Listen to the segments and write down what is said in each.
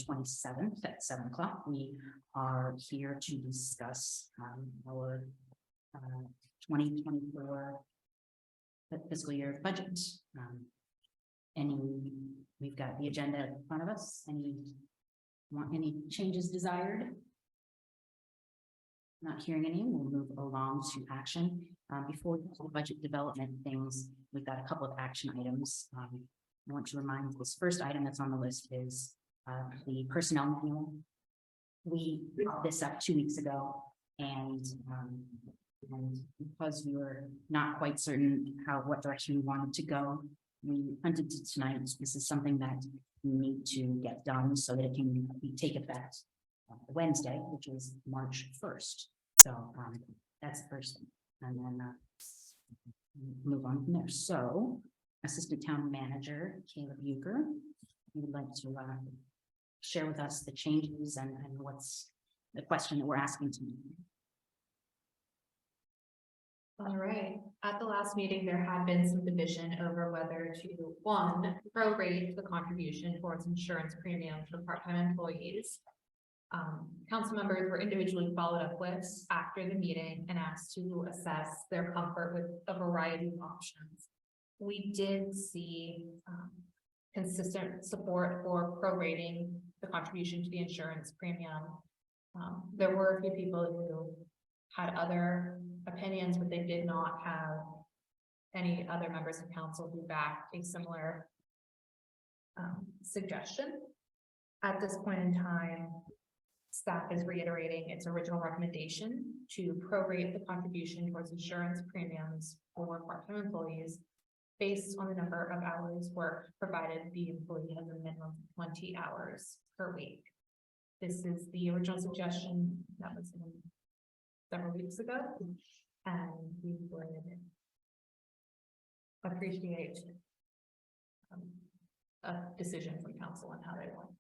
27th at 7 o'clock. We are here to discuss our 2024 fiscal year budget. We've got the agenda in front of us. Any changes desired? Not hearing any, we'll move along to action. Before we do budget development things, we've got a couple of action items. I want to remind this first item that's on the list is the personnel manual. We brought this up 2 weeks ago, and because we were not quite certain what direction we wanted to go, we punted to tonight. This is something that we need to get done so that it can take effect Wednesday, which is March 1st. So that's the first thing, and then move on from there. So, Assistant Town Manager Caleb Euchre, you would like to share with us the changes and what's the question that we're asking tonight. All right. At the last meeting, there had been some division over whether to, one, prorate the contribution towards insurance premiums for part-time employees. Council members were individually followed up with after the meeting and asked to assess their comfort with a variety of options. We did see consistent support for prorating the contribution to the insurance premium. There were a few people who had other opinions, but they did not have any other members of council who backed a similar suggestion. At this point in time, staff is reiterating its original recommendation to prorate the contribution towards insurance premiums for part-time employees based on the number of hours worked, provided the employee has a minimum of 20 hours per week. This is the original suggestion that was in several weeks ago, and we would appreciate a decision from council on how they want.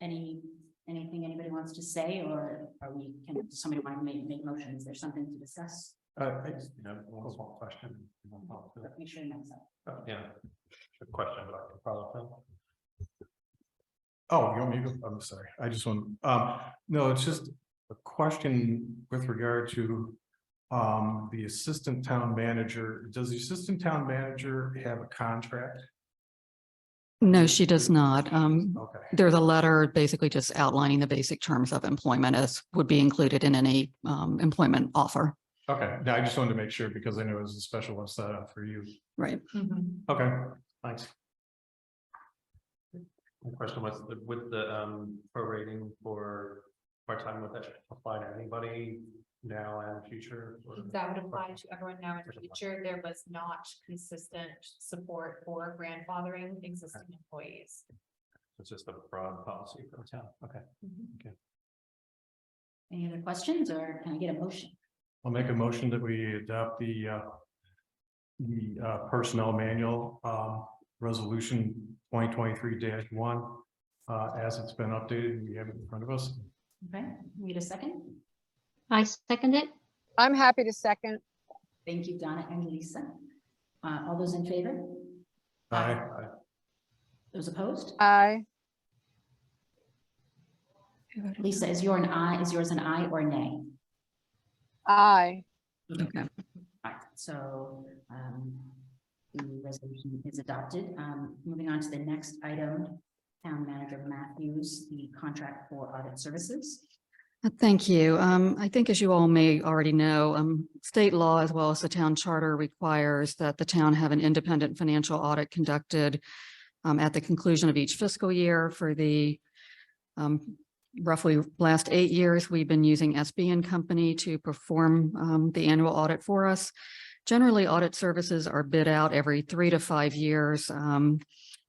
Anything anybody wants to say, or does somebody want to make motions? Is there something to discuss? I just, one question. Make sure you know that. Yeah, a question about the problem. Oh, you want me to go? I'm sorry. I just want, no, it's just a question with regard to the assistant town manager. Does the assistant town manager have a contract? No, she does not. Okay. There's a letter basically just outlining the basic terms of employment as would be included in any employment offer. Okay. Now I just wanted to make sure because I know it was a special one set up for you. Right. Okay. Thanks. My question was, with the prorating for part-time, would that apply to anybody now and future? That would apply to everyone now in the future. There was not consistent support for grandfathering existing employees. It's just a broad policy for the town. Okay. Any other questions, or can I get a motion? I'll make a motion that we adopt the personnel manual resolution 2023-1 as it's been updated. We have it in front of us. Okay, need a second? I second it. I'm happy to second. Thank you, Donna and Lisa. All those in favor? Aye. Those opposed? Aye. Lisa, is yours an aye or a nay? Aye. Okay. All right, so the resolution is adopted. Moving on to the next item, Town Manager Matthews, the contract for audit services. Thank you. I think as you all may already know, state law as well as the town charter requires that the town have an independent financial audit conducted at the conclusion of each fiscal year. For the roughly last 8 years, we've been using SB & Company to perform the annual audit for us. Generally, audit services are bid out every 3 to 5 years.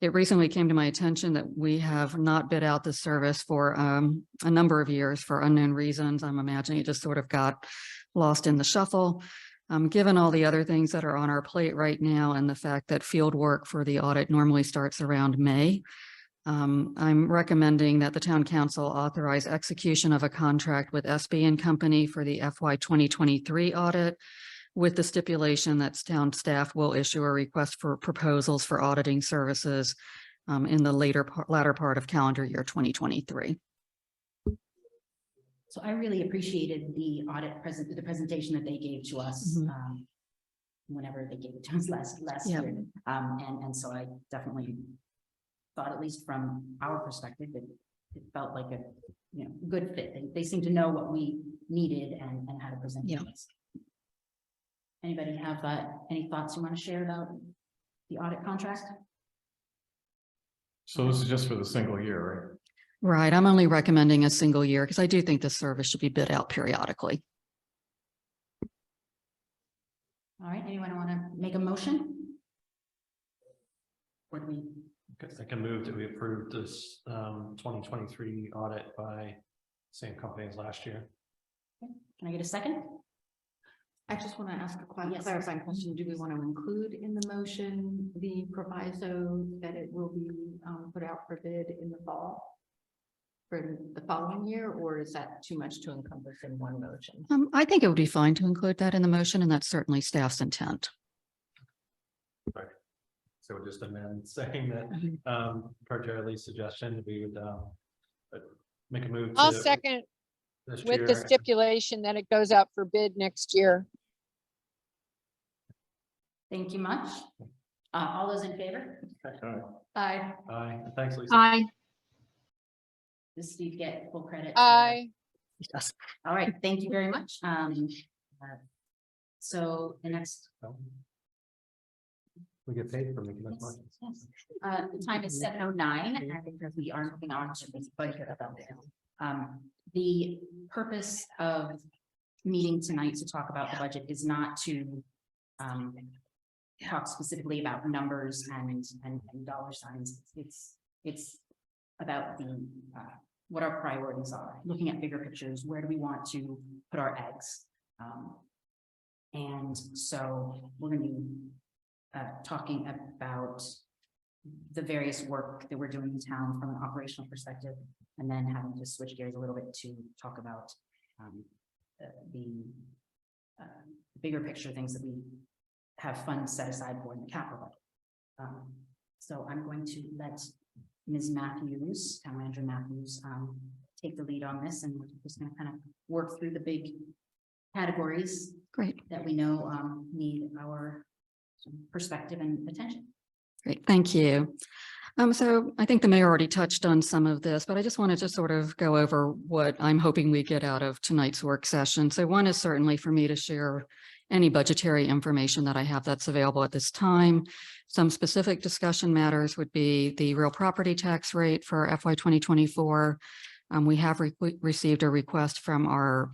It recently came to my attention that we have not bid out the service for a number of years for unknown reasons. I'm imagining it just sort of got lost in the shuffle. Given all the other things that are on our plate right now and the fact that field work for the audit normally starts around May, I'm recommending that the town council authorize execution of a contract with SB & Company for the FY 2023 audit, with the stipulation that town staff will issue a request for proposals for auditing services in the latter part of calendar year 2023. So I really appreciated the the presentation that they gave to us. Mhm. Whenever they gave it to us last Yeah. year. And so I definitely thought, at least from our perspective, that it felt like a, good fit. They seem to know what we needed and how to present Yeah. things. Anybody have any thoughts you want to share about the audit contract? So this is just for the single year, right? Right. I'm only recommending a single year because I do think this service should be bid out periodically. All right, anyone want to make a motion? Or do we? I can move that we approve this 2023 audit by same company as last year. Can I get a second? I just want to ask a Yes. clarifying question. Do we want to include in the motion the proviso that it will be put out for bid in the fall for the following year, or is that too much to encompass in one motion? I think it would be fine to include that in the motion, and that's certainly staff's intent. So we'll just amend saying that per Jerry Lee's suggestion, we would make a move. I'll to second this with year. the stipulation that it goes out for bid next year. Thank you much. All those in favor? Aye. Aye. Thanks, Lisa. Aye. Does Steve get full credit? Aye. All right, thank you very much. So the next. We get paid for making those Yes, motions. yes. The time is 7:09, and because we are moving on to this budget about it. The purpose of meeting tonight to talk about the budget is not to talk specifically about numbers and dollar signs. It's about the what our priorities are, looking at bigger pictures. Where do we want to put our eggs? And so we're going to be talking about the various work that we're doing in town from an operational perspective, and then having to switch gears a little bit to talk about the bigger picture things that we have funds set aside for in the capital budget. So I'm going to let Ms. Matthews, Town Manager Matthews, take the lead on this, and we're just going to kind of work through the big categories Great. that we know need our perspective and attention. Great. Thank you. So I think the mayor already touched on some of this, but I just wanted to sort of go over what I'm hoping we get out of tonight's work session. So one is certainly for me to share any budgetary information that I have that's available at this time. Some specific discussion matters would be the real property tax rate for FY 2024. We have received a request from our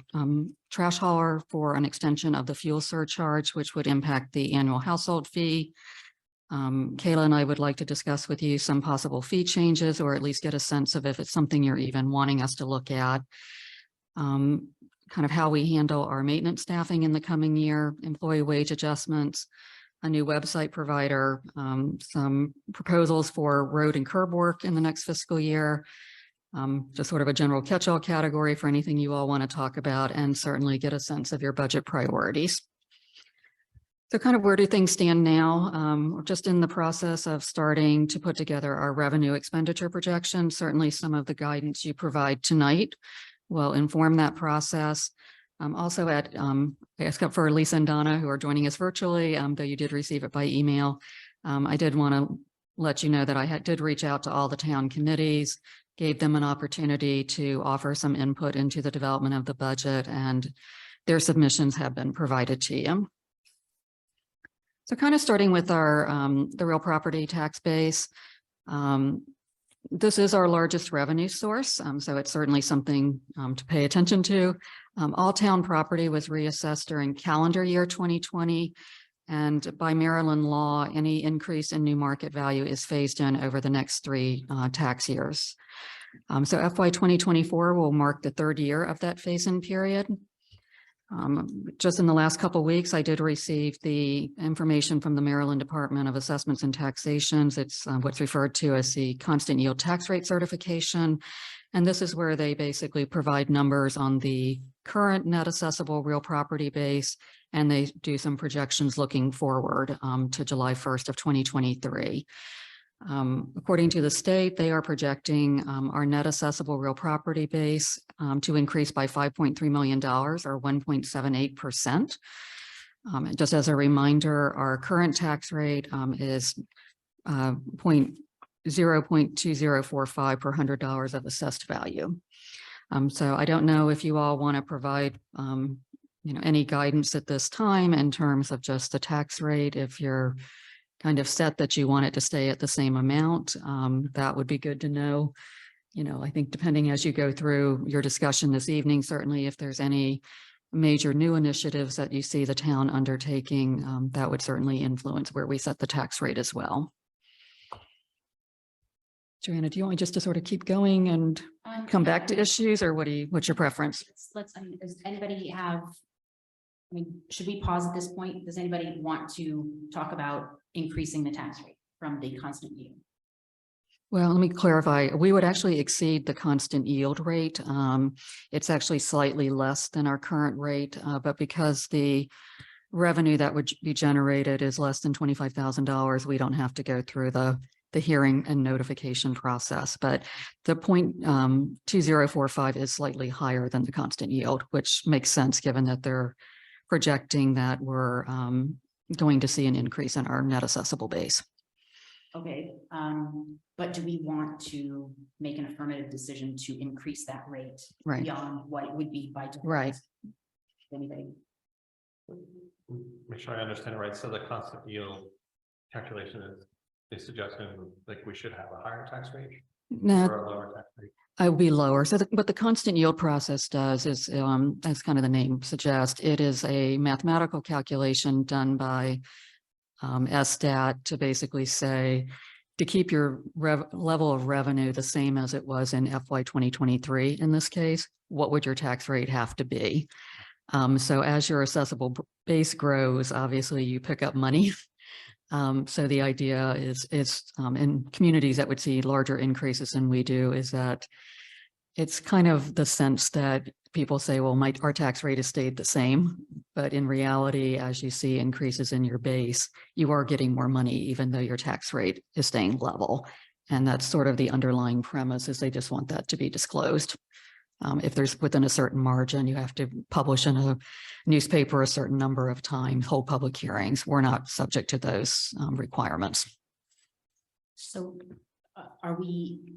trash hauler for an extension of the fuel surcharge, which would impact the annual household fee. Kayla and I would like to discuss with you some possible fee changes, or at least get a sense of if it's something you're even wanting us to look at. Kind of how we handle our maintenance staffing in the coming year, employee wage adjustments, a new website provider, some proposals for road and curb work in the next fiscal year. Just sort of a general catch-all category for anything you all want to talk about, and certainly get a sense of your budget priorities. So kind of where do things stand now? We're just in the process of starting to put together our revenue expenditure projection. Certainly some of the guidance you provide tonight will inform that process. Also except for Lisa and Donna, who are joining us virtually, though you did receive it by email. I did want to let you know that I did reach out to all the town committees, gave them an opportunity to offer some input into the development of the budget, and their submissions have been provided to you. So kind of starting with our the real property tax base. This is our largest revenue source, so it's certainly something to pay attention to. All town property was reassessed during calendar year 2020. And by Maryland law, any increase in new market value is phased in over the next 3 tax years. So FY 2024 will mark the 3rd year of that phase-in period. Just in the last couple of weeks, I did receive the information from the Maryland Department of Assessments and Taxations. It's what's referred to as the constant yield tax rate certification. And this is where they basically provide numbers on the current net assessable real property base, and they do some projections looking forward to July 1st of 2023. According to the state, they are projecting our net assessable real property base to increase by $5.3 million or 1.78%. Just as a reminder, our current tax rate is 0.2045 per $100 of assessed value. So I don't know if you all want to provide any guidance at this time in terms of just the tax rate. If you're kind of set that you want it to stay at the same amount, that would be good to know. I think depending as you go through your discussion this evening, certainly if there's any major new initiatives that you see the town undertaking, that would certainly influence where we set the tax rate as well. Joanna, do you want me just to sort of keep going and come back to issues, or what's your preference? Does anybody have, should we pause at this point? Does anybody want to talk about increasing the tax rate from the constant yield? Well, let me clarify. We would actually exceed the constant yield rate. It's actually slightly less than our current rate, but because the revenue that would be generated is less than $25,000, we don't have to go through the hearing and notification process. But the 0.2045 is slightly higher than the constant yield, which makes sense given that they're projecting that we're going to see an increase in our net assessable base. Okay, but do we want to make an affirmative decision to increase that rate Right. beyond what it would be by default? Right. Anybody? Make sure I understand it right. So the constant yield calculation is suggesting like we should have a higher tax rate No, or a lower tax rate. I would be lower. So what the constant yield process does is, as kind of the name suggests, it is a mathematical calculation done by SStat to basically say, to keep your level of revenue the same as it was in FY 2023, in this case, what would your tax rate have to be? So as your assessable base grows, obviously you pick up money. So the idea is in communities that would see larger increases than we do, is that it's kind of the sense that people say, well, our tax rate has stayed the same, but in reality, as you see increases in your base, you are getting more money, even though your tax rate is staying level. And that's sort of the underlying premise, is they just want that to be disclosed. If there's within a certain margin, you have to publish in a newspaper a certain number of times, hold public hearings. We're not subject to those requirements. So are we,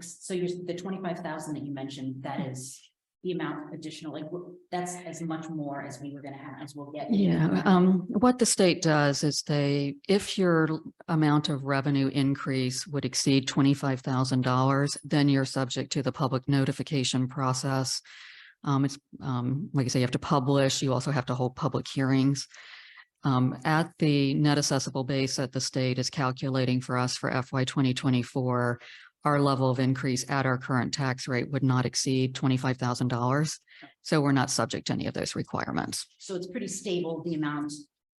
so you're the 25,000 that you mentioned, that is the amount additional, like that's as much more as we were going to have, as we'll get. Yeah. What the state does is if your amount of revenue increase would exceed $25,000, then you're subject to the public notification process. It's like I say, you have to publish. You also have to hold public hearings. At the net assessable base that the state is calculating for us for FY 2024, our level of increase at our current tax rate would not exceed $25,000. So we're not subject to any of those requirements. So it's pretty stable, the amount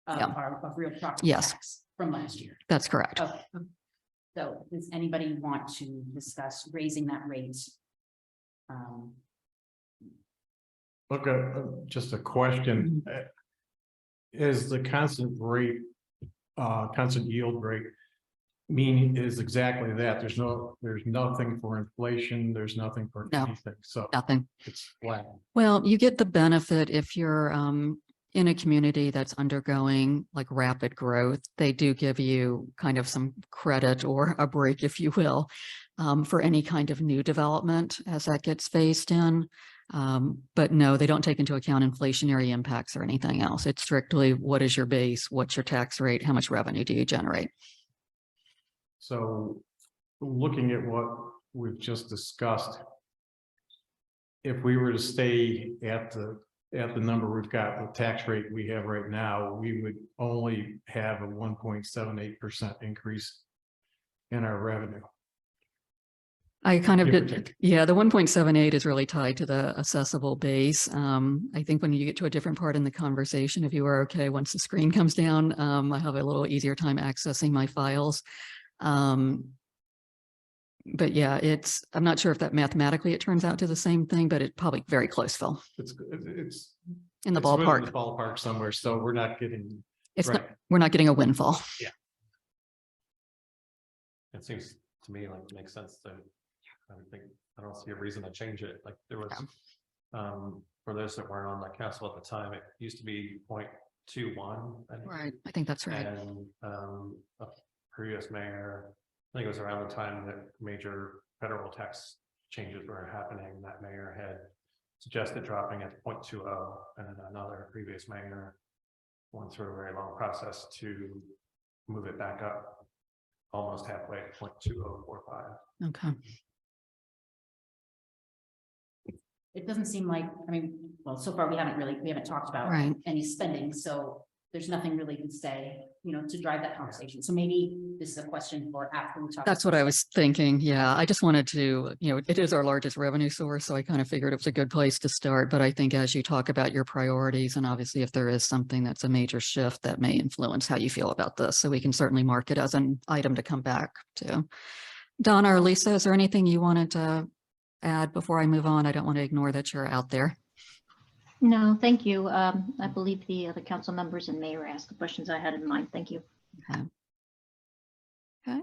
of Yeah. of real property Yes. tax from last year. That's correct. Okay. So does anybody want to discuss raising that rate? Okay, just a question. Is the constant rate, constant yield rate, meaning is exactly that? There's nothing for inflation. There's nothing for No. anything. So Nothing. it's flat. Well, you get the benefit if you're in a community that's undergoing like rapid growth. They do give you kind of some credit or a break, if you will, for any kind of new development as that gets phased in. But no, they don't take into account inflationary impacts or anything else. It's strictly what is your base, what's your tax rate, how much revenue do you generate? So looking at what we've just discussed, if we were to stay at the number we've got, the tax rate we have right now, we would only have a 1.78% increase in our revenue. I kind of Give or did. take. Yeah, the 1.78 is really tied to the assessable base. I think when you get to a different part in the conversation, if you are okay, once the screen comes down, I have a little easier time accessing my files. But yeah, I'm not sure if that mathematically it turns out to the same thing, but it's probably very close, Phil, It's in the it's within ballpark. the ballpark somewhere, so we're not getting. We're right. not getting a windfall. Yeah. It seems to me like it makes sense to, I would think, I don't see a reason to change it, like there was. For those that weren't on the council at the time, it used to be 0.21. Right, I think that's right. And a previous mayor, I think it was around the time that major federal tax changes were happening, that mayor had suggested dropping it to 0.20, and then another previous mayor went through a very long process to move it back up almost halfway to 0.2045. Okay. It doesn't seem like, I mean, well, so far we haven't talked about Right. any spending, so there's nothing really to say, to drive that conversation. So maybe this is a question for after we talk. That's what I was thinking. Yeah, I just wanted to, it is our largest revenue source, so I kind of figured it was a good place to start. But I think as you talk about your priorities, and obviously if there is something that's a major shift, that may influence how you feel about this. So we can certainly mark it as an item to come back to. Donna or Lisa, is there anything you wanted to add before I move on? I don't want to ignore that you're out there. No, thank you. I believe the other council members and mayor asked the questions I had in mind. Thank you. Okay.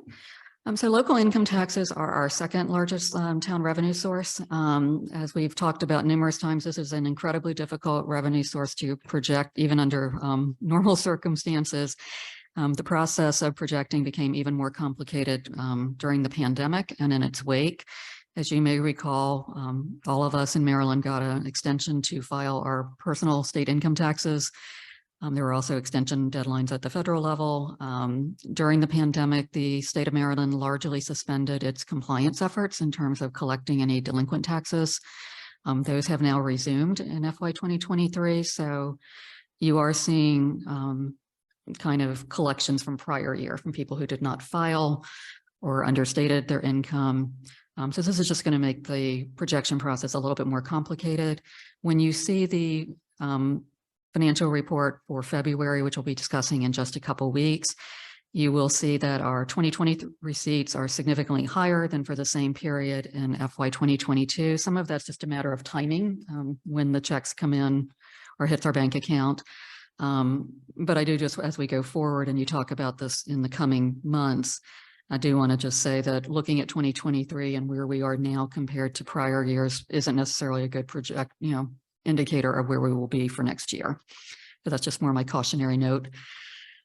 So local income taxes are our second largest town revenue source. As we've talked about numerous times, this is an incredibly difficult revenue source to project, even under normal circumstances. The process of projecting became even more complicated during the pandemic and in its wake. As you may recall, all of us in Maryland got an extension to file our personal state income taxes. There were also extension deadlines at the federal level. During the pandemic, the state of Maryland largely suspended its compliance efforts in terms of collecting any delinquent taxes. Those have now resumed in FY 2023. So you are seeing kind of collections from prior year from people who did not file or understated their income. So this is just going to make the projection process a little bit more complicated. When you see the financial report for February, which we'll be discussing in just a couple weeks, you will see that our 2020 receipts are significantly higher than for the same period in FY 2022. Some of that's just a matter of timing when the checks come in or hits our bank account. But I do, just as we go forward and you talk about this in the coming months, I do want to just say that looking at 2023 and where we are now compared to prior years isn't necessarily a good indicator of where we will be for next year. So that's just more my cautionary note.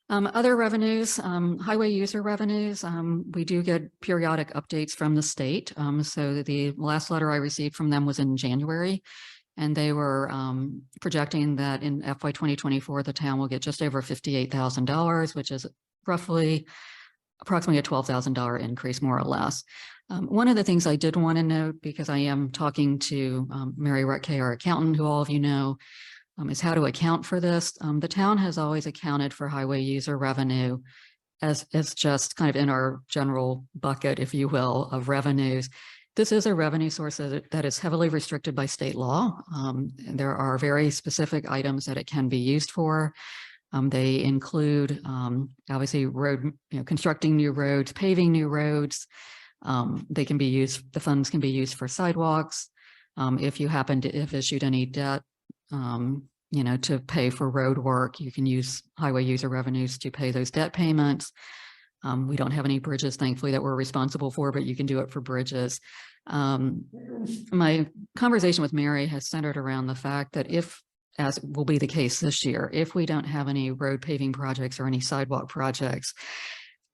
Other revenues, highway user revenues, we do get periodic updates from the state. So the last letter I received from them was in January, and they were projecting that in FY 2024, the town will get just over $58,000, which is approximately a $12,000 increase, more or less. One of the things I did want to note, because I am talking to Mary Retke, our accountant, who all of you know, is how to account for this. The town has always accounted for highway user revenue as just kind of in our general bucket, if you will, of revenues. This is a revenue source that is heavily restricted by state law. There are very specific items that it can be used for. They include obviously constructing new roads, paving new roads. They can be used, the funds can be used for sidewalks. If you happen to have issued any debt, to pay for road work, you can use highway user revenues to pay those debt payments. We don't have any bridges, thankfully, that we're responsible for, but you can do it for bridges. My conversation with Mary has centered around the fact that as will be the case this year, if we don't have any road paving projects or any sidewalk projects,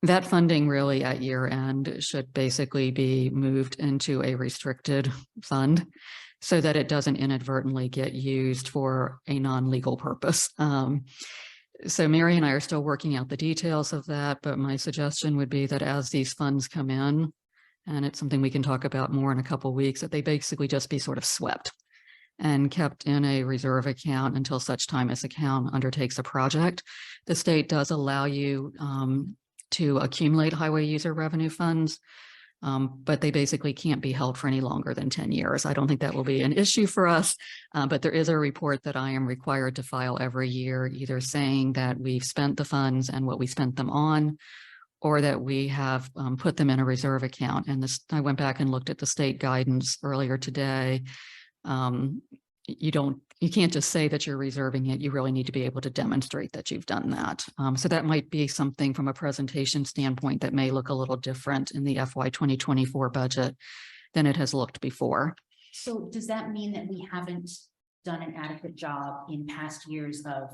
that funding really at year end should basically be moved into a restricted fund so that it doesn't inadvertently get used for a non-legal purpose. So Mary and I are still working out the details of that, but my suggestion would be that as these funds come in, and it's something we can talk about more in a couple of weeks, that they basically just be sort of swept and kept in a reserve account until such time as the town undertakes a project. The state does allow you to accumulate highway user revenue funds, but they basically can't be held for any longer than 10 years. I don't think that will be an issue for us, but there is a report that I am required to file every year, either saying that we've spent the funds and what we spent them on, or that we have put them in a reserve account. And I went back and looked at the state guidance earlier today. You don't you can't just say that you're reserving it. You really need to be able to demonstrate that you've done that. So that might be something from a presentation standpoint that may look a little different in the FY 2024 budget than it has looked before. So does that mean that we haven't done an adequate job in past years of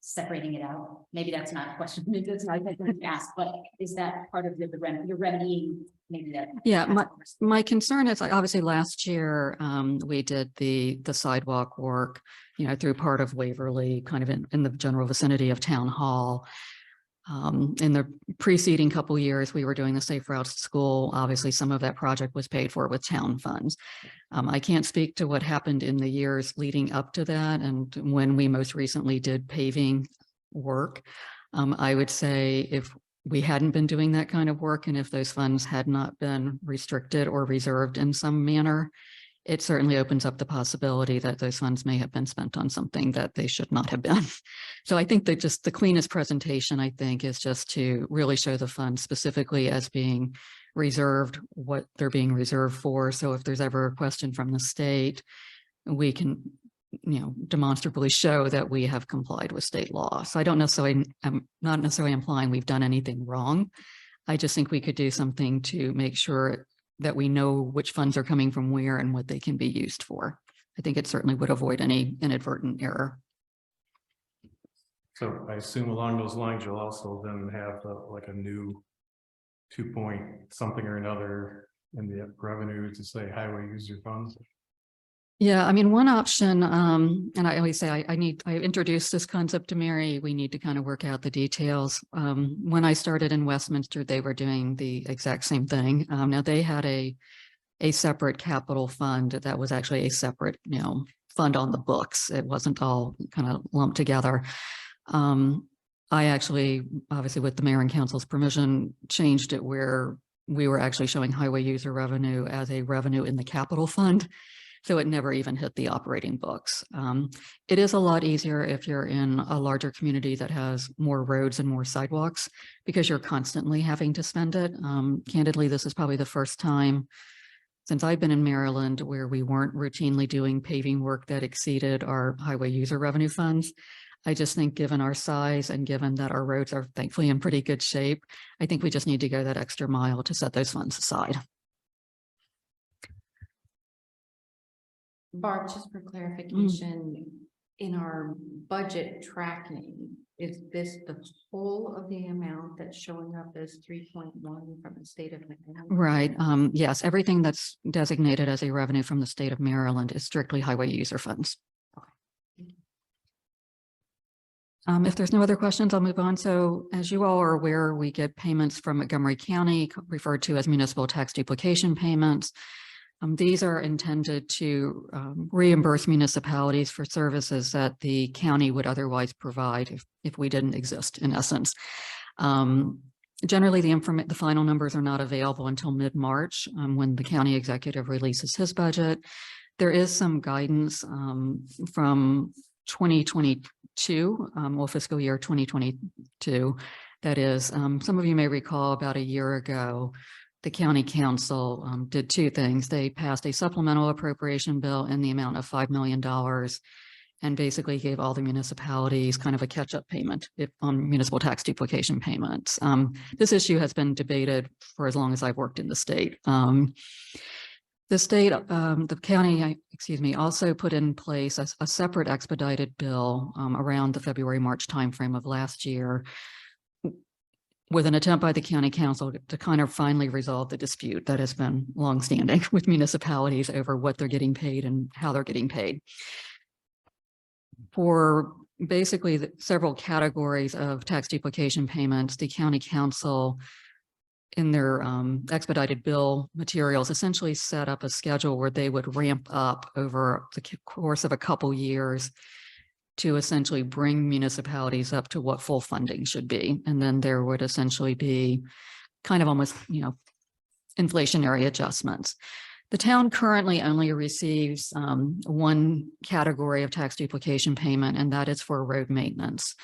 separating it out? Maybe that's not a question, maybe that's not a question to ask, but is that part of the remedy, you're remedying maybe that? Yeah, my concern is, like, obviously last year, we did the sidewalk work, through part of Waverly, kind of in the general vicinity of Town Hall. In the preceding couple years, we were doing the Safe Routes to School. Obviously, some of that project was paid for with town funds. I can't speak to what happened in the years leading up to that and when we most recently did paving work. I would say if we hadn't been doing that kind of work and if those funds had not been restricted or reserved in some manner, it certainly opens up the possibility that those funds may have been spent on something that they should not have been. So I think that just the cleanest presentation, I think, is just to really show the funds specifically as being reserved, what they're being reserved for. So if there's ever a question from the state, we can, demonstrably show that we have complied with state law. So I'm not necessarily implying we've done anything wrong. I just think we could do something to make sure that we know which funds are coming from where and what they can be used for. I think it certainly would avoid any inadvertent error. So I assume along those lines, you'll also then have like a new 2 point something or another in the revenue to say highway user funds. Yeah, I mean, one option, and I always say I introduced this concept to Mary. We need to kind of work out the details. When I started in Westminster, they were doing the exact same thing. Now they had a separate capital fund that was actually a separate, fund on the books. It wasn't all kind of lumped together. I actually, obviously with the mayor and council's permission, changed it where we were actually showing highway user revenue as a revenue in the capital fund. So it never even hit the operating books. It is a lot easier if you're in a larger community that has more roads and more sidewalks because you're constantly having to spend it. Candidly, this is probably the first time since I've been in Maryland where we weren't routinely doing paving work that exceeded our highway user revenue funds. I just think given our size and given that our roads are thankfully in pretty good shape, I think we just need to go that extra mile to set those funds aside. Barb, just for clarification, in our budget tracking, is this the whole of the amount that's showing up as 3.1 from the state of Maryland? Right. Yes, everything that's designated as a revenue from the state of Maryland is strictly highway user funds. If there's no other questions, I'll move on. So as you all are aware, we get payments from Montgomery County referred to as municipal tax duplication payments. These are intended to reimburse municipalities for services that the county would otherwise provide if we didn't exist, in essence. Generally, the final numbers are not available until mid-March when the county executive releases his budget. There is some guidance from 2022, well, fiscal year 2022. That is, some of you may recall about a year ago, the county council did two things. They passed a supplemental appropriation bill in the amount of $5 million and basically gave all the municipalities kind of a catch-up payment on municipal tax duplication payments. This issue has been debated for as long as I've worked in the state. The county, also put in place a separate expedited bill around the February-March timeframe of last year with an attempt by the county council to kind of finally resolve the dispute that has been longstanding with municipalities over what they're getting paid and how they're getting paid. For basically several categories of tax duplication payments, the county council in their expedited bill materials essentially set up a schedule where they would ramp up over the course of a couple years to essentially bring municipalities up to what full funding should be. And then there would essentially be kind of almost, inflationary adjustments. The town currently only receives one category of tax duplication payment, and that is for road maintenance.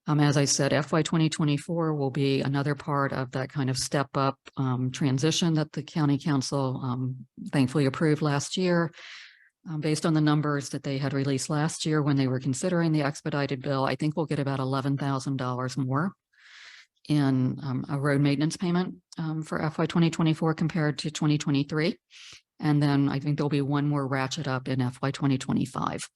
As I said, FY 2024 will be another part of that kind of step up transition that the county council thankfully approved last year. based on the numbers that they had released last year when they were considering the expedited bill, I think we'll get about $11,000 more in a road maintenance payment for FY 2024 compared to 2023. And then I think there'll be one more ratchet up in FY 2025.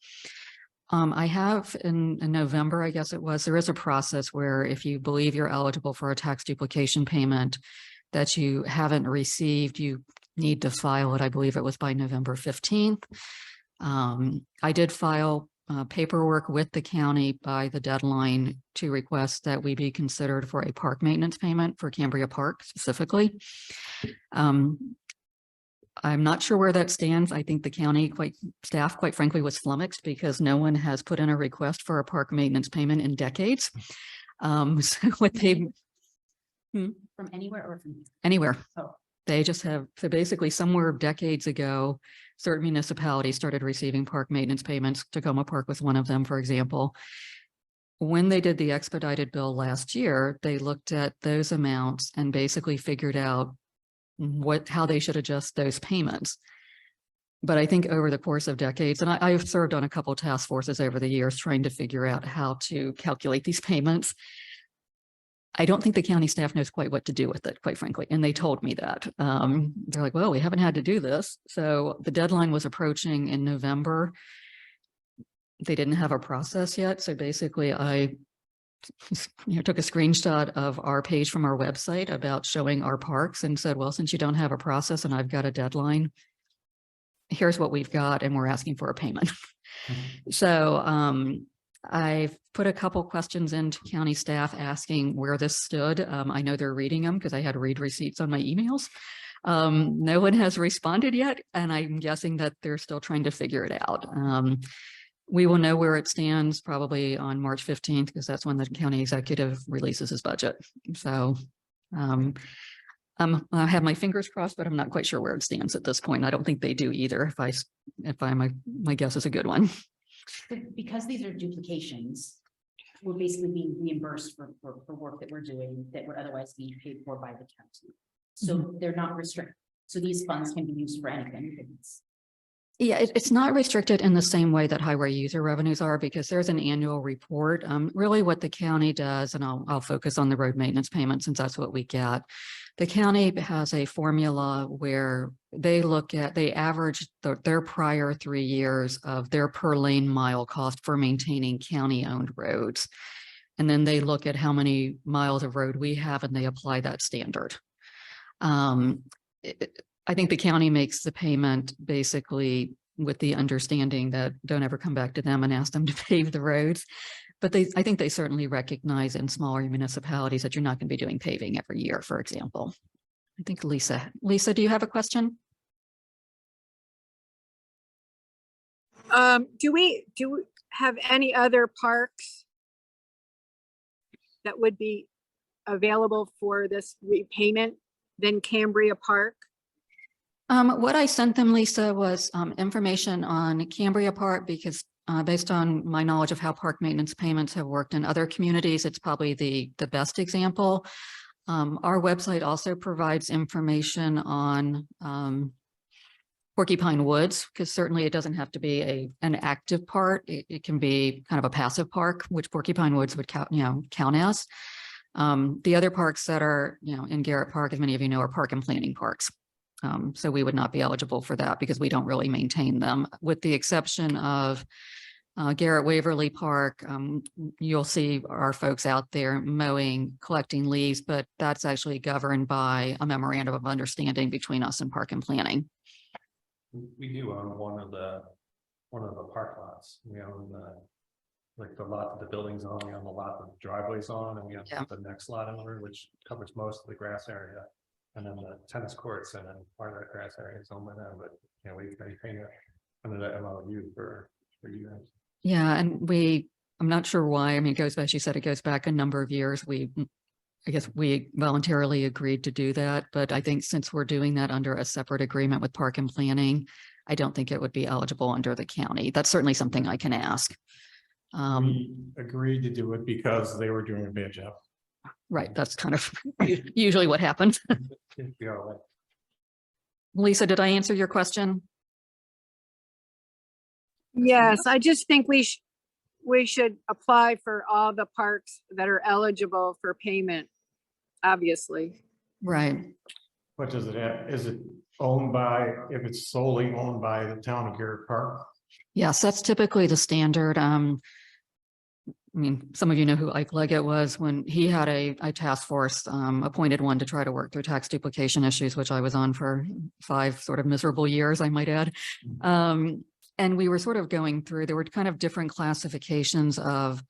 I have in November, I guess it was, there is a process where if you believe you're eligible for a tax duplication payment that you haven't received, you need to file it. I believe it was by November 15th. I did file paperwork with the county by the deadline to request that we be considered for a park maintenance payment for Cambria Park specifically. I'm not sure where that stands. I think the county staff, quite frankly, was flummoxed because no one has put in a request for a park maintenance payment in decades. So what they From anywhere or from? anywhere. Oh. They just have, so basically somewhere decades ago, certain municipalities started receiving park maintenance payments. Tacoma Park was one of them, for example. When they did the expedited bill last year, they looked at those amounts and basically figured out how they should adjust those payments. But I think over the course of decades, and I've served on a couple of task forces over the years trying to figure out how to calculate these payments. I don't think the county staff knows quite what to do with it, quite frankly. And they told me that. They're like, well, we haven't had to do this. So the deadline was approaching in November. They didn't have a process yet. So basically I took a screenshot of our page from our website about showing our parks and said, well, since you don't have a process and I've got a deadline, here's what we've got. And we're asking for a payment. So I've put a couple questions into county staff asking where this stood. I know they're reading them because I had read receipts on my emails. No one has responded yet, and I'm guessing that they're still trying to figure it out. We will know where it stands probably on March 15th because that's when the county executive releases his budget. So I have my fingers crossed, but I'm not quite sure where it stands at this point. I don't think they do either. My guess is a good one. Because these are duplications, we're basically being reimbursed for work that we're doing that would otherwise be paid for by the county. So they're not restricted. So these funds can be used for anything. Yeah, it's not restricted in the same way that highway user revenues are because there's an annual report. Really what the county does, and I'll focus on the road maintenance payment since that's what we get. The county has a formula where they average their prior 3 years of their per lane mile cost for maintaining county owned roads. And then they look at how many miles of road we have and they apply that standard. I think the county makes the payment basically with the understanding that don't ever come back to them and ask them to pave the roads. But I think they certainly recognize in smaller municipalities that you're not going to be doing paving every year, for example. I think Lisa, do you have a question? Do we have any other parks that would be available for this repayment than Cambria Park? What I sent them, Lisa, was information on Cambria Park because based on my knowledge of how park maintenance payments have worked in other communities, it's probably the best example. Our website also provides information on Porcupine Woods, because certainly it doesn't have to be an active park. It can be kind of a passive park, which Porcupine Woods would count as. The other parks that are, in Garrett Park, as many of you know, are park and planning parks. So we would not be eligible for that because we don't really maintain them, with the exception of Garrett Waverly Park. You'll see our folks out there mowing, collecting leaves, but that's actually governed by a memorandum of understanding between us and Park and Planning. We do own one of the park lots. We own the lot that the building's on, we own the lot that the driveway's on, and we have the next lot owner, which covers most of the grass area. And then the tennis courts and then part of that grass area is owned by them, but we've been paying it under the MOU for years. Yeah, and I'm not sure why. I mean, it goes back, as you said, it goes back a number of years. I guess we voluntarily agreed to do that, but I think since we're doing that under a separate agreement with Park and Planning, I don't think it would be eligible under the county. That's certainly something I can ask. We agreed to do it because they were doing a bad job. Right, that's kind of usually what happens. Lisa, did I answer your question? Yes, I just think we should apply for all the parks that are eligible for payment, obviously. Right. What does it have? Is it owned by, if it's solely owned by the town of Garrett Park? Yes, that's typically the standard. I mean, some of you know who Ike Leggett was when he had a task force, appointed one to try to work through tax duplication issues, which I was on for 5 sort of miserable years, I might add. And we were sort of going through, there were kind of different classifications of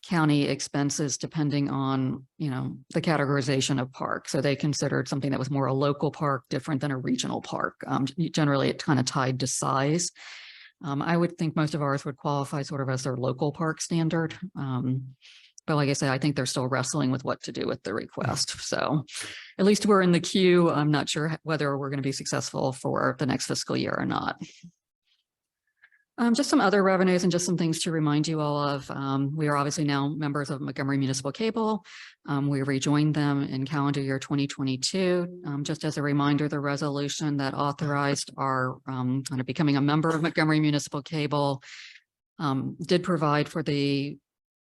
county expenses depending on, you know, the categorization of park. So they considered something that was more a local park different than a regional park. Generally, it kind of tied to size. I would think most of ours would qualify sort of as their local park standard. But like I say, I think they're still wrestling with what to do with the request. So at least we're in the queue. I'm not sure whether we're going to be successful for the next fiscal year or not. Just some other revenues and just some things to remind you all of. We are obviously now members of Montgomery Municipal Cable. We rejoined them in calendar year 2022. Just as a reminder, the resolution that authorized our kind of becoming a member of Montgomery Municipal Cable did provide for the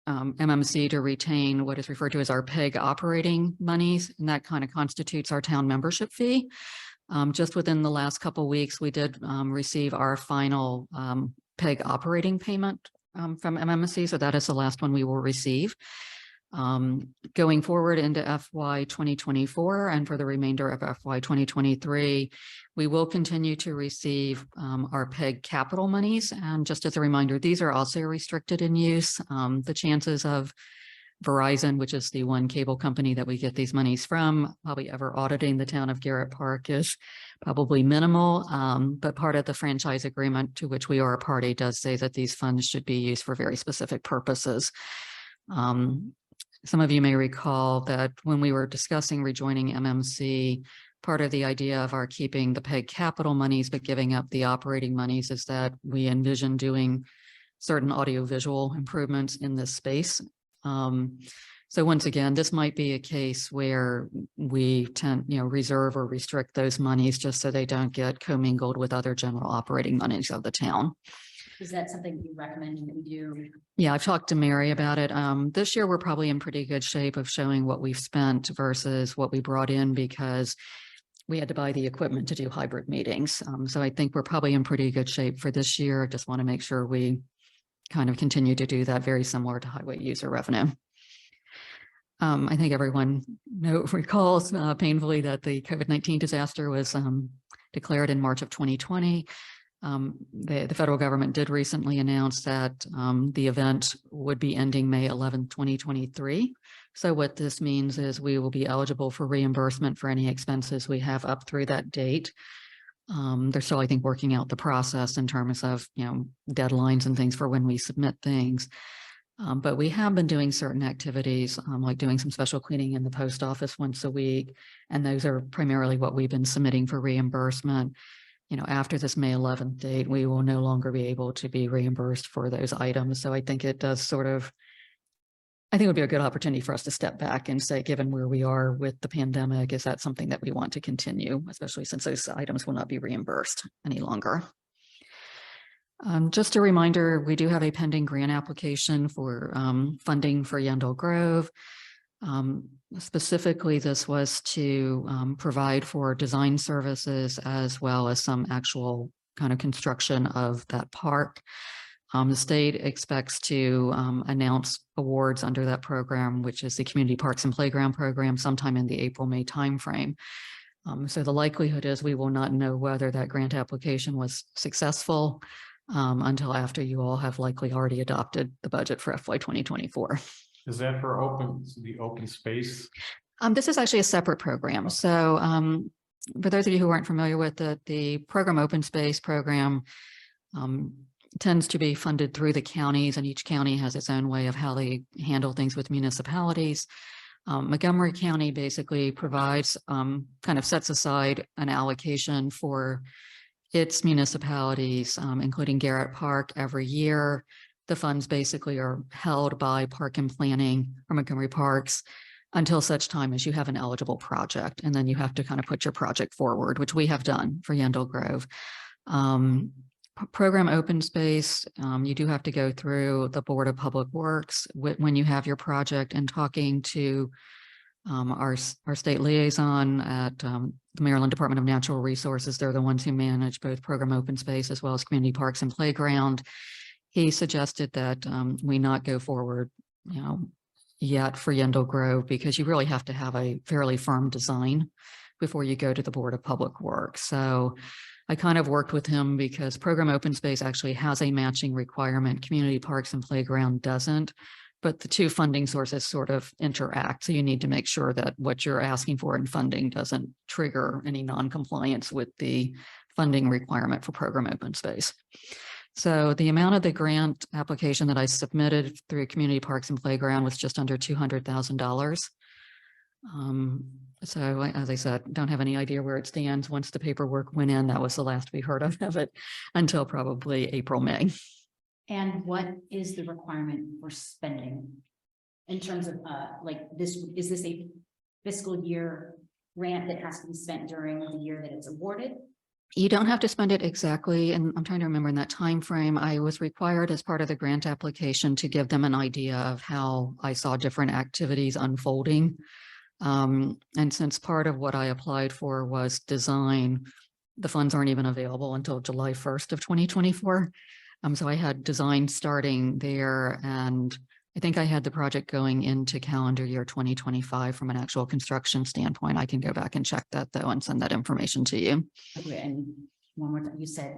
MMC to retain what is referred to as our PEG operating monies, and that kind of constitutes our town membership fee. Just within the last couple of weeks, we did receive our final PEG operating payment from MMC. So that is the last one we will receive. Going forward into FY 2024 and for the remainder of FY 2023, we will continue to receive our PEG capital monies. And just as a reminder, these are also restricted in use. The chances of Verizon, which is the one cable company that we get these monies from, probably ever auditing the town of Garrett Park is probably minimal. But part of the franchise agreement to which we are a party does say that these funds should be used for very specific purposes. Some of you may recall that when we were discussing rejoining MMC, part of the idea of our keeping the PEG capital monies but giving up the operating monies is that we envision doing certain audiovisual improvements in this space. So once again, this might be a case where we reserve or restrict those monies just so they don't get commingled with other general operating monies of the town. Is that something you recommend that we do? Yeah, I've talked to Mary about it. This year, we're probably in pretty good shape of showing what we've spent versus what we brought in because we had to buy the equipment to do hybrid meetings. So I think we're probably in pretty good shape for this year. I just want to make sure we kind of continue to do that, very similar to highway user revenue. I think everyone recalls painfully that the COVID-19 disaster was declared in March of 2020. The federal government did recently announce that the event would be ending May 11, 2023. So what this means is we will be eligible for reimbursement for any expenses we have up through that date. They're still, I think, working out the process in terms of, deadlines and things for when we submit things. But we have been doing certain activities, like doing some special cleaning in the post office once a week. And those are primarily what we've been submitting for reimbursement. After this May 11th date, we will no longer be able to be reimbursed for those items. So I think it does I think it would be a good opportunity for us to step back and say, given where we are with the pandemic, is that something that we want to continue, especially since those items will not be reimbursed any longer. Just a reminder, we do have a pending grant application for funding for Yandell Grove. Specifically, this was to provide for design services as well as some actual kind of construction of that park. The state expects to announce awards under that program, which is the Community Parks and Playground Program, sometime in the April-May timeframe. So the likelihood is we will not know whether that grant application was successful until after you all have likely already adopted the budget for FY 2024. Is that for the open space? This is actually a separate program. So for those of you who aren't familiar with it, the program Open Space program tends to be funded through the counties, and each county has its own way of how they handle things with municipalities. Montgomery County basically provides, kind of sets aside an allocation for its municipalities, including Garrett Park, every year. The funds basically are held by Park and Planning or Montgomery Parks until such time as you have an eligible project. And then you have to kind of put your project forward, which we have done for Yandell Grove. program open space, you do have to go through the Board of Public Works when you have your project, and talking to our state liaison at the Maryland Department of Natural Resources. They're the ones who manage both program open space as well as community parks and playground. He suggested that we not go forward, yet for Yendel Grove, because you really have to have a fairly firm design before you go to the Board of Public Works. So I kind of worked with him because program open space actually has a matching requirement. Community parks and playground doesn't, but the two funding sources sort of interact. So you need to make sure that what you're asking for in funding doesn't trigger any non-compliance with the funding requirement for program open space. So the amount of the grant application that I submitted through Community Parks and Playground was just under $200,000. So as I said, don't have any idea where it stands. Once the paperwork went in, that was the last we heard of it until probably April, May. And what is the requirement for spending? In terms of like this, is this a fiscal year grant that has to be spent during the year that it's awarded? You don't have to spend it exactly. And I'm trying to remember in that time frame, I was required as part of the grant application to give them an idea of how I saw different activities unfolding. And since part of what I applied for was design, the funds aren't even available until July 1st of 2024. So I had design starting there, and I think I had the project going into calendar year 2025 from an actual construction standpoint. I can go back and check that though and send that information to you. Okay, and one more time, you said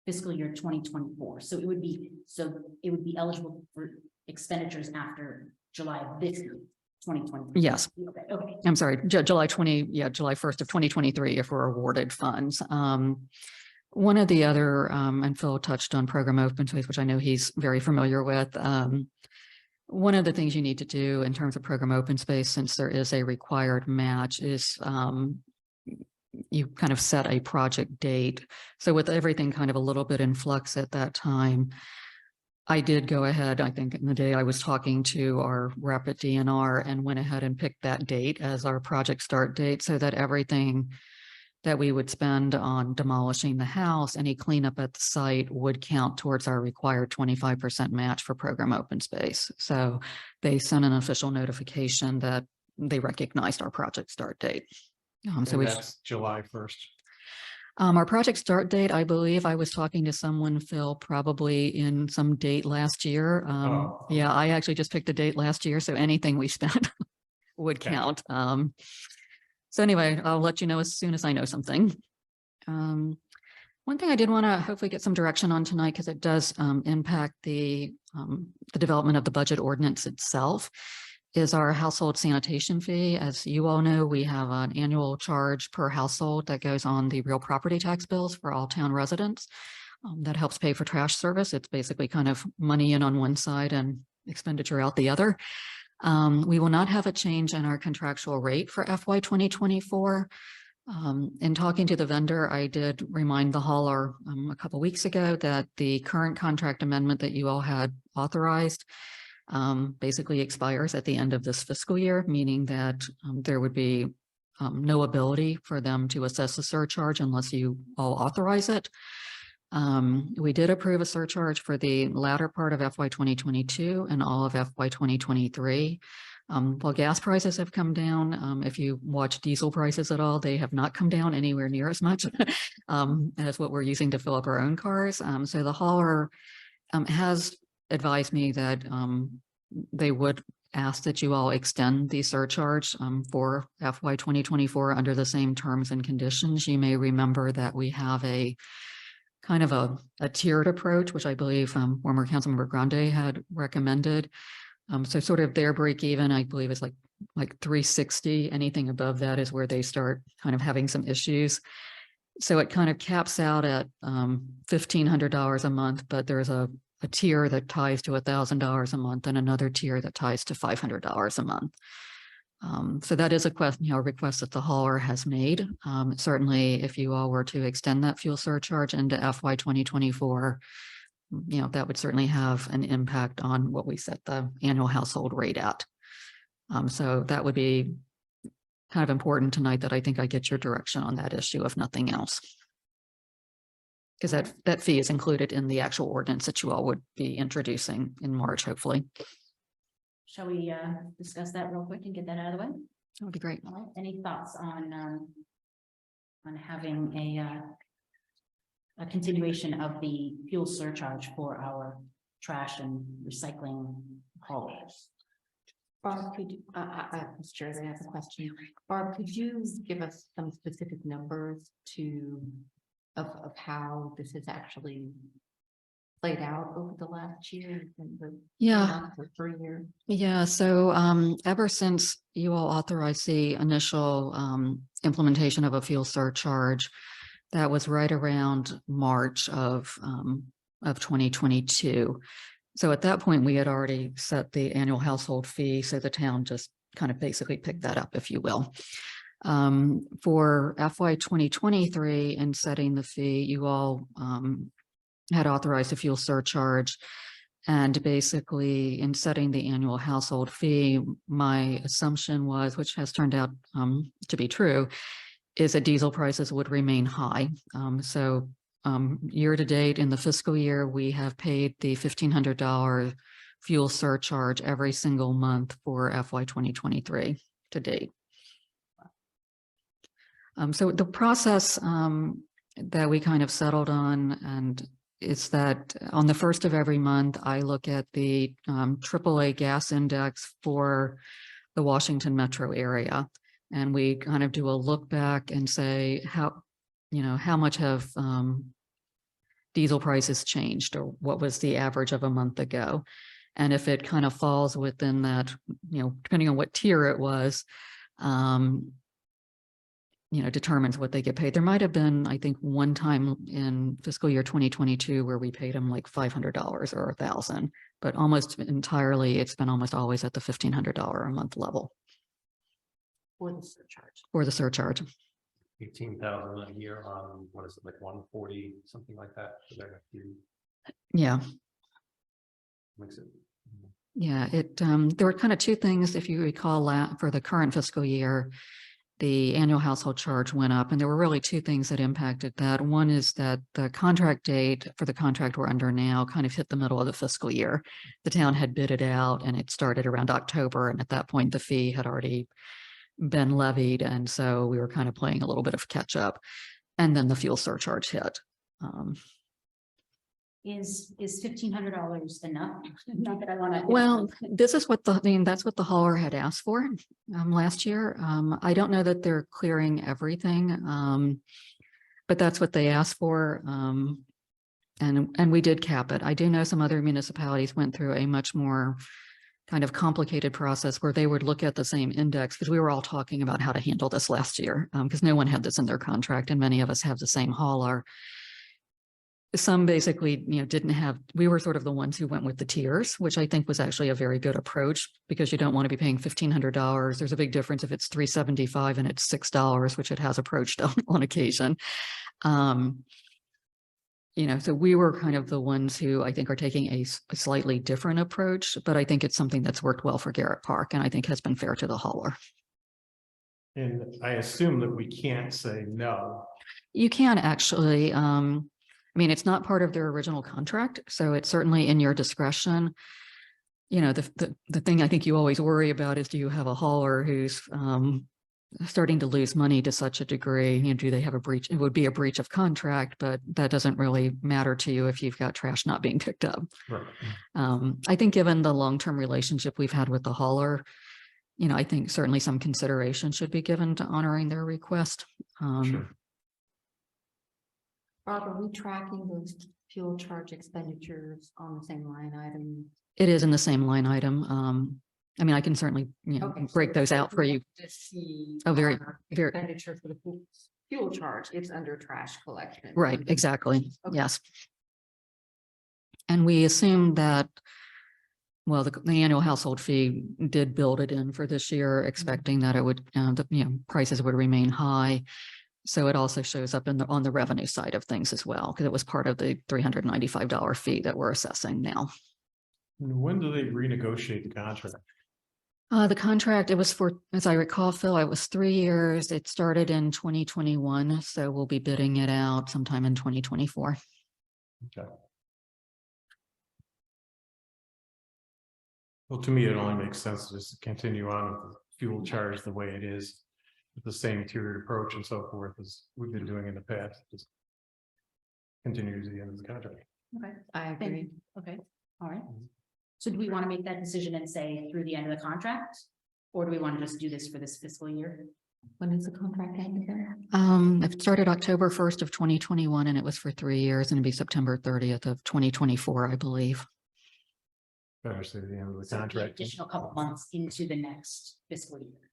fiscal year 2024. So it would be eligible for expenditures after July of this year, 2020. Yes. Okay. I'm sorry, July 1st of 2023, if we're awarded funds. One of the other, and Phil touched on program open space, which I know he's very familiar with. One of the things you need to do in terms of program open space, since there is a required match, is you kind of set a project date. So with everything kind of a little bit in flux at that time, I did go ahead, I think in the day I was talking to our rep at DNR, and went ahead and picked that date as our project start date, so that everything that we would spend on demolishing the house, any cleanup at the site, would count towards our required 25% match for program open space. So they sent an official notification that they recognized our project start date. So that's July 1st. Our project start date, I believe I was talking to someone, Phil, probably in some date last year. Okay. Yeah, I actually just picked a date last year, so anything we spent would count. So anyway, I'll let you know as soon as I know something. One thing I did want to hopefully get some direction on tonight, because it does impact the development of the budget ordinance itself, is our household sanitation fee. As you all know, we have an annual charge per household that goes on the real property tax bills for all town residents. That helps pay for trash service. It's basically kind of money in on one side and expenditure out the other. We will not have a change in our contractual rate for FY 2024. In talking to the vendor, I did remind the hauler a couple weeks ago that the current contract amendment that you all had authorized basically expires at the end of this fiscal year, meaning that there would be no ability for them to assess a surcharge unless you all authorize it. We did approve a surcharge for the latter part of FY 2022 and all of FY 2023. While gas prices have come down, if you watch diesel prices at all, they have not come down anywhere near as much as what we're using to fill up our own cars. So the hauler has advised me that they would ask that you all extend the surcharge for FY 2024 under the same terms and conditions. You may remember that we have a kind of a tiered approach, which I believe former Councilmember Grande had recommended. So sort of their break even, I believe, is like 360. Anything above that is where they start kind of having some issues. So it kind of caps out at $1,500 a month, but there's a tier that ties to $1,000 a month and another tier that ties to $500 a month. So that is a request that the hauler has made. Certainly, if you all were to extend that fuel surcharge into FY 2024, that would certainly have an impact on what we set the annual household rate at. So that would be kind of important tonight, that I think I get your direction on that issue, if nothing else. Because that fee is included in the actual ordinance that you all would be introducing in March, hopefully. Shall we discuss that real quick and get that out of the way? That would be great. All right, any thoughts on having a continuation of the fuel surcharge for our trash and recycling haulers? Barb, could, Mr. Chair, I have a question. Barb, could you give us some specific numbers of how this has actually played out over the last year? Yeah. For 3 years? Yeah, so ever since you all authorized the initial implementation of a fuel surcharge, that was right around March of 2022. So at that point, we had already set the annual household fee, so the town just kind of basically picked that up, if you will. For FY 2023 and setting the fee, you all had authorized a fuel surcharge. And basically in setting the annual household fee, my assumption was, which has turned out to be true, is that diesel prices would remain high. Year to date in the fiscal year, we have paid the $1,500 fuel surcharge every single month for FY 2023 to date. So the process that we kind of settled on, and it's that on the first of every month, I look at the AAA gas index for the Washington metro area. And we kind of do a look back and say, how much have diesel prices changed, or what was the average of a month ago? And if it kind of falls within that, depending on what tier it was, determines what they get paid. There might have been, I think, one time in fiscal year 2022 where we paid them like $500 or $1,000, but almost entirely, it's been almost always at the $1,500 a month level. For the surcharge. For the surcharge. 18,000 a year on, what is it, like 140, something like that? Yeah. Makes it. Yeah, there were kind of two things, if you recall, for the current fiscal year. The annual household charge went up, and there were really two things that impacted that. One is that the contract date for the contract we're under now kind of hit the middle of the fiscal year. The town had bid it out, and it started around October, and at that point the fee had already been levied, and so we were kind of playing a little bit of catch up. And then the fuel surcharge hit. Is $1,500 enough? Not that I want to. Well, this is what that's what the hauler had asked for last year. I don't know that they're clearing everything, but that's what they asked for. And we did cap it. I do know some other municipalities went through a much more kind of complicated process where they would look at the same index, because we were all talking about how to handle this last year, because no one had this in their contract, and many of us have the same hauler. Some basically, didn't have, we were sort of the ones who went with the tiers, which I think was actually a very good approach, because you don't want to be paying $1,500. There's a big difference if it's $375 and it's $6, which it has approached on occasion. So we were kind of the ones who I think are taking a slightly different approach, but I think it's something that's worked well for Garrett Park, and I think has been fair to the hauler. And I assume that we can't say no. You can actually, it's not part of their original contract, so it's certainly in your discretion. The thing I think you always worry about is, do you have a hauler who's starting to lose money to such a degree? Do they have a breach? It would be a breach of contract, but that doesn't really matter to you if you've got trash not being picked up. Right. I think given the long-term relationship we've had with the hauler, I think certainly some consideration should be given to honoring their request. Sure. Bob, are we tracking those fuel charge expenditures on the same line item? It is in the same line item. I can certainly, break those out for you. To see Very. expenditure for the fuel charge, it's under trash collection. Right, exactly. Okay. Yes. And we assume that, well, the annual household fee did build it in for this year, expecting that it would, prices would remain high. So it also shows up on the revenue side of things as well, because it was part of the $395 fee that we're assessing now. And when do they renegotiate the contract? The contract, it was for, as I recall, Phil, it was 3 years. It started in 2021, so we'll be bidding it out sometime in 2024. Okay. Well, to me, it only makes sense to just continue on with the fuel charge the way it is, with the same tiered approach and so forth as we've been doing in the past. Just continue to the end of the contract. Okay, I thank agree. you. Okay, all right. So do we want to make that decision and say through the end of the contract? Or do we want to just do this for this fiscal year? When is the contract end again? It started October 1st of 2021 and it was for 3 years and it'd be September 30th of 2024, I believe. Better say the end of the So the contract. additional couple months into the next fiscal year.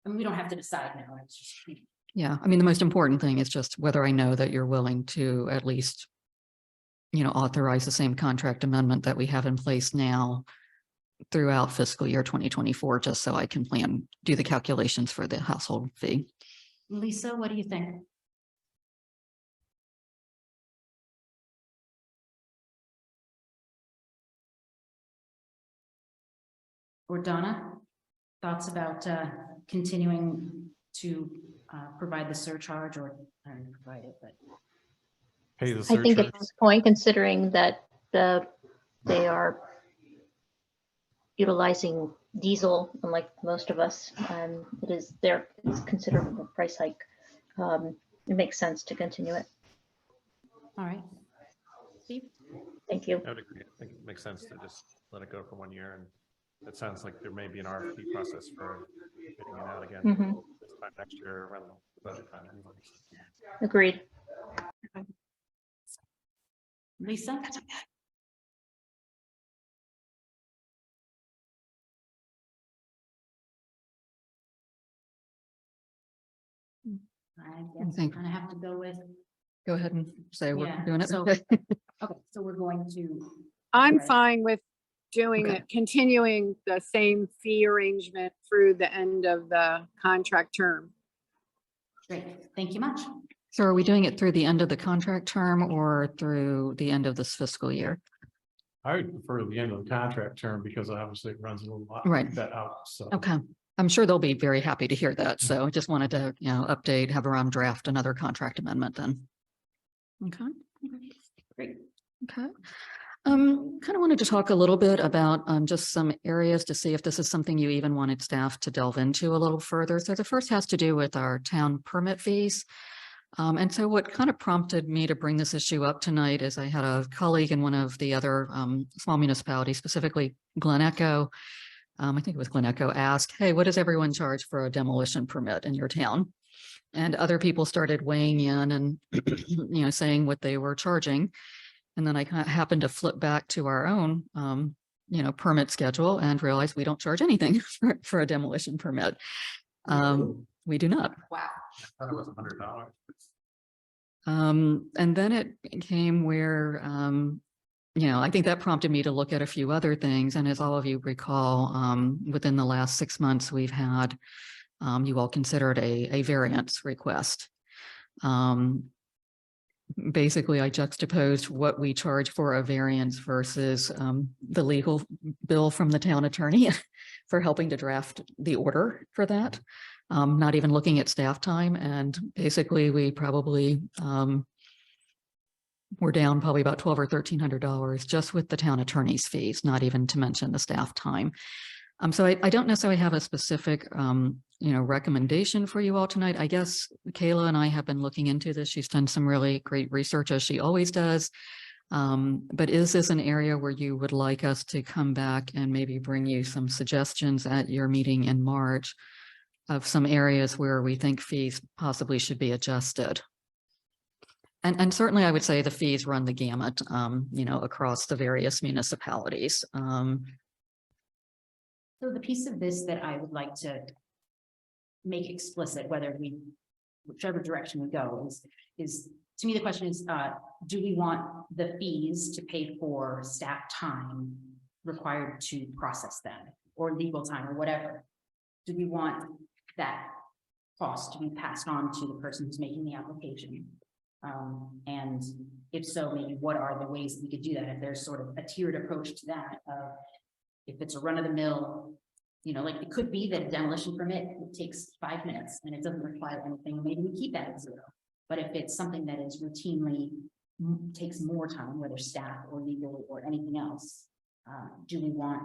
I mean, we don't have to decide now. It's just. Yeah, I mean, the most important thing is just whether I know that you're willing to at least, authorize the same contract amendment that we have in place now throughout fiscal year 2024, just so I can do the calculations for the household fee. Lisa, what do you think? Or Donna, thoughts about continuing to provide the surcharge or provide it, but. Pay the I think surcharge. at this point, considering that they are utilizing diesel, unlike most of us, and it's considerable price hike. It makes sense to continue it. All right. Steve? Thank you. I would agree. I think it makes sense to just let it go for 1 year, and it sounds like there may be an RFP process for getting it out again Mhm. this time next year around the budget time anyway. Agreed. Lisa? I guess I think- kind of have to go with, Go ahead and say we're Yeah, doing it. so- okay, so we're going to. I'm Right. fine with doing Okay. it, continuing the same fee arrangement through the end of the contract term. Great, thank you much. So are we doing it through the end of the contract term or through the end of this fiscal year? I would prefer the end of the contract term because obviously it runs a little lot Right. that out, so. Okay, I'm sure they'll be very happy to hear that. So I just wanted to, update, have around draft another contract amendment then. Okay. Great. Okay. Kind of wanted to talk a little bit about just some areas to see if this is something you even wanted staff to delve into a little further. So the first has to do with our town permit fees. And so what kind of prompted me to bring this issue up tonight is I had a colleague in one of the other small municipalities, specifically Glen Echo. I think it was Glen Echo, asked, hey, what does everyone charge for a demolition permit in your town? And other people started weighing in and, saying what they were charging. And then I kind of happened to flip back to our own, permit schedule and realized we don't charge anything for a demolition permit. We do not. Wow. I thought it was $100. And then it came where, I think that prompted me to look at a few other things. And as all of you recall, within the last 6 months, we've had, you all considered a variance request. Basically, I juxtaposed what we charge for a variance versus the legal bill from the town attorney for helping to draft the order for that. Not even looking at staff time. And basically, we probably we're down probably about $1,200 or $1,300 just with the town attorney's fees, not even to mention the staff time. So I don't necessarily have a specific, recommendation for you all tonight. I guess Kayla and I have been looking into this. She's done some really great research, as she always does. But is this an area where you would like us to come back and maybe bring you some suggestions at your meeting in March of some areas where we think fees possibly should be adjusted? And certainly I would say the fees run the gamut, across the various municipalities. So the piece of this that I would like to make explicit, whichever direction we go, is to me, the question is, do we want the fees to pay for staff time required to process them or legal time or whatever? Do we want that cost to be passed on to the person who's making the application? And if so, maybe what are the ways that we could do that? If there's sort of a tiered approach to that, if it's a run-of-the-mill like it could be that a demolition permit takes 5 minutes and it doesn't require anything, maybe we keep that at 0. But if it's something that is routinely takes more time, whether staff or legal or anything else, do we want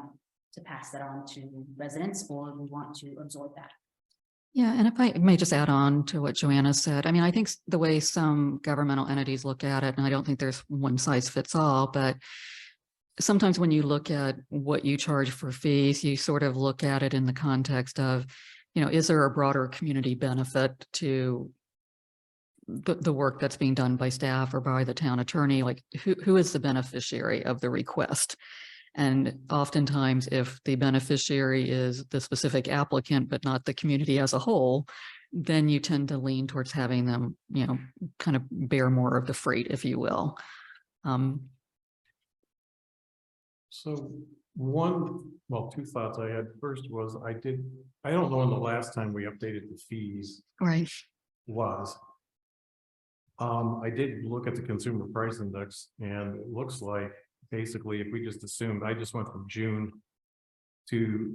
to pass that on to residents, or we want to absorb that? Yeah, and if I may just add on to what Joanna said, I mean, I think the way some governmental entities look at it, and I don't think there's one size fits all, but sometimes when you look at what you charge for fees, you sort of look at it in the context of, is there a broader community benefit to the work that's being done by staff or by the town attorney? Like who is the beneficiary of the request? And oftentimes if the beneficiary is the specific applicant, but not the community as a whole, then you tend to lean towards having them, kind of bear more of the freight, if you will. So two thoughts I had. First was I don't know when the last time we updated the fees Right. was. I did look at the consumer price index, and it looks like basically if we just assumed, I just went from June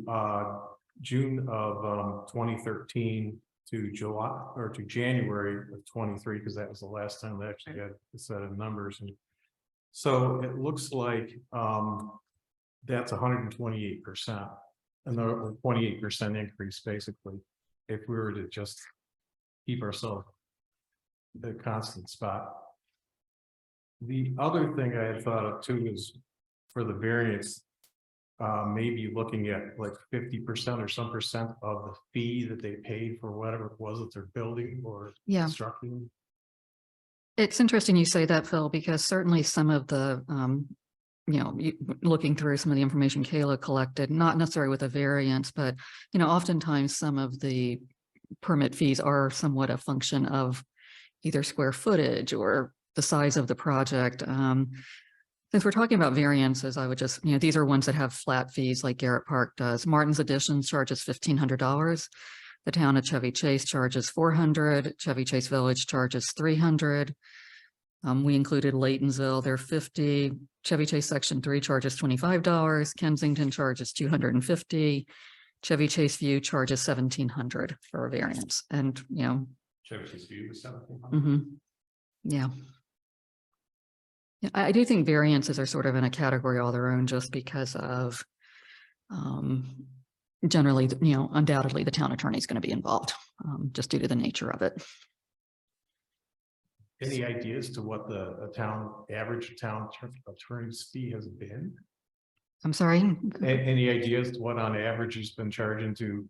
of 2013 to July or to January of 23, because that was the last time they actually had a set of numbers. And so it looks like that's 128%, another 28% increase, basically, if we were to just keep ourselves at a constant spot. The other thing I had thought of too is for the variance, maybe looking at like 50% or some percent of the fee that they paid for whatever it was that they're building or constructing. It's interesting you say that, Phil, because certainly some of the, looking through some of the information Kayla collected, not necessarily with a variance, but, oftentimes some of the permit fees are somewhat a function of either square footage or the size of the project. Since we're talking about variances, I would just, these are ones that have flat fees like Garrett Park does. Martin's Additions charges $1,500. The town of Chevy Chase charges $400. Chevy Chase Village charges $300. We included Laytonsville, they're $50. Chevy Chase Section 3 charges $25. Kensington charges $250. Chevy Chase View charges $1,700 for a variance. And, Chevy Chase View was 1700. Yeah. Yeah, I do think variances are sort of in a category all their own, just because of generally, undoubtedly the town attorney is going to be involved, just due to the nature of it. Any ideas to what the average town attorney's fee has been? I'm sorry. Any ideas to what on average has been charging to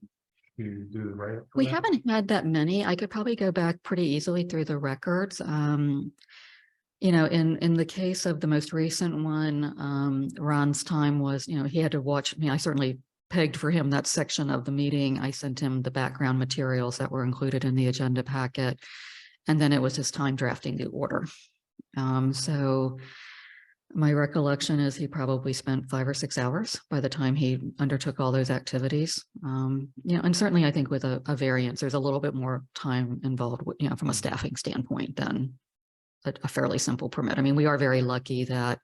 do the right? We haven't had that many. I could probably go back pretty easily through the records. In the case of the most recent one, Ron's time was, he had to watch me. I certainly pegged for him that section of the meeting. I sent him the background materials that were included in the agenda packet. And then it was his time drafting the order. So my recollection is he probably spent 5 or 6 hours by the time he undertook all those activities. And certainly I think with a variance, there's a little bit more time involved, from a staffing standpoint than a fairly simple permit. I mean, we are very lucky that,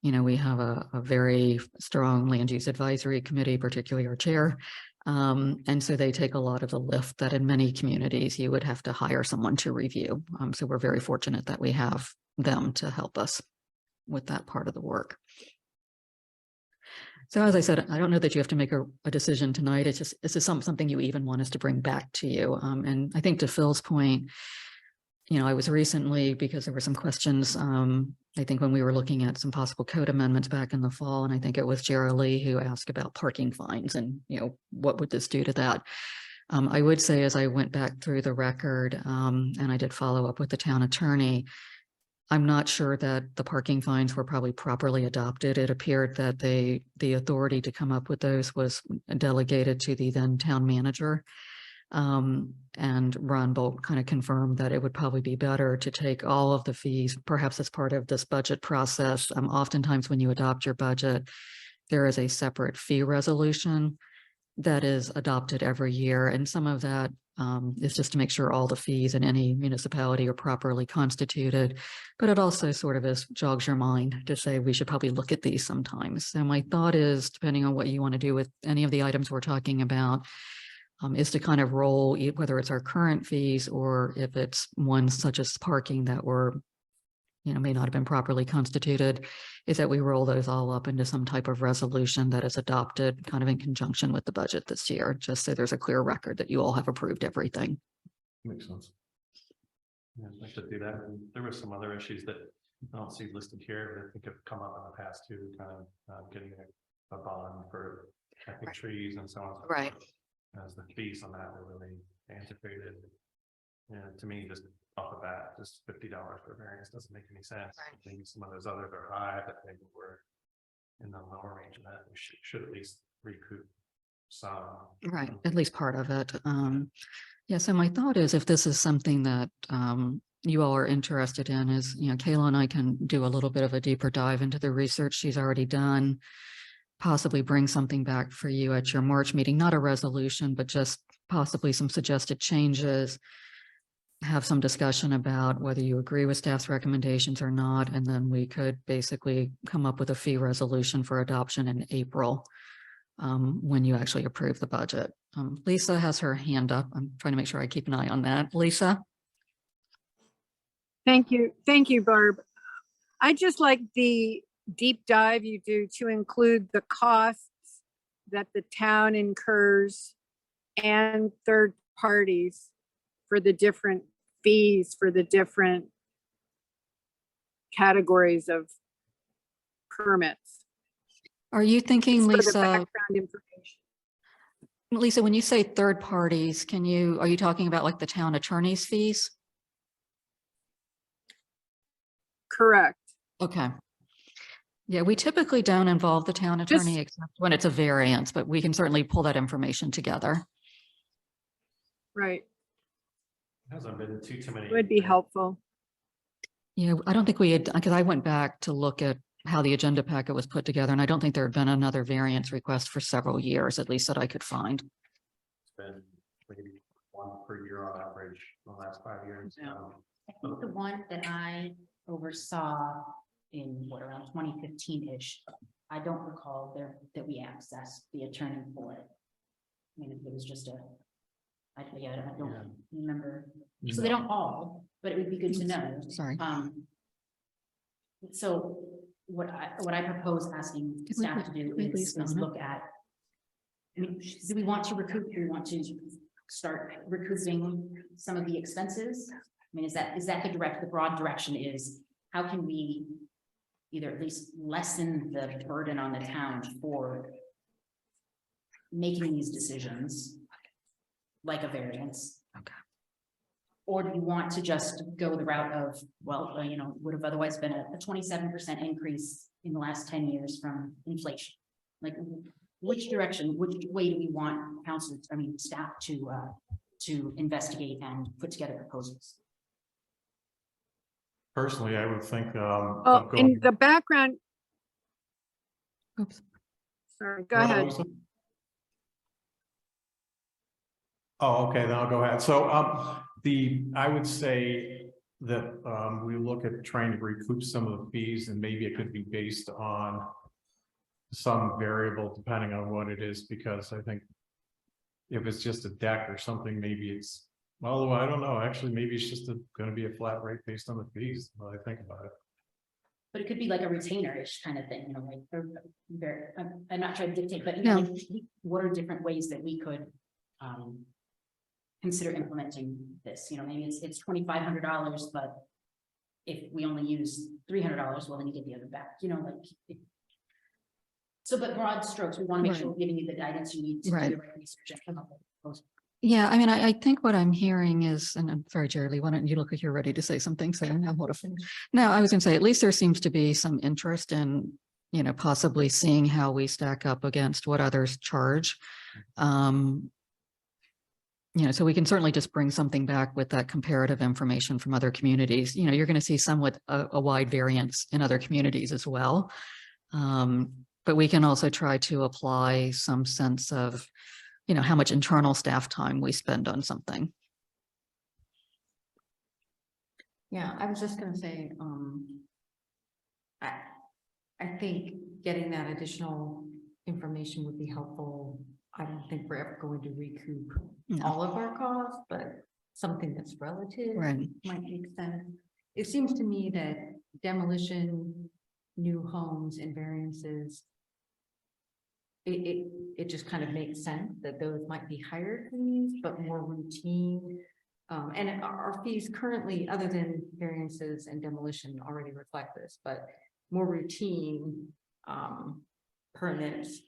we have a very strong land use advisory committee, particularly our chair. And so they take a lot of the lift that in many communities you would have to hire someone to review. So we're very fortunate that we have them to help us with that part of the work. So as I said, I don't know that you have to make a decision tonight. It's just, this is something you even want us to bring back to you. And I think to Phil's point, I was recently, because there were some questions, I think when we were looking at some possible code amendments back in the fall, and I think it was Jerry Lee who asked about parking fines and, what would this do to that? I would say as I went back through the record, and I did follow up with the town attorney, I'm not sure that the parking fines were probably properly adopted. It appeared that the authority to come up with those was delegated to the then town manager. And Ron Bolt kind of confirmed that it would probably be better to take all of the fees, perhaps as part of this budget process. Oftentimes when you adopt your budget, there is a separate fee resolution that is adopted every year. And some of that It's just to make sure all the fees in any municipality are properly constituted. But it also sort of jogs your mind to say we should probably look at these sometimes. So my thought is, depending on what you want to do with any of the items we're talking about, is to kind of roll, whether it's our current fees or if it's ones such as parking that were, may not have been properly constituted, is that we roll those all up into some type of resolution that is adopted kind of in conjunction with the budget this year, just so there's a clear record that you all have approved everything. Makes sense. Yeah, I should do that. And there were some other issues that I don't see listed here, but I think have come up in the past too, kind of getting a bond for protecting trees and so on. Right. As the fees on that were really antiquated. And to me, just off the bat, just $50 for variance doesn't make any sense. Right. I think some of those others are high, but maybe we're in the lower range of that. We should at least recoup some. Right, at least part of it. Yeah, so my thought is if this is something that you all are interested in is, Kayla and I can do a little bit of a deeper dive into the research she's already done, possibly bring something back for you at your March meeting, not a resolution, but just possibly some suggested changes, have some discussion about whether you agree with staff's recommendations or not, and then we could basically come up with a fee resolution for adoption in April. When you actually approve the budget. Lisa has her hand up. I'm trying to make sure I keep an eye on that. Lisa? Thank you. Thank you, Barb. I just like the deep dive you do to include the costs that the town incurs and third parties for the different fees for the different categories of permits. Are you thinking, For the Lisa, background information. Lisa, when you say third parties, are you talking about like the town attorney's fees? Correct. Okay. Yeah, we typically don't involve the town attorney except when it's a variance, but we can certainly pull that information together. Right. Hasn't been too many. It would be helpful. Yeah, I don't think we had, because I went back to look at how the agenda packet was put together, and I don't think there had been another variance request for several years, at least that I could find. It's been maybe one per year on average in the last 5 years. I think the one that I oversaw in around 2015-ish, I don't recall that we accessed the attorney for it. I mean, if it was just I don't remember. So they don't all, but it would be good to know. Sorry. So what I propose asking staff to do is look at, I mean, do we want to recoup, do we want to start recouping some of the expenses? I mean, is that the broad direction is, how can we either at least lessen the burden on the town for making these decisions, like a variance? Okay. Or do you want to just go the route of, well, would have otherwise been a 27% increase in the last 10 years from inflation? Like, which direction, which way do we want staff to investigate and put together proposals? Personally, I would think. In the background. Oops. Sorry, go ahead. Oh, okay, then I'll go ahead. So I would say that we look at trying to recoup some of the fees, and maybe it could be based on some variable depending on what it is, because I think if it's just a deck or something, maybe it's, although I don't know, actually, maybe it's just going to be a flat rate based on the fees when I think about it. But it could be like a retainer-ish kind of thing, I'm not trying to dictate, but Yeah. like, what are different ways that we could consider implementing this? Maybe it's $2,500, but if we only use $300, well, then you get the other back, but broad strokes, we want to make sure we're giving you the guidance you need to do the right research and come up with a proposal. Yeah, I mean, I think what I'm hearing is, and I'm sorry, Jerry Lee, why don't you look like you're ready to say something? So I don't know what to finish. No, I was going to say, at least there seems to be some interest in, possibly seeing how we stack up against what others charge. So we can certainly just bring something back with that comparative information from other communities. You're going to see somewhat a wide variance in other communities as well. But we can also try to apply some sense of, how much internal staff time we spend on something. Yeah, I was just gonna say, I think getting that additional information would be helpful. I don't think we're ever going to recoup No. all of our costs, but something that's relative Right. might make sense. It seems to me that demolition, new homes and variances, it just kind of makes sense that those might be higher fees, but more routine. And our fees currently, other than variances and demolition, already reflect this, but more routine permits.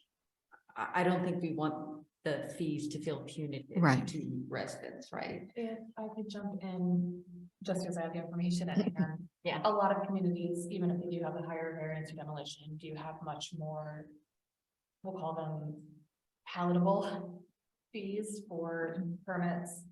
I don't think we want the fees to feel punitive Right. to residents, right? If I could jump in, just because I have the information at hand. Yeah. A lot of communities, even if they do have the higher variance or demolition, do have much more, we'll call them palatable fees for permits.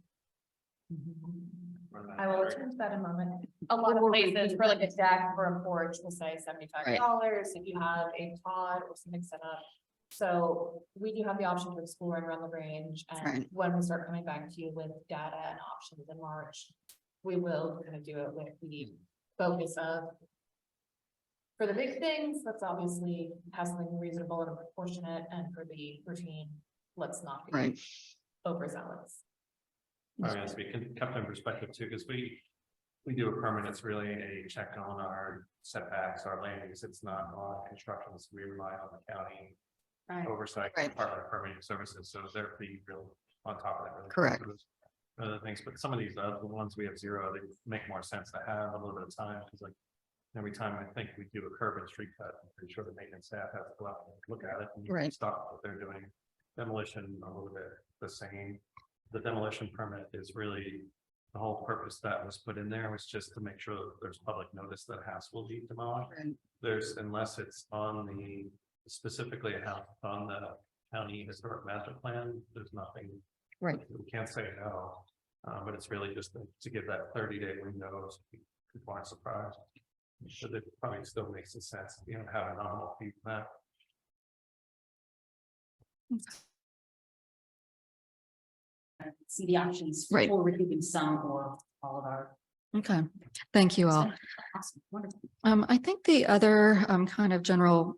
I will return to that in a moment. A lot of places for like a deck for a porch will say $75 if you have a pod or something set up. So we do have the option to explore and run the range, and Right. when we start coming back to you with data and options in March, we will kind of do it with the focus of. For the big things, let's obviously have something reasonable and proportionate, and for the routine, let's not be Right. overzealous. I mean, to be kept in perspective too, because we do a permit, it's really a check on our setbacks, our landings, it's not on construction, so we rely on the county Right. oversight, Right. Department of Permitting Services, so they're the real on top of that. Really. Correct. Other things, but some of these other ones we have zero, they make more sense to have a little bit of time, because like every time I think we do a curb and street cut, I'm pretty sure the maintenance staff has to go out and look at it and Right. stop what they're doing. Demolition, a little bit the same. The demolition permit is really, the whole purpose that was put in there was just to make sure that there's public notice that a house will be demolished. Right. There's, unless it's on the, specifically a house on the county historic master plan, there's nothing. Right. We can't say no, but it's really just to give that 30-day window, so people aren't surprised. So that probably still makes sense, have a nominal fee for that. See the options Right. for recouping some or all of our. Okay. Thank you all. Awesome, wonderful. I think the other kind of general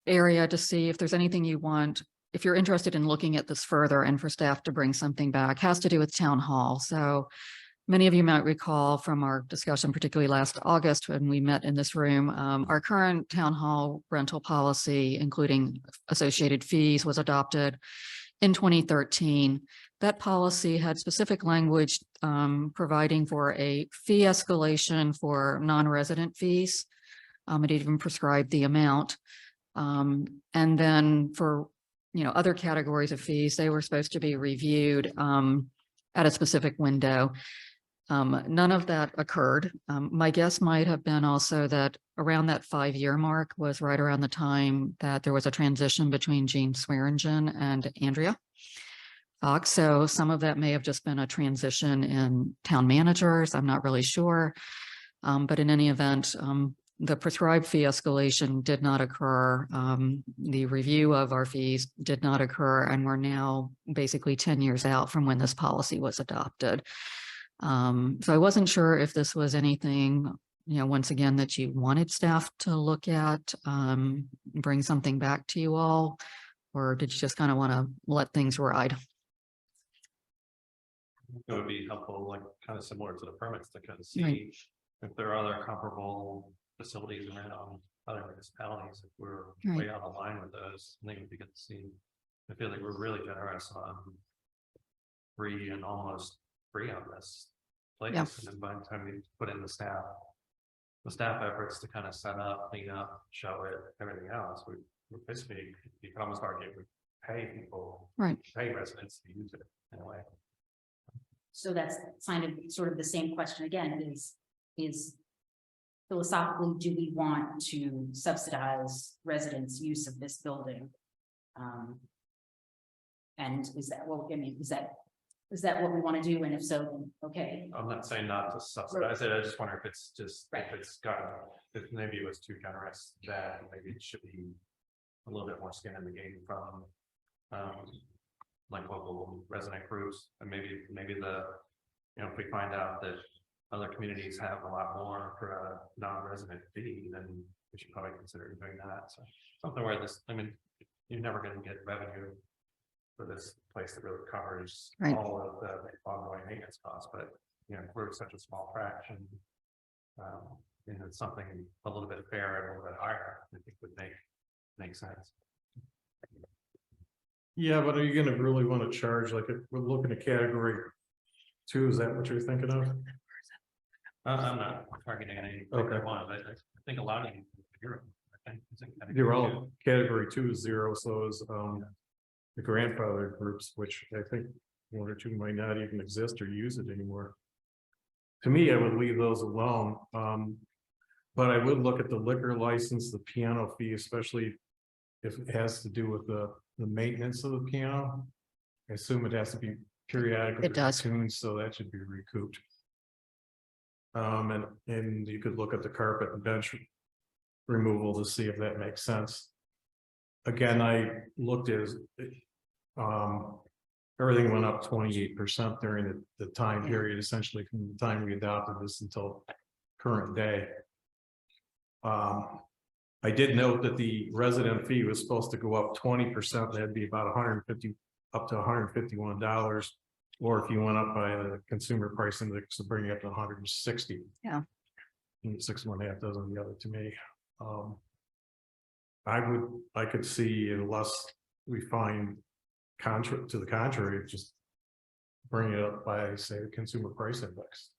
area to see if there's anything you want, if you're interested in looking at this further and for staff to bring something back, has to do with town hall. So many of you might recall from our discussion, particularly last August when we met in this room, our current town hall rental policy, including associated fees, was adopted in 2013. That policy had specific language providing for a fee escalation for non-resident fees. It even prescribed the amount. And then for other categories of fees, they were supposed to be reviewed at a specific window. None of that occurred. My guess might have been also that around that 5-year mark was right around the time that there was a transition between Jean Swearingen and Andrea Fox. So some of that may have just been a transition in town managers. I'm not really sure. But in any event, the prescribed fee escalation did not occur. The review of our fees did not occur. And we're now basically 10 years out from when this policy was adopted. So I wasn't sure if this was anything, once again, that you wanted staff to look at, bring something back to you all, or did you just kind of want to let things ride? It would be helpful, like kind of similar to the permits, to kind of see Right. if there are other comparable facilities around other municipalities, if we're Right. way out of line with those. I think it'd be good to see. I feel like we're really generous on free and almost free on this place. Yeah. And then by the time we put in the staff efforts to kind of set up, clean up, show it, everything else, we're basically, you can almost argue, we pay people, Right. pay residents to use it in a way. So that's sort of the same question again, is philosophically, do we want to subsidize residents' use of this building? And is that, well, I mean, is that what we want to do? And if so, then okay. I'm not saying not to subsidize it, I just wonder if it's just, if it's got, if maybe it was too generous, that maybe it should be a little bit more skin in the game from like local resident groups, and maybe the, if we find out that other communities have a lot more for a non-resident fee, then we should probably consider doing that. So something where this, I mean, you're never gonna get revenue for this place that really covers Right. all of the ongoing maintenance costs, but, we're such a small fraction. And it's something a little bit fair and a little bit higher, I think would make sense. Yeah, but are you gonna really want to charge, like, if we're looking at category 2, is that what you're thinking of? I'm not targeting any particular one, but I think a lot of you, You're all, category 2 is 0, so is the grandfather groups, which I think 1 or 2 might not even exist or use it anymore. To me, I would leave those alone, but I would look at the liquor license, the piano fee, especially if it has to do with the maintenance of the piano. I assume it has to be periodic. It does. Tuned, so that should be recouped. And you could look at the carpet and bench removal to see if that makes sense. Again, I looked at everything went up 28% during the time period, essentially from the time we adopted this until current day. I did note that the resident fee was supposed to go up 20%. That'd be about $150 up to $151. Or if you went up by the consumer price index to bring it up to 160. Yeah. And 6.5 doesn't the other to me. I could see, unless we find to the contrary, just bring it up by, say, the consumer price index.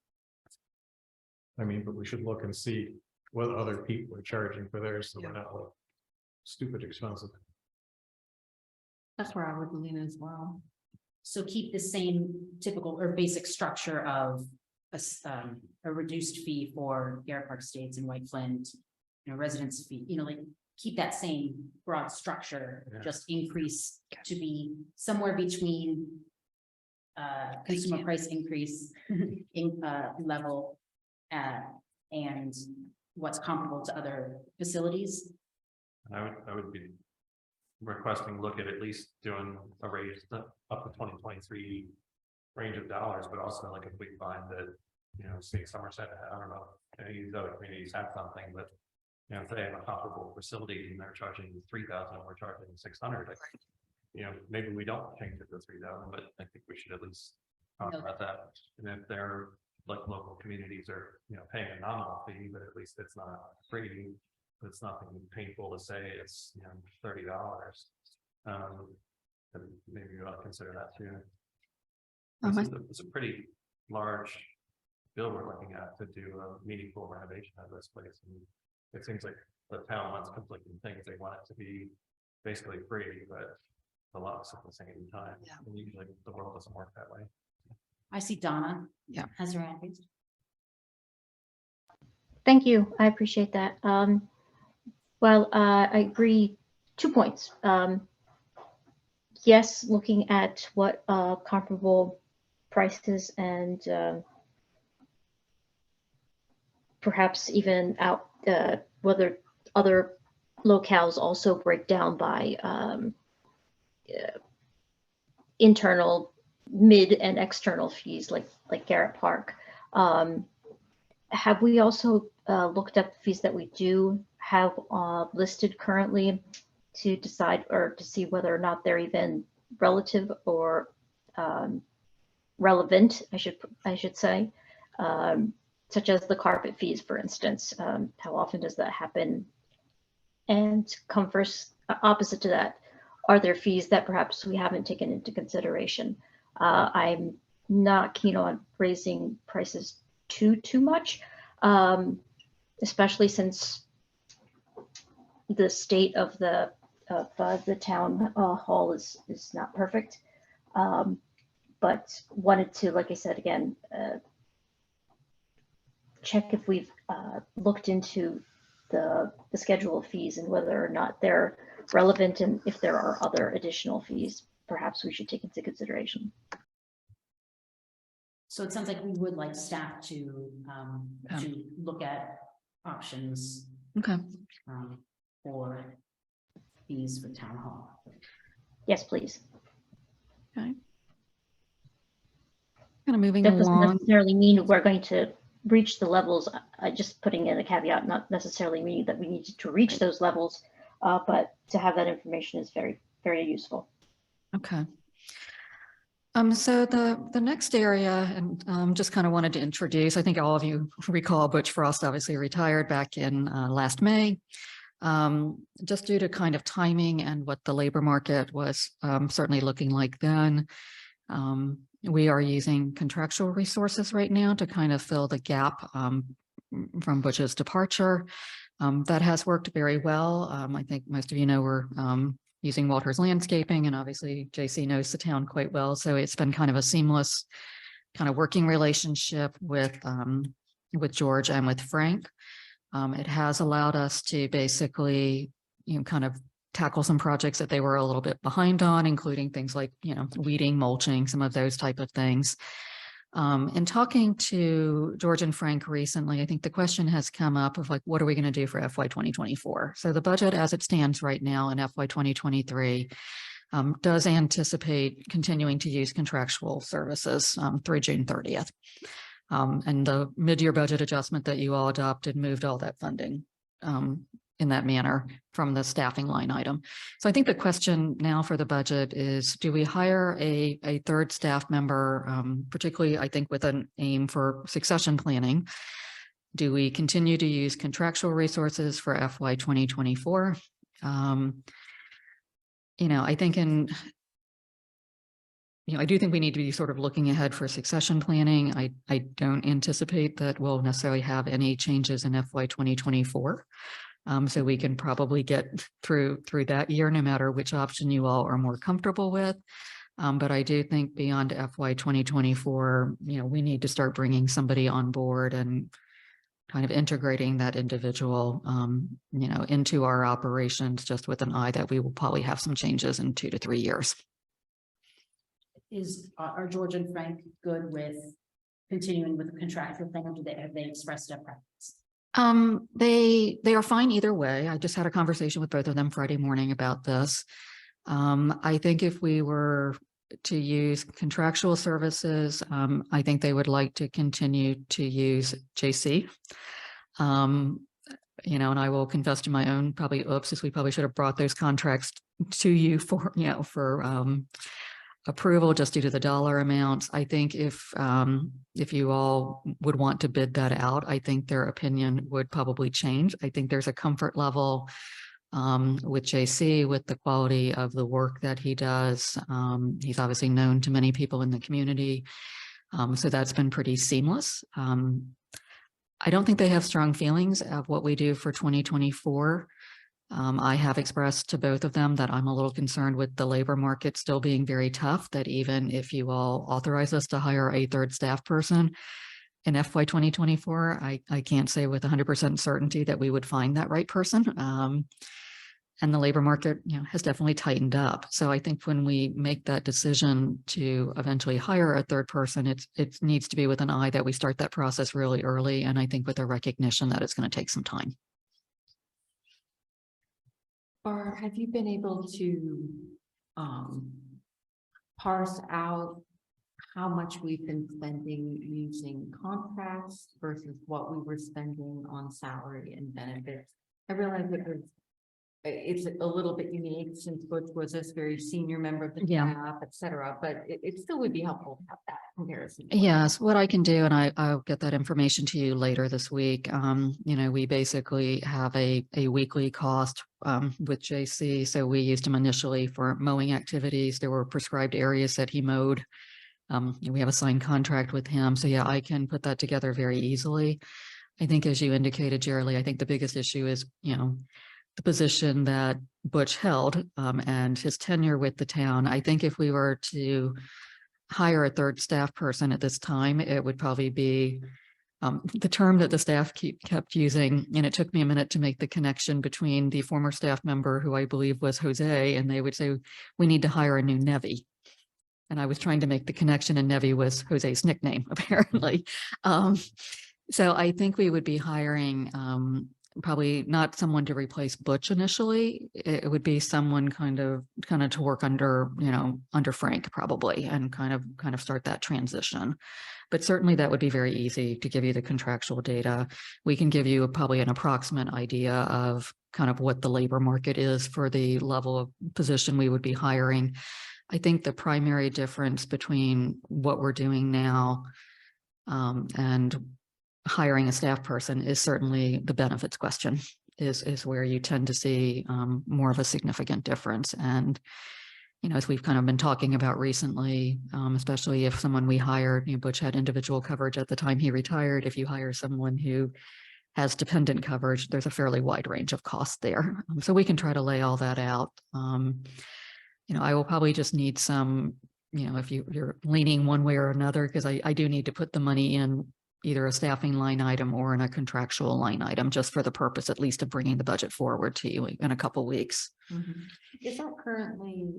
I mean, but we should look and see what other people are charging for theirs, so we're not like stupid expensive. That's where I would lean as well. So keep the same typical or basic structure of a reduced fee for Garrett Park Estates and White Flint, residence fee, like keep that same broad structure, just increase to be somewhere between consumer price increase in level and what's comparable to other facilities. I would be requesting look at least doing a raise up to 2023 range of dollars, but also like if we find that, say Somerset, I don't know, any of these other communities have something, but if they have a comparable facility and they're charging 3,000 and we're charging 600, maybe we don't change it to 3,000, but I think we should at least talk about that. And if they're like local communities are, paying a nominal fee, but at least it's not free. It's nothing painful to say it's $30. And maybe you ought to consider that too. It's a pretty large bill we're looking at to do a meaningful renovation of this place. And it seems like the town wants conflicting things. They want it to be basically free, but a lot at the same time. Yeah. And usually the world doesn't work that way. I see Donna. Yeah. Has her hand raised. Thank you. I appreciate that. Well, I agree. 2 points. Yes, looking at what comparable prices and perhaps even out whether other locales also break down by internal, mid, and external fees like Garrett Park. Have we also looked at the fees that we do have listed currently to decide or to see whether or not they're even relative or relevant, I should say, such as the carpet fees, for instance. How often does that happen? And converse, opposite to that, are there fees that perhaps we haven't taken into consideration? I'm not keen on raising prices too much, especially since the state of the town hall is not perfect. But wanted to, like I said again, check if we've looked into the schedule of fees and whether or not they're relevant, and if there are other additional fees perhaps we should take into consideration. So it sounds like we would like staff to look at options Okay. for fees for town hall. Yes, please. Okay. Kind of moving That doesn't along. necessarily mean we're going to reach the levels. I just putting in a caveat, not necessarily meaning that we need to reach Right. those levels, but to have that information is very, very useful. Okay. So the next area, and just kind of wanted to introduce, I think all of you recall Butch Frost obviously retired back in last May. Just due to kind of timing and what the labor market was certainly looking like then. We are using contractual resources right now to kind of fill the gap from Butch's departure. That has worked very well. I think most of you know we're using Walters Landscaping, and obviously JC knows the town quite well. So it's been kind of a seamless kind of working relationship with George and with Frank. It has allowed us to basically, kind of tackle some projects that they were a little bit behind on, including things like, weeding, mulching, some of those type of things. In talking to George and Frank recently, I think the question has come up of like, what are we going to do for FY 2024? So the budget as it stands right now in FY 2023 does anticipate continuing to use contractual services through June 30th. And the mid-year budget adjustment that you all adopted moved all that funding in that manner from the staffing line item. So I think the question now for the budget is, do we hire a third staff member, particularly I think with an aim for succession planning? Do we continue to use contractual resources for FY 2024? I think I do think we need to be sort of looking ahead for succession planning. I don't anticipate that we'll necessarily have any changes in FY 2024. So we can probably get through that year, no matter which option you all are more comfortable with. But I do think beyond FY 2024, we need to start bringing somebody on board and kind of integrating that individual, into our operations, just with an eye that we will probably have some changes in 2 to 3 years. Are George and Frank good with continuing with the contractual thing, or have they expressed a preference? They are fine either way. I just had a conversation with both of them Friday morning about this. I think if we were to use contractual services, I think they would like to continue to use JC. And I will confess to my own probably oops, we probably should have brought those contracts to you for approval just due to the dollar amounts. I think if you all would want to bid that out, I think their opinion would probably change. I think there's a comfort level with JC, with the quality of the work that he does. He's obviously known to many people in the community. So that's been pretty seamless. I don't think they have strong feelings of what we do for 2024. I have expressed to both of them that I'm a little concerned with the labor market still being very tough, that even if you all authorize us to hire a third staff person in FY 2024, I can't say with 100% certainty that we would find that right person. And the labor market, has definitely tightened up. So I think when we make that decision to eventually hire a third person, it needs to be with an eye that we start that process really early. And I think with a recognition that it's going to take some time. Or have you been able to parse out how much we've been spending using contracts versus what we were spending on salary and benefits? I realize that it's a little bit unique since Butch was this very senior member of the staff, et cetera, but it still would be helpful to have that comparison. Yes, what I can do, and I'll get that information to you later this week. We basically have a weekly cost with JC. So we used him initially for mowing activities. There were prescribed areas that he mowed. We have a signed contract with him. So yeah, I can put that together very easily. I think as you indicated, Jerry, I think the biggest issue is, the position that Butch held and his tenure with the town. I think if we were to hire a third staff person at this time, it would probably be the term that the staff kept using. And it took me a minute to make the connection between the former staff member, who I believe was Jose, and they would say, we need to hire a new Nevy. And I was trying to make the connection, and Nevy was Jose's nickname, apparently. So I think we would be hiring probably not someone to replace Butch initially. It would be someone kind of to work under, under Frank probably, and kind of start that transition. But certainly that would be very easy to give you the contractual data. We can give you probably an approximate idea of kind of what the labor market is for the level of position we would be hiring. I think the primary difference between what we're doing now and hiring a staff person is certainly the benefits question is where you tend to see more of a significant difference. And, as we've kind of been talking about recently, especially if someone we hired, Butch had individual coverage at the time he retired. If you hire someone who has dependent coverage, there's a fairly wide range of costs there. So we can try to lay all that out. I will probably just need some, if you're leaning one way or another, because I do need to put the money in either a staffing line item or in a contractual line item, just for the purpose at least of bringing the budget forward to you in a couple weeks. Mhm. Is that currently,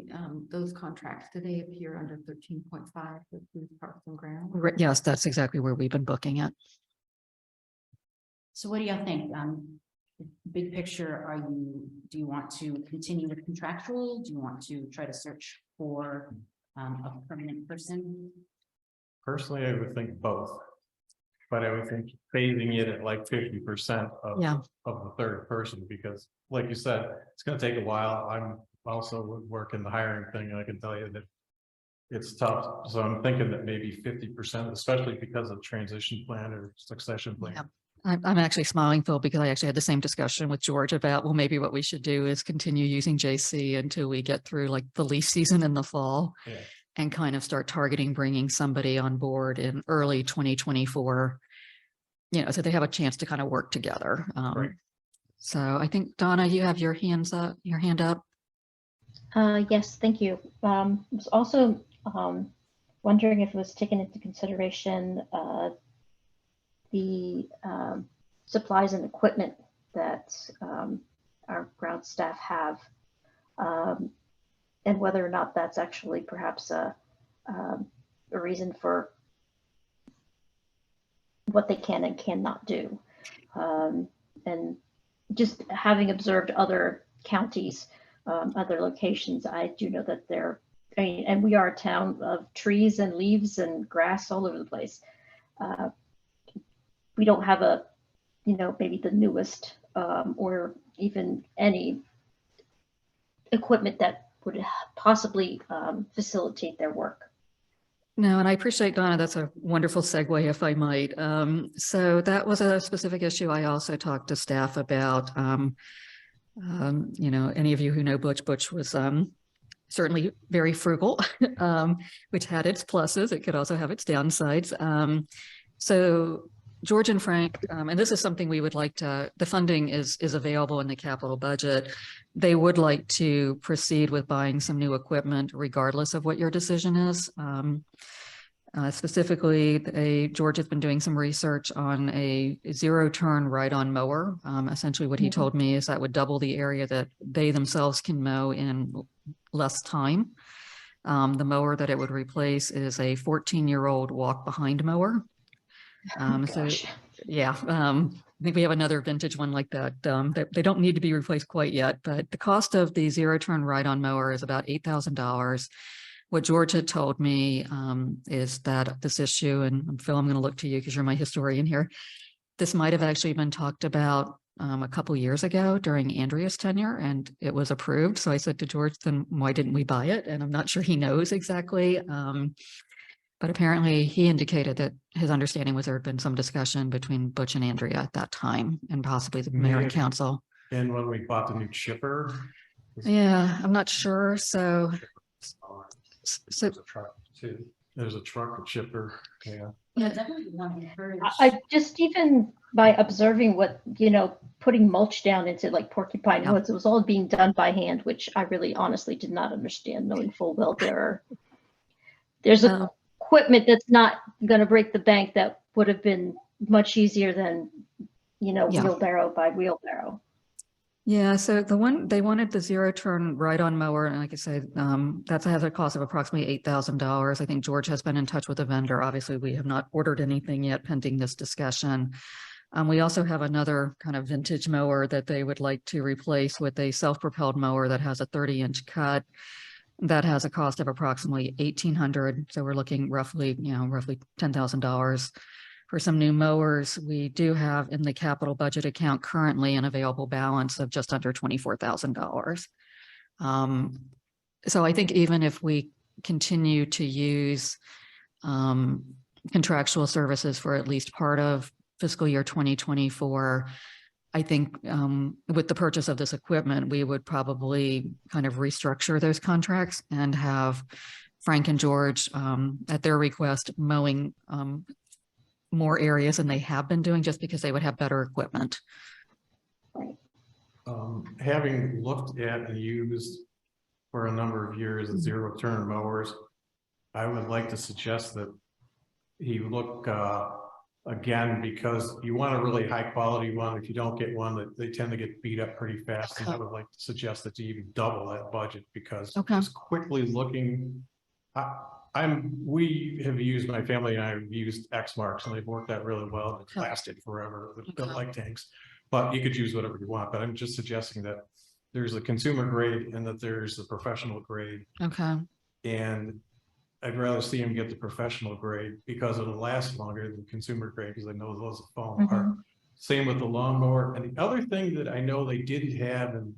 those contracts, do they appear under 13.5 with Booth Parks and Grounds? Yes, that's exactly where we've been booking it. So what do y'all think? Big picture, do you want to continue with contractual? Do you want to try to search for a permanent person? Personally, I would think both. But I would think phasing it at like 50% of the third person, because like you said, it's going to take a while. I'm also working the hiring thing, and I can tell you that it's tough. So I'm thinking that maybe 50%, especially because of transition plan or succession plan. Yeah. I'm actually smiling, Phil, because I actually had the same discussion with George about, well, maybe what we should do is continue using JC until we get through like the leaf season in the fall, and kind of start targeting bringing somebody on board in early 2024, so they have a chance to kind of work together. Right. So I think, Donna, you have your hand up. Yes, thank you. I was also wondering if it was taken into consideration the supplies and equipment that our ground staff have, and whether or not that's actually perhaps a reason for what they can and cannot do. And just having observed other counties, other locations, I do know that and we are a town of trees and leaves and grass all over the place. We don't have maybe the newest or even any equipment that would possibly facilitate their work. No, and I appreciate, Donna, that's a wonderful segue, if I might. So that was a specific issue I also talked to staff about. Any of you who know Butch was certainly very frugal, which had its pluses. It could also have its downsides. So George and Frank, and this is something we would like to, the funding is available in the capital budget. They would like to proceed with buying some new equipment regardless of what your decision is. Specifically, George has been doing some research on a zero-turn ride-on mower. Essentially what he told me is that would double the area that they themselves can mow in less time. The mower that it would replace is a 14-year-old walk-behind mower. I think we have another vintage one like that. They don't need to be replaced quite yet, but the cost of the zero-turn ride-on mower is about $8,000. What George had told me is that this issue, and Phil, I'm going to look to you because you're my historian here. This might have actually been talked about a couple years ago during Andrea's tenure, and it was approved. So I said to George, then why didn't we buy it? And I'm not sure he knows exactly. But apparently he indicated that his understanding was there had been some discussion between Butch and Andrea at that time, and possibly the mayor and council. And when we bought the new chipper. Yeah, I'm not sure. So There's a truck too. There's a truck, a chipper. Yeah. Definitely want to encourage. I just, even by observing what, putting mulch down into like Porcupine Woods, it was all being done by hand, which I really honestly did not understand, knowing full well there's equipment that's not going to break the bank that would have been much easier than, wheelbarrow by wheelbarrow. Yeah, so they wanted the zero-turn ride-on mower, and like I said, that has a cost of approximately $8,000. I think George has been in touch with the vendor. Obviously, we have not ordered anything yet pending this discussion. We also have another kind of vintage mower that they would like to replace with a self-propelled mower that has a 30-inch cut. That has a cost of approximately $1,800. So we're looking roughly $10,000 for some new mowers. We do have in the capital budget account currently an available balance of just under $24,000. So I think even if we continue to use contractual services for at least part of fiscal year 2024, I think with the purchase of this equipment, we would probably kind of restructure those contracts and have Frank and George at their request mowing more areas than they have been doing, just because they would have better equipment. Having looked at and used for a number of years the zero turn mowers, I would like to suggest that he look again, because you want a really high quality one. If you don't get one, that they tend to get beat up pretty fast. And I would like to suggest that you even double that budget, because just quickly looking, we have used, my family and I have used X marks, and they've worked out really well. It's lasted forever. They're like tanks, but you could use whatever you want. But I'm just suggesting that there's a consumer grade and that there's a professional grade. Okay. And I'd rather see him get the professional grade because it'll last longer than consumer grade, because I know those will fall apart. Same with the lawnmower. And the other thing that I know they didn't have, and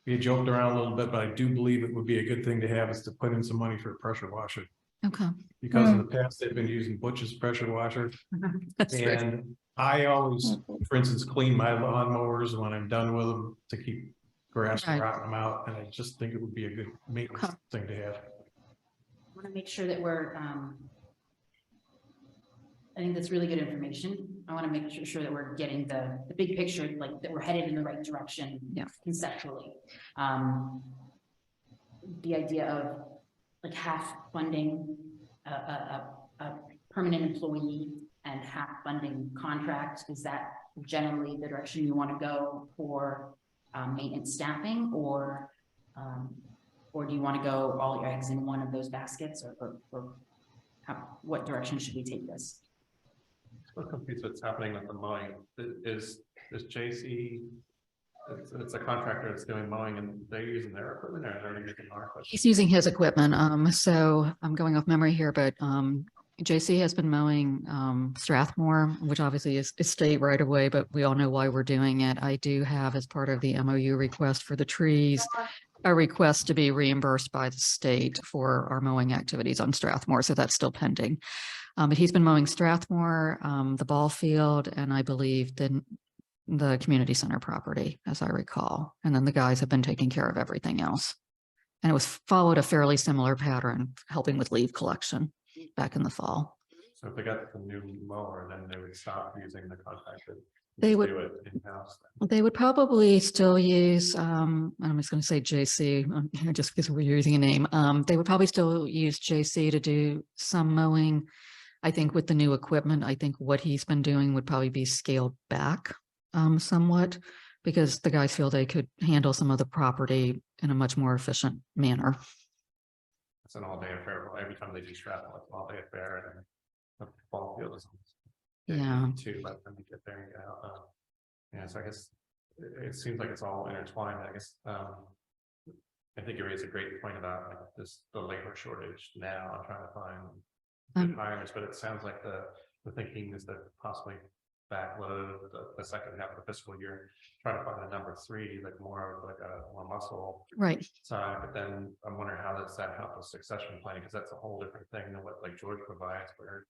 we had joked around a little bit, but I do believe it would be a good thing to have, is to put in some money for a pressure washer. Okay. Because in the past they've been using Butch's pressure washer. And I always, for instance, clean my lawnmowers when I'm done with them to keep grass from rotting them out. And I just think it would be a good maintenance thing to have. I want to make sure that we're, I think that's really good information. I want to make sure that we're getting the big picture, like that we're headed in the right direction conceptually. The idea of like half funding a permanent employee and half funding contracts, is that generally the direction you want to go for maintenance staffing, or do you want to go all your eggs in one of those baskets, or what direction should we take this? So confused what's happening with the mowing. Is JC, it's a contractor that's doing mowing, and they're using their equipment, or they're using our equipment? He's using his equipment. So I'm going off memory here, but JC has been mowing Strathmore, which obviously is state right away, but we all know why we're doing it. I do have, as part of the MOU request for the trees, a request to be reimbursed by the state for our mowing activities on Strathmore. So that's still pending. But he's been mowing Strathmore, the ball field, and I believe the community center property, as I recall. And then the guys have been taking care of everything else. And it was followed a fairly similar pattern, helping with leaf collection back in the fall. So if they got the new mower, then they would stop using the contractor. They would do it in-house. They would probably still use, I'm just going to say JC, just because we're using a name. They would probably still use JC to do some mowing. I think with the new equipment, I think what he's been doing would probably be scaled back somewhat, because the guys feel they could handle some of the property in a much more efficient manner. It's an all-day affair. Every time they do travel, it's an all-day affair, and the ball field is too, by the time you get there and get out. Yeah, so I guess it seems like it's all intertwined. I guess I think you raised a great point about like the labor shortage now. I'm trying to find good hires, but it sounds like the thinking is that possibly backload the second half of the fiscal year, try to find a number 3, like more of like a more muscle side. But then I'm wondering how does that help with succession planning, because that's a whole different thing than what like George provides, where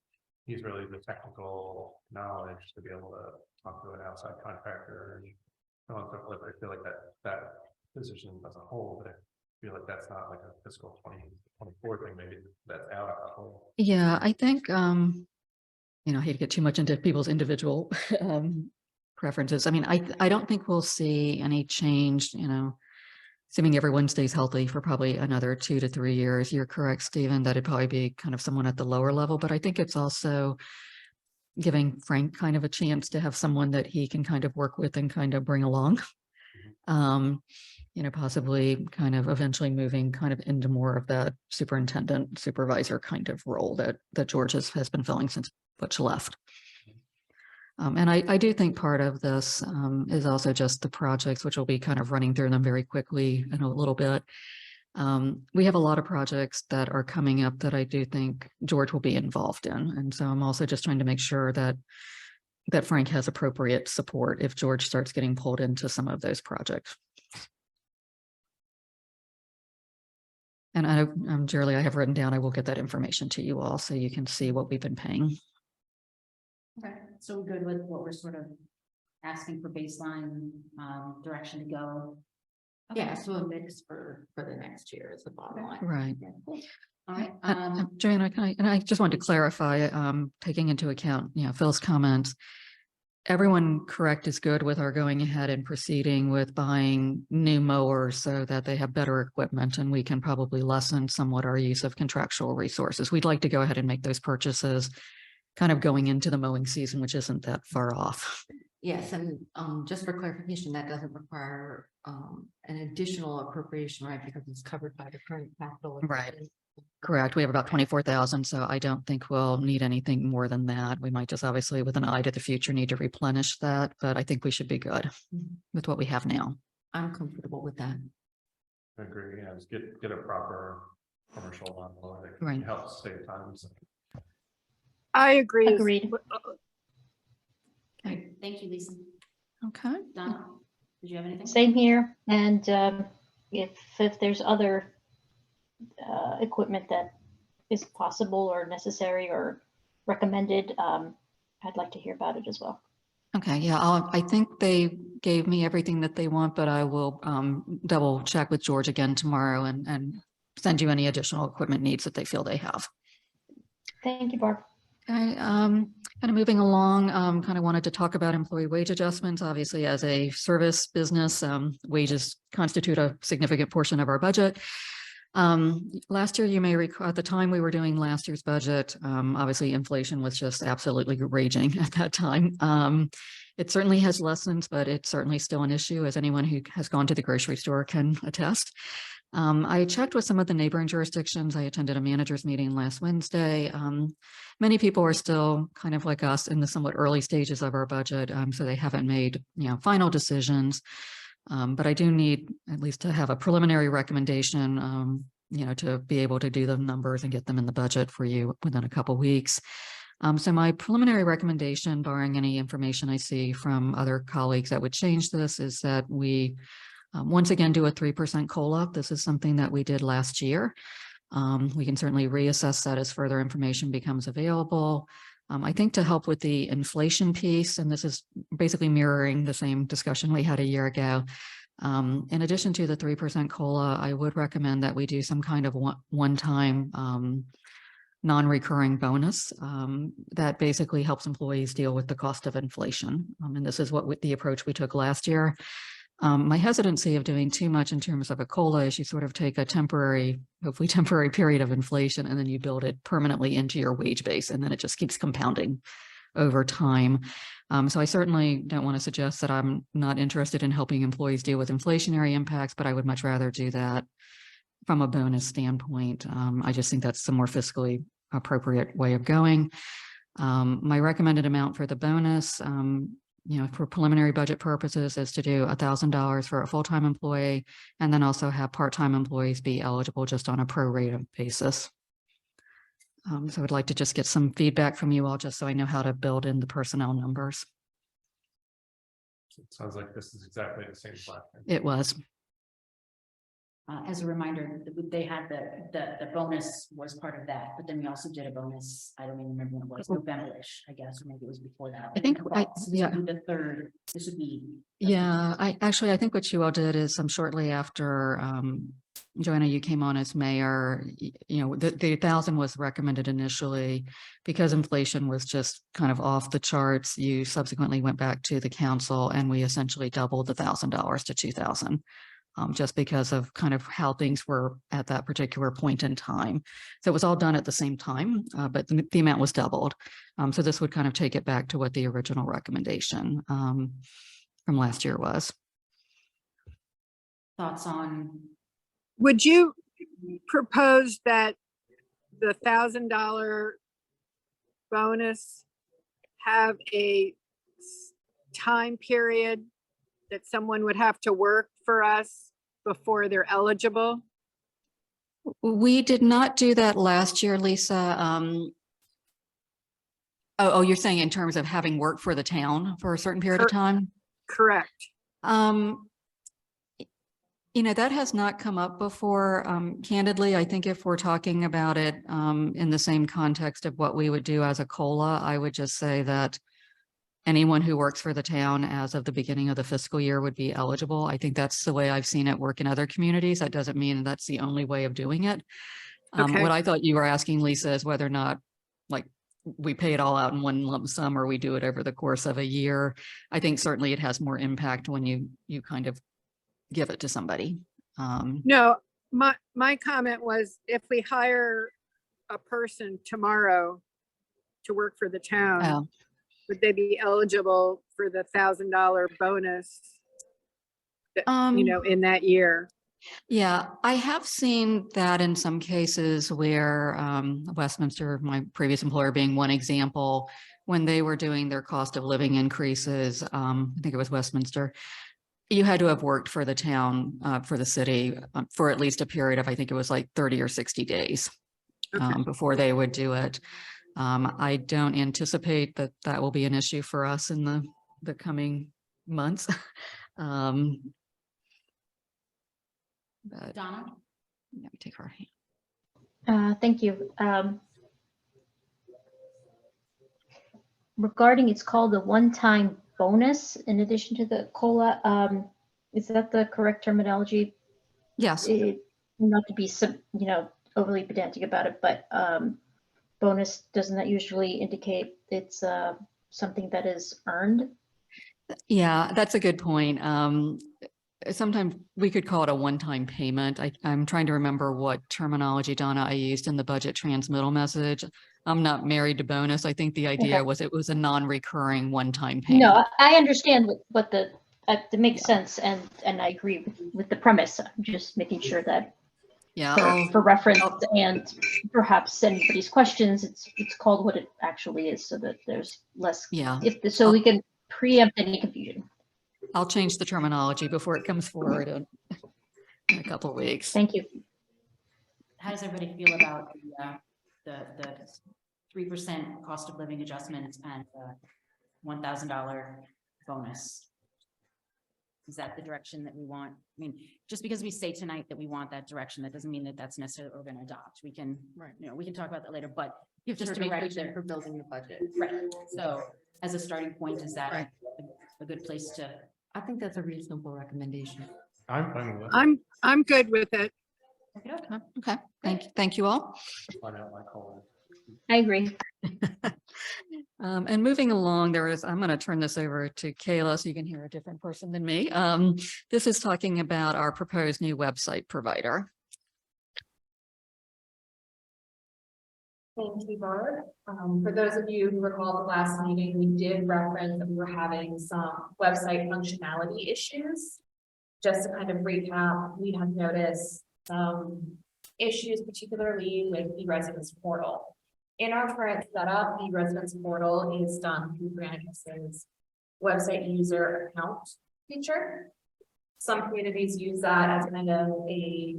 he's really the technical knowledge to be able to talk to an outside contractor and so on and so forth. I feel like that position as a whole, but I feel like that's not like a fiscal 2024 thing. Maybe that's out of the whole. Yeah, I think I hate to get too much into people's individual preferences. I mean, I don't think we'll see any change, assuming everyone stays healthy for probably another 2 to 3 years. You're correct, Stephen, that it'd probably be kind of someone at the lower level, but I think it's also giving Frank kind of a chance to have someone that he can kind of work with and kind of bring along. Possibly kind of eventually moving kind of into more of that superintendent supervisor kind of role that George has been filling since Butch left. And I do think part of this is also just the projects, which will be kind of running through them very quickly in a little bit. We have a lot of projects that are coming up that I do think George will be involved in. And so I'm also just trying to make sure that Frank has appropriate support if George starts getting pulled into some of those projects. And I know, Jerry, I have written down, I will get that information to you all so you can see what we've been paying. Okay, so we're good with what we're sort of asking for baseline direction to go. Yeah, so a mix for the next year is the bottom line. Right. Yeah, cool. All right. Joanna, I just wanted to clarify, taking into account, Phil's comments. Everyone correct is good with our going ahead and proceeding with buying new mowers so that they have better equipment and we can probably lessen somewhat our use of contractual resources. We'd like to go ahead and make those purchases kind of going into the mowing season, which isn't that far off. Yes, and just for clarification, that doesn't require an additional appropriation, right? Because it's covered by the current capital. Right. Correct. We have about 24,000, so I don't think we'll need anything more than that. We might just obviously with an eye to the future need to replenish that, but I think we should be good with what we have now. I'm comfortable with that. I agree, yeah, just get a proper commercial lawnmower that Right. helps save time. So. I agree. Agreed. Okay, thank you, Lisa. Okay. Donna, did you have anything? Same here. And if there's other equipment that is possible or necessary or recommended, I'd like to hear about it as well. Okay, yeah, I think they gave me everything that they want, but I will double check with George again tomorrow and send you any additional equipment needs that they feel they have. Thank you, Barb. Okay, kind of moving along, kind of wanted to talk about employee wage adjustments. Obviously, as a service business, wages constitute a significant portion of our budget. Last year, you may recall at the time we were doing last year's budget, obviously inflation was just absolutely raging at that time. It certainly has lessened, but it's certainly still an issue, as anyone who has gone to the grocery store can attest. I checked with some of the neighboring jurisdictions. I attended a manager's meeting last Wednesday. Many people are still kind of like us in the somewhat early stages of our budget, so they haven't made final decisions. But I do need at least to have a preliminary recommendation, to be able to do the numbers and get them in the budget for you within a couple weeks. So my preliminary recommendation, barring any information I see from other colleagues that would change this, is that we once again do a 3% COLA. This is something that we did last year. We can certainly reassess that as further information becomes available. I think to help with the inflation piece, and this is basically mirroring the same discussion we had a year ago, in addition to the 3% COLA, I would recommend that we do some kind of one-time non-recurring bonus that basically helps employees deal with the cost of inflation. And this is what the approach we took last year. My hesitancy of doing too much in terms of a COLA is you sort of take a temporary, hopefully temporary period of inflation, and then you build it permanently into your wage base, and then it just keeps compounding over time. So I certainly don't want to suggest that I'm not interested in helping employees deal with inflationary impacts, but I would much rather do that from a bonus standpoint. I just think that's the more fiscally appropriate way of going. My recommended amount for the bonus, for preliminary budget purposes, is to do $1,000 for a full-time employee, and then also have part-time employees be eligible just on a prorated basis. So I'd like to just get some feedback from you all, just so I know how to build in the personnel numbers. It sounds like this is exactly the same plan. It was. As a reminder, they had the bonus was part of that, but then we also did a bonus. I don't even remember when it was, November-ish, I guess, or maybe it was before that. I think This would be the third. This would be. Yeah, I think what you all did is shortly after Joanna, you came on as mayor, the 1,000 was recommended initially because inflation was just kind of off the charts. You subsequently went back to the council and we essentially doubled the $1,000 to 2,000. Just because of kind of how things were at that particular point in time. So it was all done at the same time, but the amount was doubled. So this would kind of take it back to what the original recommendation from last year was. Thoughts on? Would you propose that the $1,000 bonus have a time period that someone would have to work for us before they're eligible? We did not do that last year, Lisa. You're saying in terms of having worked for the town for a certain period of time? Correct. That has not come up before. Candidly, I think if we're talking about it in the same context of what we would do as a COLA, I would just say that anyone who works for the town as of the beginning of the fiscal year would be eligible. I think that's the way I've seen it work in other communities. That doesn't mean that's the only way of doing it. Okay. What I thought you were asking, Lisa, is whether or not like we pay it all out in one lump sum or we do it over the course of a year. I think certainly it has more impact when you kind of give it to somebody. No, my comment was if we hire a person tomorrow to work for the town, Oh. would they be eligible for the $1,000 bonus? In that year? Yeah, I have seen that in some cases where Westminster, my previous employer being one example, when they were doing their cost of living increases, I think it was Westminster, you had to have worked for the town, for the city, for at least a period of, I think it was like 30 or 60 days before they would do it. I don't anticipate that that will be an issue for us in the coming months. But Donna? let me take her hand. Thank you. Regarding, it's called a one-time bonus in addition to the COLA. Is that the correct terminology? Yes. Not to be overly pedantic about it, but bonus, doesn't that usually indicate it's something that is earned? Yeah, that's a good point. Sometimes we could call it a one-time payment. I'm trying to remember what terminology, Donna, I used in the budget transmittal message. I'm not married to bonus. I think the idea was it was a non-recurring one-time payment. No, I understand what that makes sense, and I agree with the premise. I'm just making sure that for reference and perhaps anybody's questions, it's called what it actually is, so that there's less. Yeah. We can preempt any confusion. I'll change the terminology before it comes forward in a couple of weeks. Thank you. How does everybody feel about the 3% cost of living adjustment and $1,000 bonus? Is that the direction that we want? I mean, just because we say tonight that we want that direction, that doesn't mean that that's necessarily what we're going to adopt. We can, we can talk about that later, but just to make sure for building the budget. Right. So as a starting point, is that a good place to? I think that's a reasonable recommendation. I'm fine with it. I'm good with it. Okay. Thank you all. Find out my COLA. I agree. And moving along, I'm going to turn this over to Kayla so you can hear a different person than me. This is talking about our proposed new website provider. Thank you, Barb. For those of you who recall the last meeting, we did reference that we were having some website functionality issues. Just to kind of recap, we have noticed some issues, particularly with the residence portal. In our current setup, the residence portal is done through Granicus's website user account feature. Some communities use that as kind of a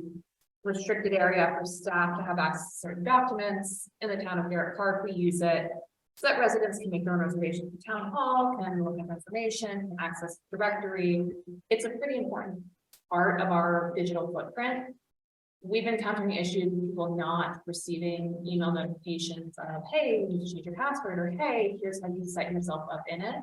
restricted area for staff to have access to certain documents. In the town of Garrett Park, we use it so that residents can make their own reservations for town hall, can look up information, can access the directory. It's a pretty important part of our digital footprint. We've been encountering issues with people not receiving email notifications of, hey, you need to change your password, or hey, here's how you set yourself up in it.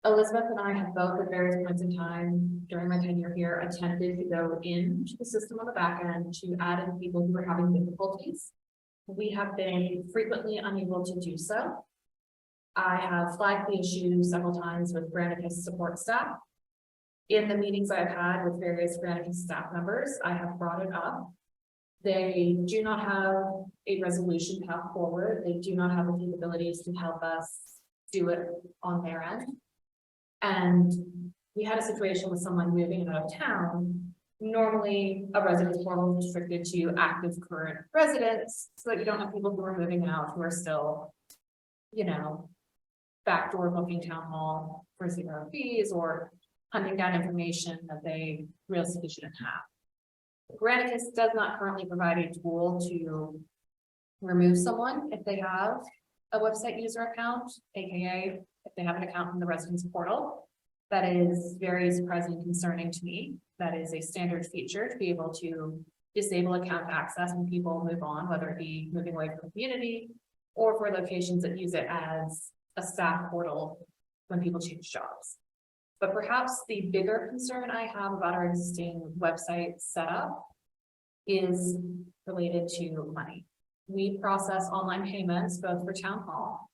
Elizabeth and I have both at various points in time during my tenure here attempted to go into the system on the back end to add in people who are having difficulties. We have been frequently unable to do so. I have flagged the issue several times with Granicus support staff. In the meetings I've had with various Granicus staff members, I have brought it up. They do not have a resolution path forward. They do not have the capabilities to help us do it on their end. And we had a situation with someone moving out of town. Normally, a residence portal is restricted to active current residents, so that you don't have people who are moving out who are still, backdoor booking town hall for zero fees or hunting down information that they realistically shouldn't have. Granicus does not currently provide a tool to remove someone if they have a website user account, aka if they have an account in the residence portal. That is very surprising and concerning to me. That is a standard feature to be able to disable account access when people move on, whether it be moving away from the community or for locations that use it as a staff portal when people change jobs. But perhaps the bigger concern I have about our existing website setup is related to money. We process online payments both for town hall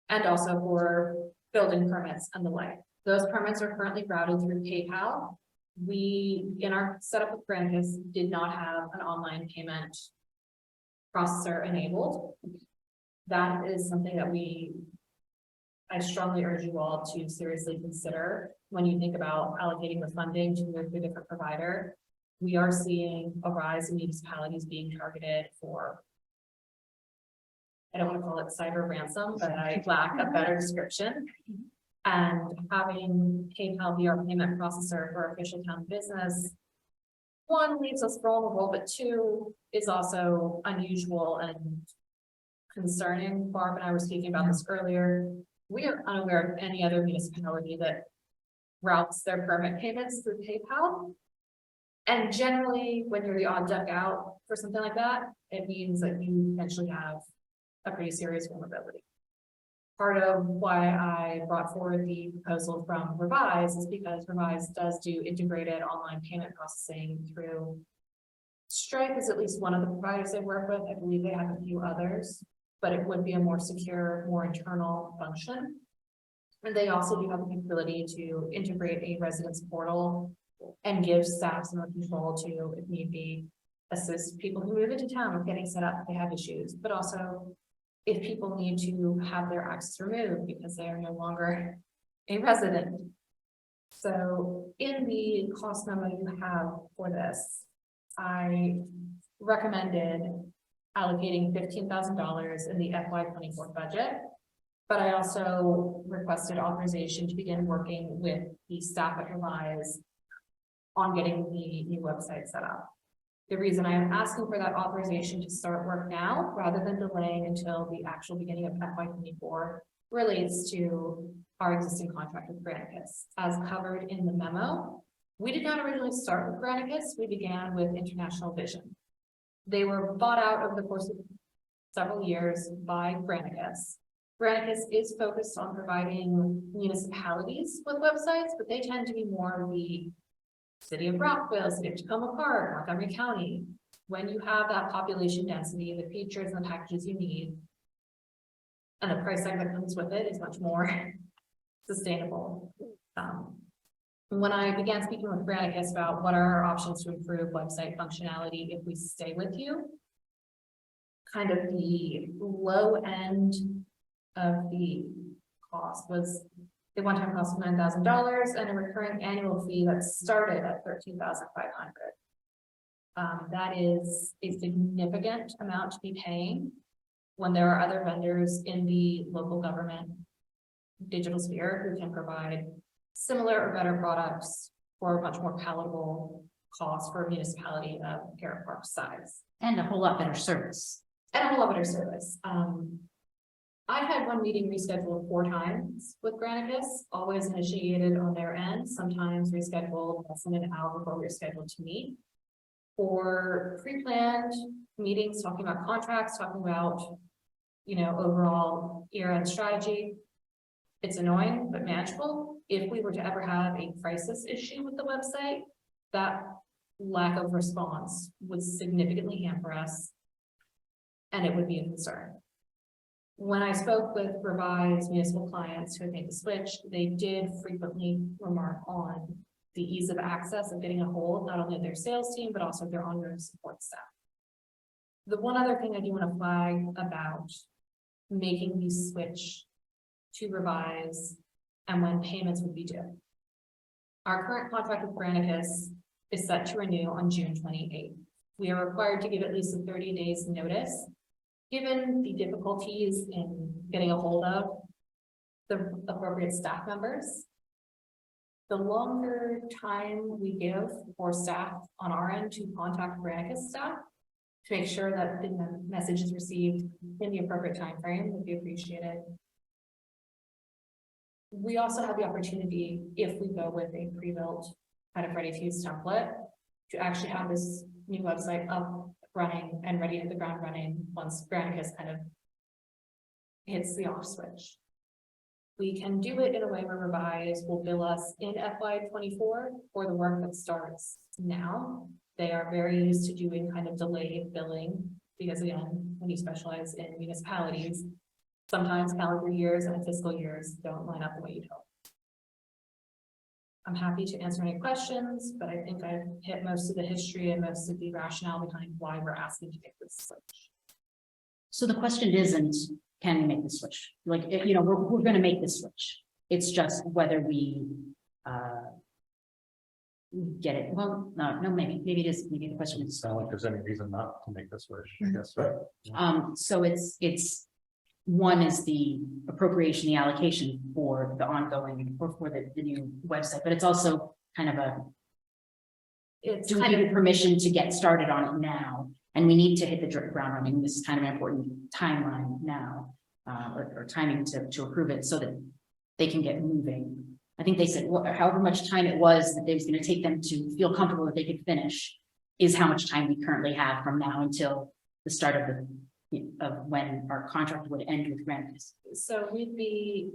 and also for building permits and the like. Those permits are currently routed through PayPal. We, in our setup with Granicus, did not have an online payment processor enabled. That is something that I strongly urge you all to seriously consider when you think about allocating the funding to move to a different provider. We are seeing a rise in municipalities being targeted for, I don't want to call it cyber ransom, but I lack a better description. And having PayPal be our payment processor for official town business, one, leaves us vulnerable, but two, is also unusual and concerning. Barb and I were speaking about this earlier. We are unaware of any other municipality that routes their permit payments through PayPal. And generally, when you're the odd duck out for something like that, it means that you potentially have a pretty serious vulnerability. Part of why I brought forward the proposal from Revise is because Revise does do integrated online payment processing through Stripe is at least one of the providers they work with. I believe they have a few others, but it would be a more secure, more internal function. And they also do have the ability to integrate a residence portal and give staff some control to, if need be, assist people who move into town with getting set up if they have issues, but also if people need to have their access removed because they are no longer a resident. So in the cost memo you have for this, I recommended allocating $15,000 in the FY24 budget, but I also requested authorization to begin working with the staff at Revise on getting the new website set up. The reason I am asking for that authorization to start work now, rather than delaying until the actual beginning of FY24, relates to our existing contract with Granicus. As covered in the memo, we did not originally start with Granicus, we began with International Vision. They were bought out over the course of several years by Granicus. Granicus is focused on providing municipalities with websites, but they tend to be more the City of Rockville, City of Tacoma Park, Montgomery County. When you have that population density, the features and the packages you need, and the price tag that comes with it is much more sustainable. When I began speaking with Granicus about what are our options to improve website functionality if we stay with you, kind of the low end of the cost was the one-time cost of $9,000 and a recurring annual fee that started at $13,500. That is a significant amount to be paying when there are other vendors in the local government digital sphere who can provide similar or better products for a much more palatable cost for a municipality of Garrett Park size. And a whole lot better service. And a whole lot better service. I had one meeting rescheduled 4 times with Granicus, always initiated on their end, sometimes rescheduled less than an hour before we were scheduled to meet. For pre-planned meetings, talking about contracts, talking about, overall year-end strategy. It's annoying, but manageable. If we were to ever have a crisis issue with the website, that lack of response would significantly hamper us, and it would be a concern. When I spoke with Revise municipal clients who had made the switch, they did frequently remark on the ease of access of getting a hold, not only of their sales team, but also their ongoing support staff. The one other thing I do want to flag about making the switch to Revise and when payments would be due. Our current contract with Granicus is set to renew on June 28th. We are required to give at least a 30 days notice. Given the difficulties in getting a hold of the appropriate staff members. The longer time we give for staff on our end to contact Granicus staff to make sure that the message is received in the appropriate time frame would be appreciated. We also have the opportunity, if we go with a pre-built kind of ready-to-use template, to actually have this new website up, running, and ready to hit the ground running once Granicus kind of hits the off switch. We can do it in a way where Revise will bill us in FY24 for the work that starts now. They are very used to doing kind of delayed billing, because again, when you specialize in municipalities, sometimes calendar years and fiscal years don't line up the way you'd hope. I'm happy to answer any questions, but I think I've hit most of the history and most of the rationale behind why we're asking to make this switch. So the question isn't, can we make the switch? Like, you know, we're gonna make the switch. It's just whether we get it. Well, no, maybe it is, maybe the question is. Not like there's any reason not to make this switch, I guess, right? So it's one is the appropriation, the allocation for the ongoing, or for the new website, but it's also kind of a, It's do we kind give of you permission to get started on it now? And we need to hit the ground running. This is kind of an important timeline now, or timing to approve it so that they can get moving. I think they said however much time it was that it was going to take them to feel comfortable that they could finish is how much time we currently have from now until the start of when our contract would end with Granicus. So we'd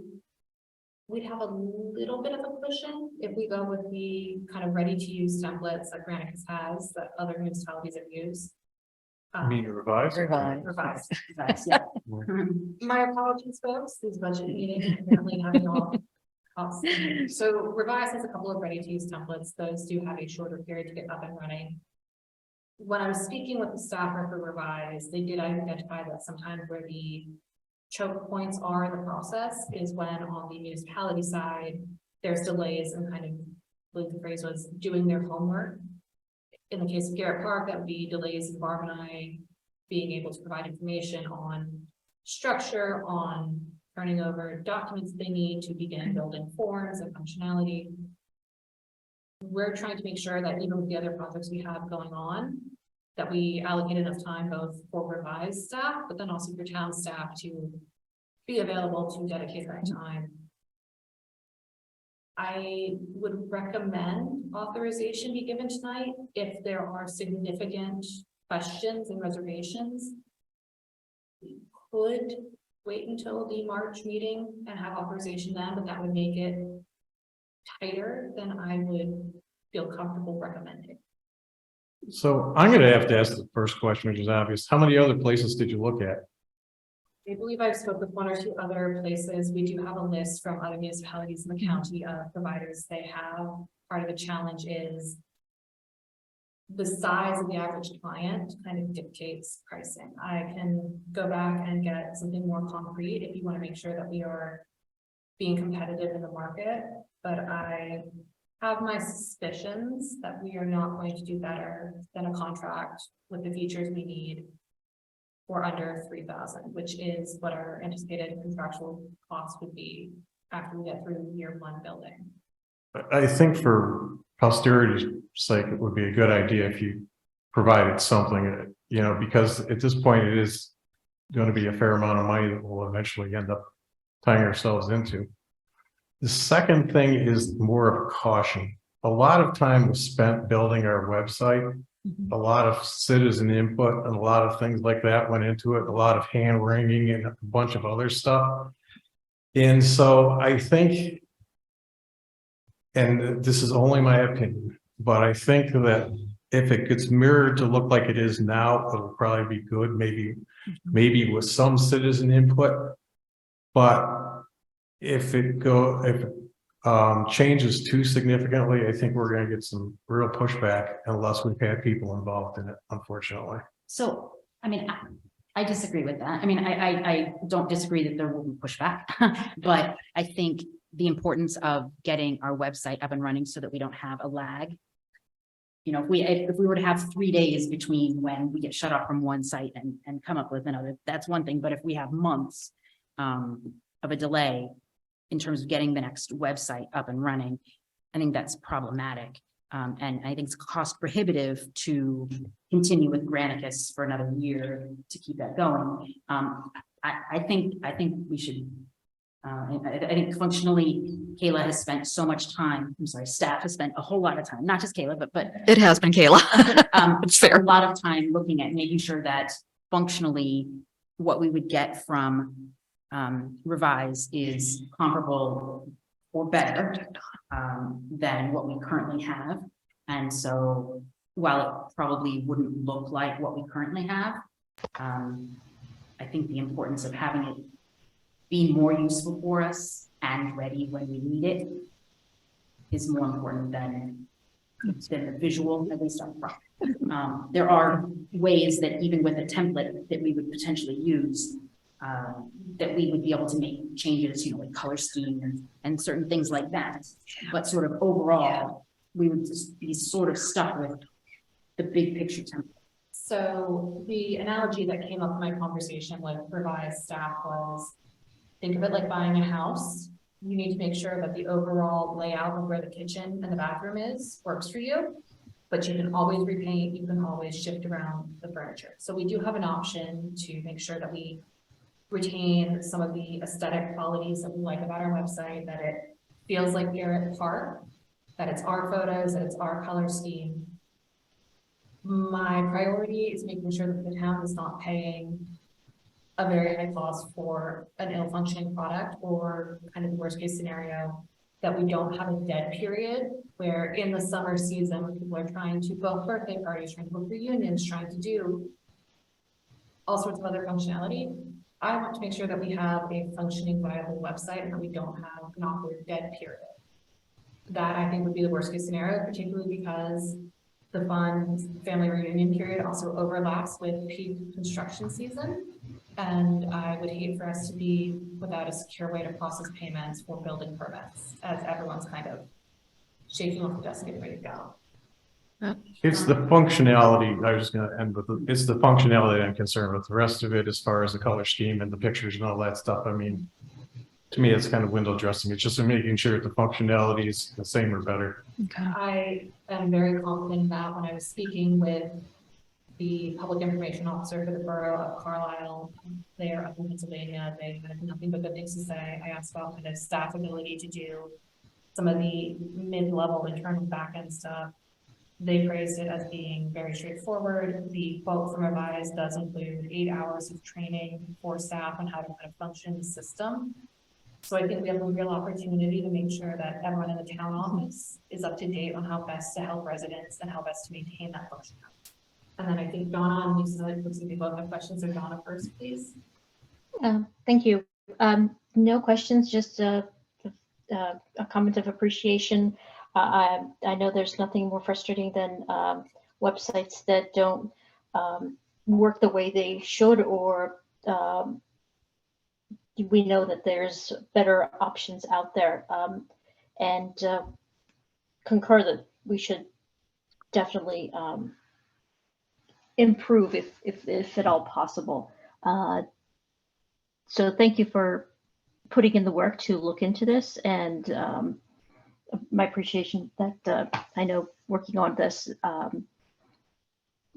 have a little bit of a cushion if we go with the kind of ready to use templates that Granicus has that other municipalities have used. I mean, revise. Revised. Yeah. My apologies, folks, these budget meetings apparently having all costs. So Revise has a couple of ready to use templates. Those do have a shorter period to get up and running. When I was speaking with the staffer for Revise, they did identify that sometimes where the choke points are in the process is when on the municipality side, there's delays and kind of, I believe the phrase was doing their homework. In the case of Garrett Park, that would be delays in Barb and I being able to provide information on structure, on turning over documents they need to begin building forms and functionality. We're trying to make sure that even with the other projects we have going on, that we allocate enough time both for Revise staff, but then also for town staff to be available to dedicate that time. I would recommend authorization be given tonight if there are significant questions and reservations. We could wait until the March meeting and have authorization then, but that would make it tighter than I would feel comfortable recommending. So I'm gonna have to ask the first question, which is obvious. How many other places did you look at? I believe I've spoke with one or two other places. We do have a list from other municipalities in the county of providers they have. Part of the challenge is the size of the average client kind of dictates pricing. I can go back and get something more concrete if you want to make sure that we are being competitive in the market, but I have my suspicions that we are not going to do better than a contract with the features we need or under 3,000, which is what our anticipated contractual cost would be after we get through year one building. I think for posterity's sake, it would be a good idea if you provided something, you know, because at this point it is going to be a fair amount of money that we'll eventually end up tying ourselves into. The second thing is more of a caution. A lot of time was spent building our website. A lot of citizen input and a lot of things like that went into it, a lot of hand wringing and a bunch of other stuff. And so I think, and this is only my opinion, but I think that if it gets mirrored to look like it is now, it'll probably be good, maybe with some citizen input. But if it changes too significantly, I think we're going to get some real pushback unless we've had people involved in it, unfortunately. So, I mean, I disagree with that. I mean, I don't disagree that there will be pushback, but I think the importance of getting our website up and running so that we don't have a lag. You know, if we were to have 3 days between when we get shut off from one site and come up with another, that's one thing. But if we have months of a delay, in terms of getting the next website up and running, I think that's problematic. And I think it's cost prohibitive to continue with Granicus for another year to keep that going. I think we should, I think functionally, Kayla has spent so much time, I'm sorry, staff has spent a whole lot of time, not just Kayla, but It has been Kayla. It's fair. a lot of time looking at making sure that functionally what we would get from Revise is comparable or better than what we currently have. And so while it probably wouldn't look like what we currently have, I think the importance of having it be more useful for us and ready when we need it is more important than the visual, at least up front. There are ways that even with a template that we would potentially use, that we would be able to make changes, you know, like color scheme and certain things like that. But sort of overall, we would just be sort of stuck with the big picture template. So the analogy that came up in my conversation with Revised staff was, think of it like buying a house. You need to make sure that the overall layout of where the kitchen and the bathroom is works for you, but you can always repaint, you can always shift around the furniture. So we do have an option to make sure that we retain some of the aesthetic qualities that we like about our website, that it feels like Garrett Park, that it's our photos, that it's our color scheme. My priority is making sure that the town is not paying a very high cost for an ill-functioning product, or kind of the worst case scenario, that we don't have a dead period where in the summer season, when people are trying to book birthday parties, trying to book reunions, trying to do all sorts of other functionality. I want to make sure that we have a functioning, viable website and that we don't have an awkward dead period. That I think would be the worst case scenario, particularly because the fun family reunion period also overlaps with peak construction season. And I would hate for us to be without a secure way to process payments for building permits, as everyone's kind of shaking off the dust and getting ready to go. It's the functionality, I was just gonna end with, it's the functionality I'm concerned with. The rest of it, as far as the color scheme and the pictures and all that stuff, I mean, to me, it's kind of window dressing. It's just making sure that the functionality is the same or better. Okay. I am very confident that when I was speaking with the public information officer for the borough of Carlisle, they are up in Pennsylvania, they had nothing but good things to say. I asked about kind of staff ability to do some of the mid-level internal back-end stuff. They praised it as being very straightforward. The quote from Revise does include 8 hours of training for staff on how to kind of function the system. So I think we have a real opportunity to make sure that everyone in the town office is up to date on how best to help residents and how best to maintain that functionality. And then I think Donna and Lisa, looks like people have questions, or Donna first, please. Thank you. No questions, just a comment of appreciation. I know there's nothing more frustrating than websites that don't work the way they should, or we know that there's better options out there, and concur that we should definitely improve if at all possible. So thank you for putting in the work to look into this, and my appreciation that I know working on this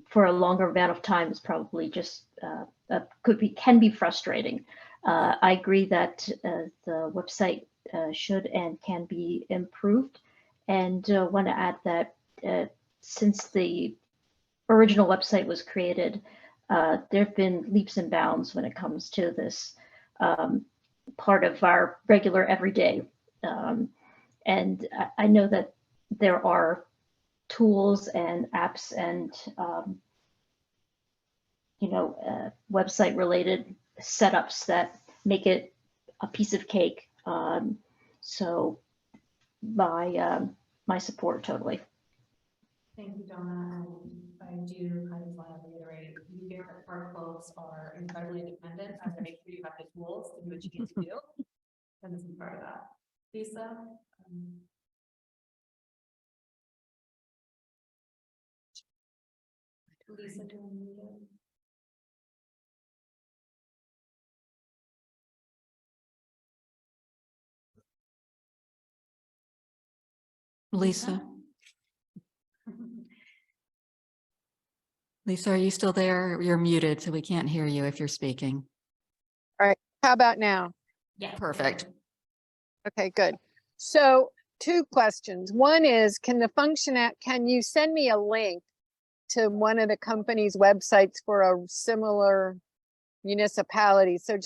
for a longer amount of time is probably just can be frustrating. I agree that the website should and can be improved, and want to add that since the original website was created, there have been leaps and bounds when it comes to this part of our regular everyday. And I know that there are tools and apps and website related setups that make it a piece of cake. So my support totally. Thank you, Donna. And I do kind of want to reiterate, you get that park folks are incredibly independent, and to make sure you have the tools to do what you need to do. And this is part of that. Lisa? Lisa, do you want to Lisa? Lisa, are you still there? You're muted, so we can't hear you if you're speaking. How about now? Yeah. Perfect. Okay, good. So 2 questions. One is, can you send me a link to one of the company's websites for a similar municipality? So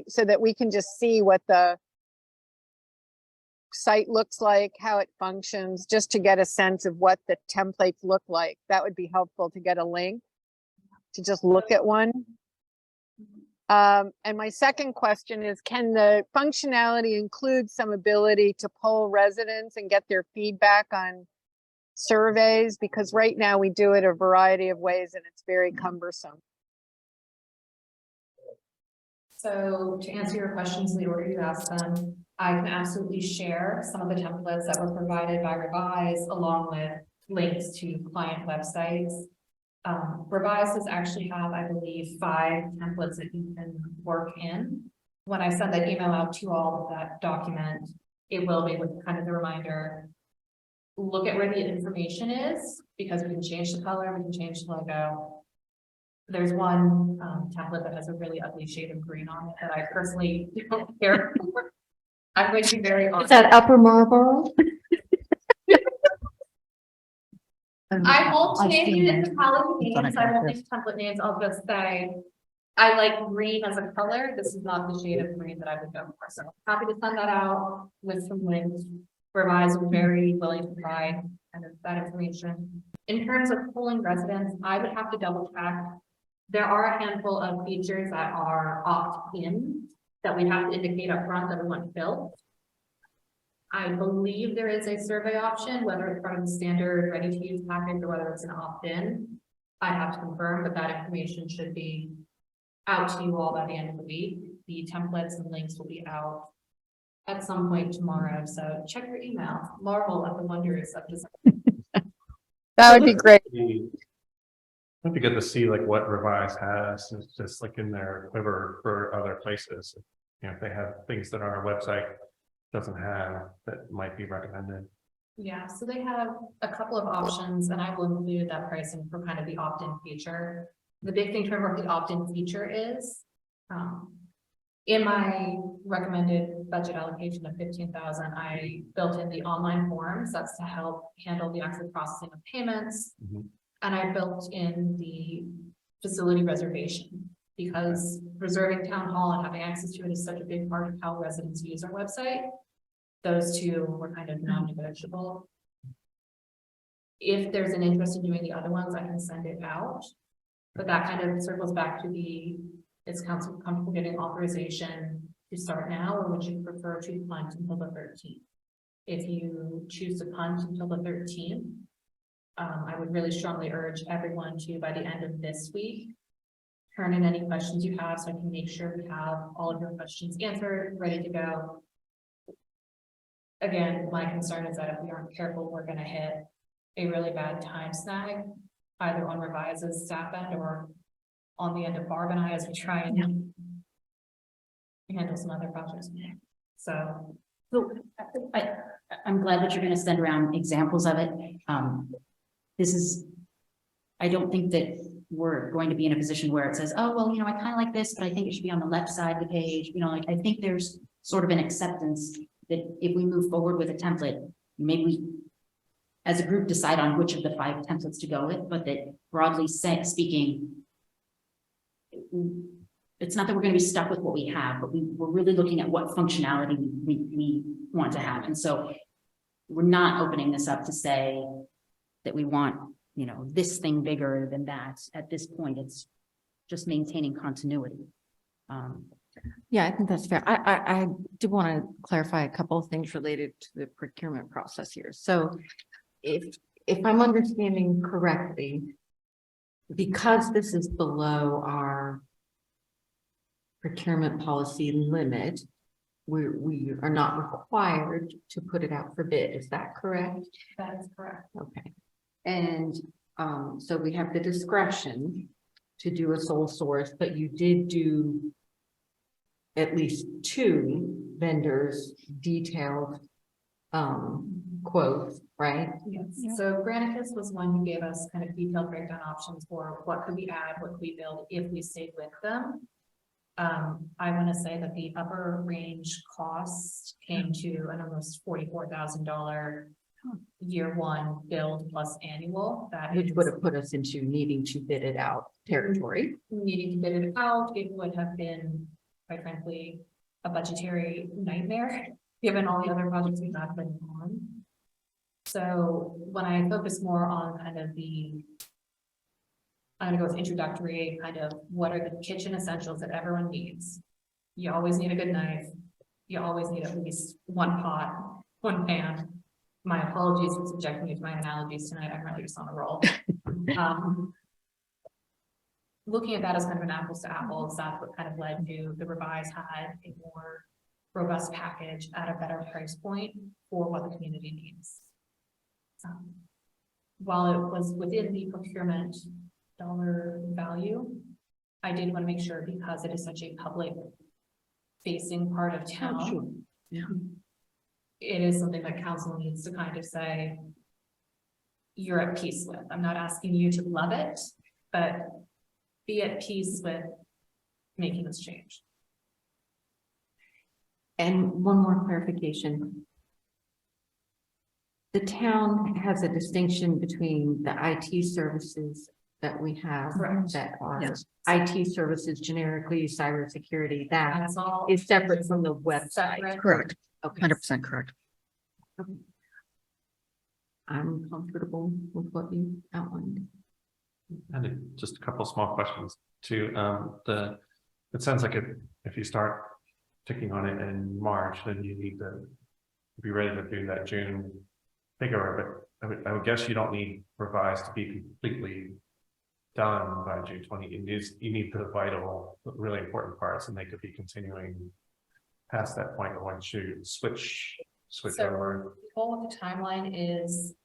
so that we can just see what the site looks like, how it functions, just to get a sense of what the templates look like. That would be helpful to get a link to just look at one. And my second question is, can the functionality include some ability to poll residents and get their feedback on surveys? Because right now we do it a variety of ways and it's very cumbersome. So to answer your questions in the order you asked them, I can absolutely share some of the templates that were provided by Revise along with links to client websites. Revise does actually have, I believe, 5 templates that you can work in. When I send that email out to all of that document, it will be with kind of the reminder, look at where the information is, because we can change the color, we can change the logo. There's one template that has a really ugly shade of green on it that I personally don't care for. I'm going to be very honest. Is that Upper Marlboro? I won't I've name seen it. municipality It's on a names, I won't character. use template names, I'll just say, I like green as a color, this is not the shade of green that I would go for, so happy to send that out with some links. Revise was very willing to provide kind of that information. In terms of polling residents, I would have to double check. There are a handful of features that are opt-in that we have to indicate up front that we want built. I believe there is a survey option, whether it's part of the standard ready-to-use package or whether it's an opt-in. I have to confirm, but that information should be out to you all by the end of the week. The templates and links will be out at some point tomorrow, so check your email. Marvel at the wonders of design. That would be great. It'd be good to see like what Revise has, it's just like in their quiver for other places. You know, if they have things that our website doesn't have, that might be recommended. Yeah, so they have a couple of options, and I will include that pricing for kind of the opt-in feature. The big thing to remember what the opt-in feature is. In my recommended budget allocation of 15,000, I built in the online forms. That's to help handle the actual processing of payments. Mhm. And I built in the facility reservation, because reserving town hall and having access to it is such a big part of how residents use our website. Those 2 were kind of non-negotiable. If there's an interest in doing the other ones, I can send it out. But that kind of circles back to is council comfortable getting authorization to start now, or would you prefer to punt until the 13th? If you choose to punt until the 13th, I would really strongly urge everyone to, by the end of this week, turn in any questions you have so I can make sure we have all of your questions answered, ready to go. Again, my concern is that if we aren't careful, we're going to hit a really bad time snag, either on Revise's staff end or on the end of Barb and I as we try and handle some other projects. So I'm glad that you're going to send around examples of it. I don't think that we're going to be in a position where it says, oh, well, I kind of like this, but I think it should be on the left side of the page. Like, I think there's sort of an acceptance that if we move forward with a template, maybe we, as a group, decide on which of the 5 templates to go with, but that broadly speaking, it's not that we're going to be stuck with what we have, but we're really looking at what functionality we want to have. And so we're not opening this up to say that we want, this thing bigger than that. At this point, it's just maintaining continuity. Yeah, I think that's fair. I do want to clarify a couple of things related to the procurement process here. So if I'm understanding correctly, because this is below our procurement policy limit, we are not required to put it out for bid. Is that correct? that is correct. Okay. And so we have the discretion to do a sole source, but you did do at least 2 vendors detailed quotes, right? Yes, Yeah. so Granicus was one who gave us kind of detailed breakdown options for what could we add, what could we build if we stayed with them. I want to say that the upper range cost came to an almost $44,000 year one build plus annual. That Which is would have put us into needing to bid it out territory. needing to bid it out. It would have been, quite frankly, a budgetary nightmare, given all the other projects we've not been on. So when I focus more on kind of I'm gonna go with introductory, kind of what are the kitchen essentials that everyone needs? You always need a good knife. You always need at least one pot, one pan. My apologies for subjecting you to my analogies tonight. I'm really just on a roll. Looking at that as kind of an apples to apples, that's what kind of led to the revise had a more robust package at a better price point for what the community needs. While it was within the procurement dollar value, I did want to make sure, because it is such a public facing part of town. sure. Yeah. It is something that council needs to kind of say, you're at peace with. I'm not asking you to love it, but be at peace with making this change. And one more clarification. The town has a distinction between the IT services that we have Correct. that are Yes. IT services generically, cybersecurity, that That's all. is separate from the website. Separate. Correct. Okay, 100% correct. I'm comfortable with what you outlined. And just a couple small questions too. It sounds like if you start ticking on it in March, then you need to be ready to do that June figure, but I would guess you don't need revised to be completely done by June 20. You need the vital, really important parts, and they could be continuing past that point once you switch So over. the goal of the timeline is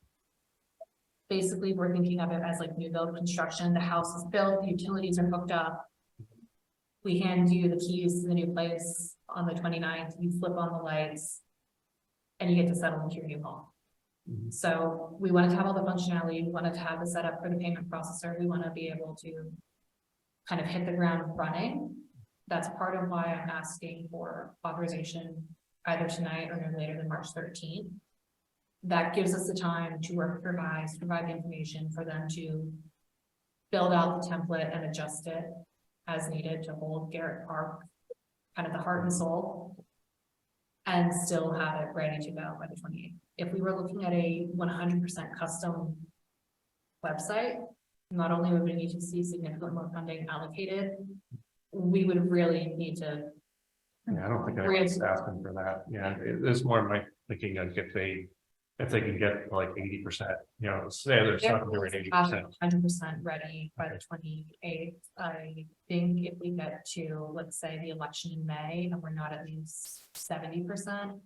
basically we're thinking of it as like new build construction. The house is built, the utilities are hooked up. We hand you the keys to the new place on the 29th, you flip on the lights, and you get to settle into your new home. Mhm. So we wanted to have all the functionality, we wanted to have the setup for the payment processor, we want to be able to kind of hit the ground running. That's part of why I'm asking for authorization either tonight or no later than March 13th. That gives us the time to work with Revise, provide the information for them to build out the template and adjust it as needed to hold Garrett Park, kind of the heart and soul, and still have it ready to go by the 28th. If we were looking at a 100% custom website, not only would we need to see significant more funding allocated, we would really need to. Yeah, I don't think anyone's asking for that. Yeah, it's more my thinking like if they can get like 80%, say there's something doing 80%. 100% ready by the 28th. I think if we get to, let's say, the election in May, and we're not at least 70%,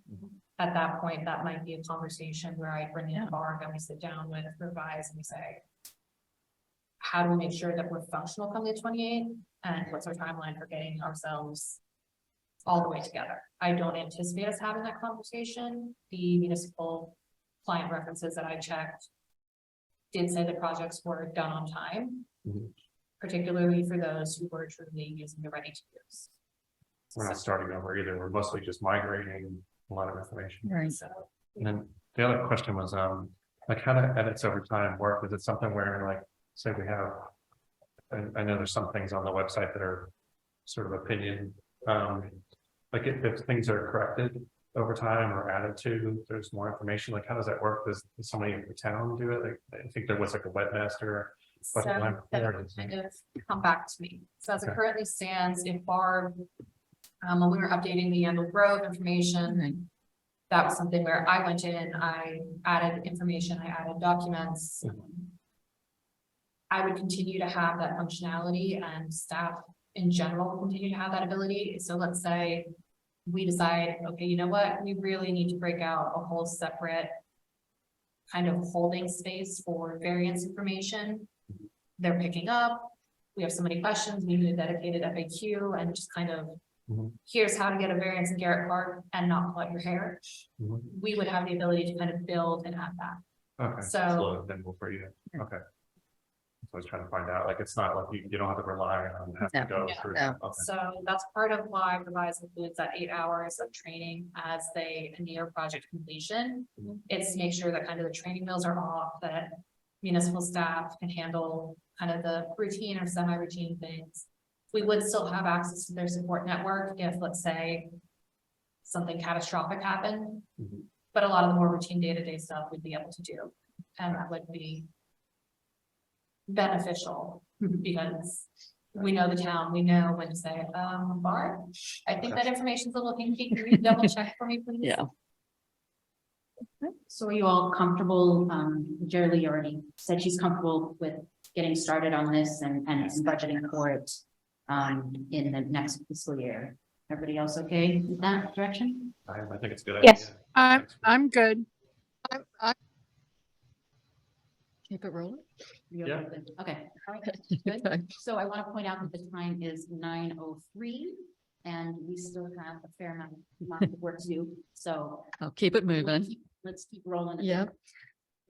at that point, that might be a conversation where I bring in Barb and we sit down with Revise and we say, how do we make sure that we're functional come the 28th? And what's our timeline for getting ourselves all the way together? I don't anticipate us having that conversation. The municipal client references that I checked did say the projects were done on time, particularly for those who were truly using the ready to use. We're not starting over either. We're mostly just migrating a lot of information. Right. So And then the other question was, like how do edits over time work? Is it something where like, say we have, I know there's some things on the website that are sort of opinion, like if things are corrected over time or added to, there's more information, like how does that work? Does somebody in the town do it? Like, I think there was like a webmaster. So But I'm that clear, would it's- kind of come back to me. So as it Okay. currently stands, if Barb, when we were updating the Yandle Grove information, Right. that was something where I went in, I added information, I added documents. I would continue to have that functionality, and staff in general will continue to have that ability. So let's say we decide, okay, you know what, we really need to break out a whole separate kind of holding space for variance information. They're picking up, we have so many questions, we need a dedicated FAQ, and just kind of here's how to get a variance in Garrett Park and not cut your hair. Mhm. We would have the ability to kind of build and add that. Okay. So- Then we'll for you. Okay. So I was trying to find out, like, it's not like you don't have to rely on, have to No. go Yeah. through. No. Okay. So that's part of why Revise includes that 8 hours of training as they near project completion. It's to make sure that kind of the training wheels are off, that municipal staff can handle kind of the routine or semi-routine things. We would still have access to their support network if, let's say, something catastrophic happened. Mhm. But a lot of the more routine day-to-day stuff we'd be able to do, and that would be beneficial, because we know the town, we know when to say, Barb, I think that information's a little kinky, can you double check for me, please? Yeah. So are you all comfortable? Jerry Lee already said she's comfortable with getting started on this and budgeting for it in the next fiscal year. Everybody else okay with that direction? I think it's a good. Yes. idea. I'm good. Keep it rolling. You're Yeah. okay with it? Okay, all right, good. Okay. So I want to point out that the time is 9:03 and we still have a fair amount of work to do. So I'll keep it moving. let's keep rolling. Yep.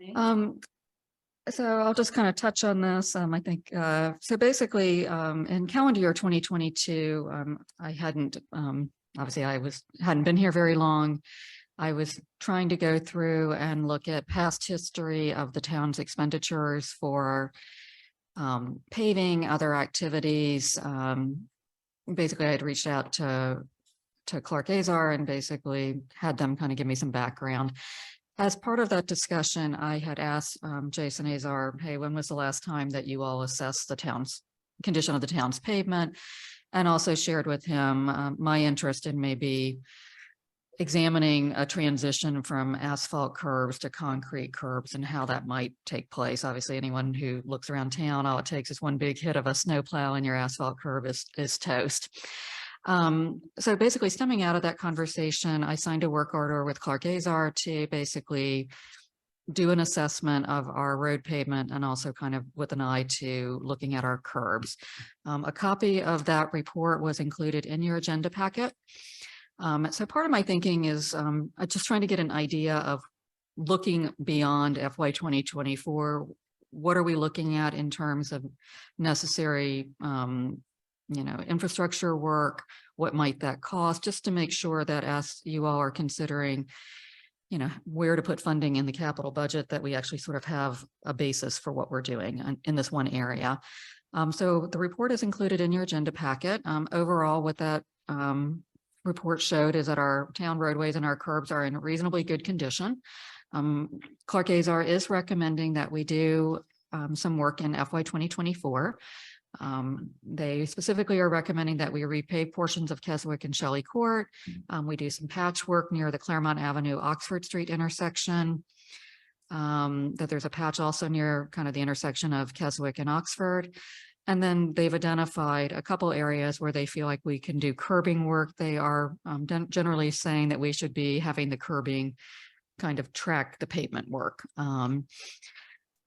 Okay. So I'll just kind of touch on this. I think, so basically, in calendar year 2022, I hadn't, obviously hadn't been here very long. I was trying to go through and look at past history of the town's expenditures for paving, other activities. Basically, I had reached out to Clark Azar and basically had them kind of give me some background. As part of that discussion, I had asked Jason Azar, hey, when was the last time that you all assessed the town's condition of the town's pavement? And also shared with him my interest in maybe examining a transition from asphalt curbs to concrete curbs and how that might take place. Obviously, anyone who looks around town, all it takes is one big hit of a snowplow and your asphalt curb is toast. So basically stemming out of that conversation, I signed a work order with Clark Azar to basically do an assessment of our road pavement and also kind of with an eye to looking at our curbs. A copy of that report was included in your agenda packet. So part of my thinking is just trying to get an idea of looking beyond FY 2024. What are we looking at in terms of necessary infrastructure work? What might that cost? Just to make sure that as you all are considering, where to put funding in the capital budget, that we actually sort of have a basis for what we're doing in this one area. So the report is included in your agenda packet. Overall, what that report showed is that our town roadways and our curbs are in reasonably good condition. Clark Azar is recommending that we do some work in FY 2024. They specifically are recommending that we repave portions of Keswick and Shelley Court. We do some patchwork near the Claremont Avenue, Oxford Street intersection. That there's a patch also near kind of the intersection of Keswick and Oxford. And then they've identified a couple areas where they feel like we can do curbing work. They are generally saying that we should be having the curbing kind of track the pavement work.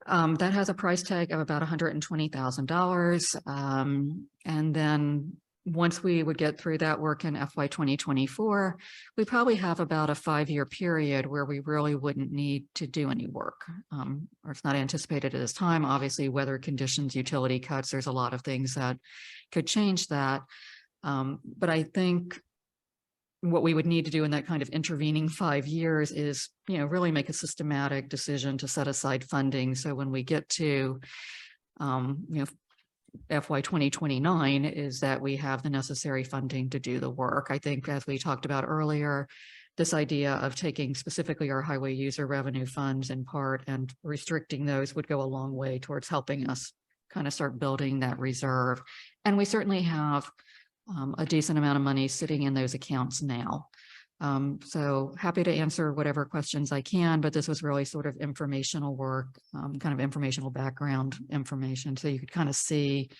That has a price tag of about $120,000. And then once we would get through that work in FY 2024, we probably have about a 5-year period where we really wouldn't need to do any work. Or it's not anticipated at this time. Obviously, weather conditions, utility cuts, there's a lot of things that could change that. But I think what we would need to do in that kind of intervening 5 years is, really make a systematic decision to set aside funding. So when we get to, FY 2029 is that we have the necessary funding to do the work. I think as we talked about earlier, this idea of taking specifically our highway user revenue funds in part and restricting those would go a long way towards helping us kind of start building that reserve. And we certainly have a decent amount of money sitting in those accounts now. So happy to answer whatever questions I can, but this was really sort of informational work, kind of informational background information. So you could kind of see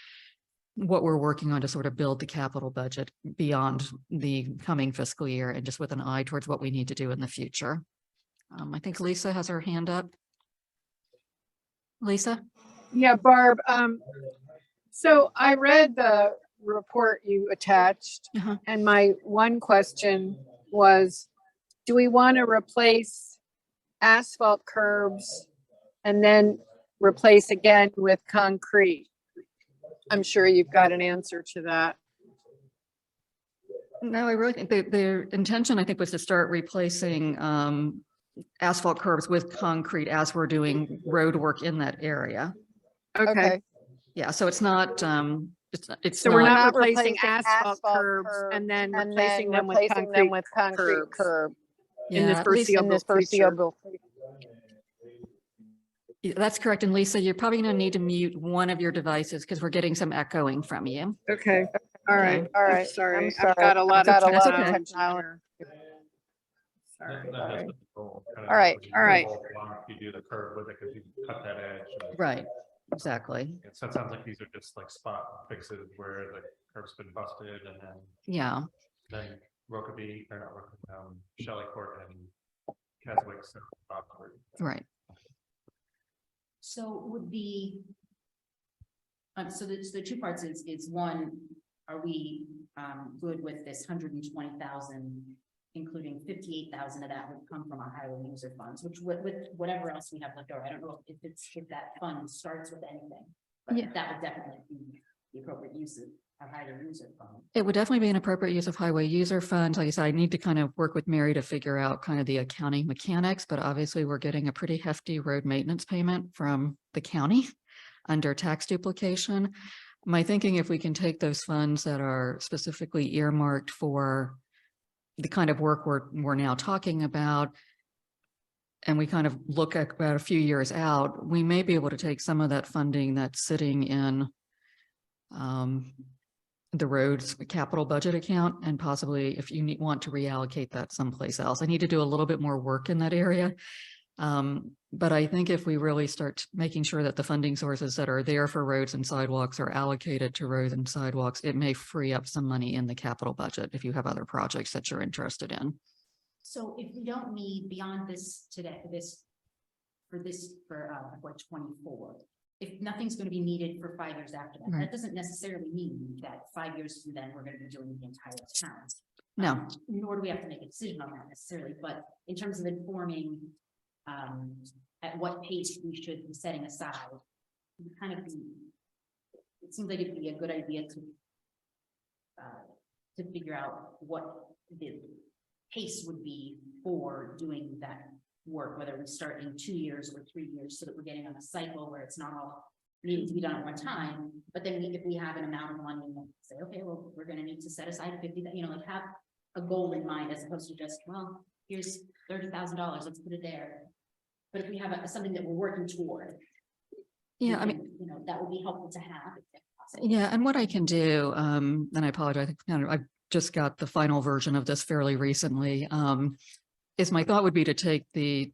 what we're working on to sort of build the capital budget beyond the coming fiscal year and just with an eye towards what we need to do in the future. I think Lisa has her hand up. Lisa? Yeah, Barb. So I read the report you attached. Uh-huh. And my one question was, do we want to replace asphalt curbs and then replace again with concrete? I'm sure you've got an answer to that. No, I really think their intention, I think, was to start replacing asphalt curbs with concrete as we're doing road work in that area. Okay, Yeah, so it's not, it's so we're not, not replacing asphalt curbs and then replacing them with concrete curb in the yeah, Lisa, foreseeable future. that's correct. And Lisa, you're probably gonna need to mute one of your devices because we're getting some echoing from you. Okay, all right, Okay. I'm sorry. I've got a lot of That's okay. technology. Sorry. That has the goal, kind of All right, when you all right. roll along, You do the curve with it because you can cut that edge. and- Right, exactly. So it sounds like these are just like spot fixes where the curb's been busted and Yeah, then Rokeby, or not Rokeby, Shelley Court and Keswick. So right. So would be. So the two parts is one, are we good with this 120,000, including 58,000 of that would come from our highway user funds, which with whatever else we have left over, I don't know if that fund starts with anything. But Yeah. that would definitely be the appropriate use of our highway user fund. It would definitely be an appropriate use of highway user funds. Like I said, I need to kind of work with Mary to figure out kind of the accounting mechanics, but obviously we're getting a pretty hefty road maintenance payment from the county under tax duplication. My thinking, if we can take those funds that are specifically earmarked for the kind of work we're now talking about, and we kind of look at about a few years out, we may be able to take some of that funding that's sitting in the roads capital budget account and possibly if you want to reallocate that someplace else. I need to do a little bit more work in that area. But I think if we really start making sure that the funding sources that are there for roads and sidewalks are allocated to roads and sidewalks, it may free up some money in the capital budget if you have other projects that you're interested in. So if we don't need beyond this today, for FY 24, if nothing's going to be needed for 5 years after that, Right. that doesn't necessarily mean that 5 years from then, we're going to be doing the entire town. No, Nor do we have to make a decision on that necessarily, but in terms of informing at what pace we should be setting aside, it seems like it'd be a good idea to figure out what the pace would be for doing that work, whether we start in 2 years or 3 years, so that we're getting on a cycle where it's not all needing to be done at one time. But then if we have an amount of money, we'll say, okay, well, we're going to need to set aside 50, like have a goal in mind as opposed to just, well, here's $30,000, let's put it there. But if we have something that we're working toward. yeah, I mean, that would be helpful to have. If possible. yeah, and what I can do, and I apologize, I just got the final version of this fairly recently, is my thought would be to take the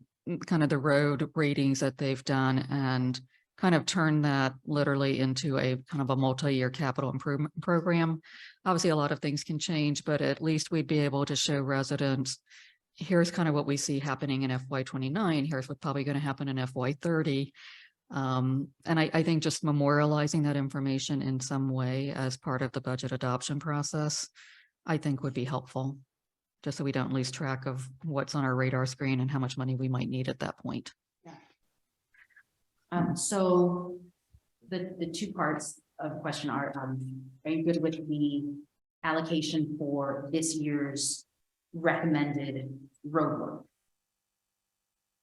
kind of the road ratings that they've done and kind of turn that literally into a kind of a multi-year capital improvement program. Obviously, a lot of things can change, but at least we'd be able to show residents, here's kind of what we see happening in FY 29. Here's what's probably going to happen in FY 30. And I think just memorializing that information in some way as part of the budget adoption process, I think would be helpful, just so we don't lose track of what's on our radar screen and how much money we might need at that point. So the two parts of the question are you good with the allocation for this year's recommended road work?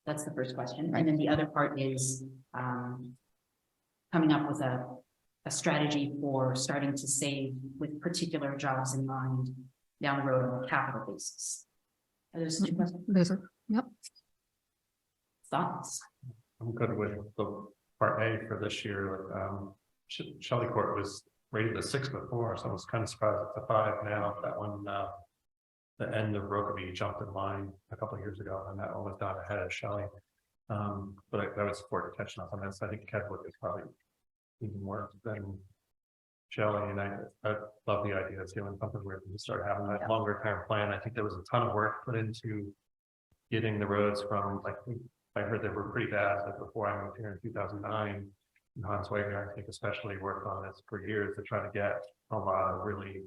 That's the first question. And then the other part is coming up with a strategy for starting to save with particular jobs in mind down the road on a capital basis. Are those two questions? Those are, yep. Thoughts? I'm good with the part A for this year. Shelley Court was rated a 6 before, so I was kind of surprised it's a 5 now. That one, the end of Rokeby jumped in line a couple of years ago, and that one was down ahead of Shelley. But I would support attention on this. I think Keswick is probably even worse than Shelley, and I love the idea of doing something where we start having that longer term plan. I think there was a ton of work put into getting the roads from, like, I heard they were pretty bad, but before I moved here in 2009, Hans Wagner, I think especially worked on this for years to try to get a lot of really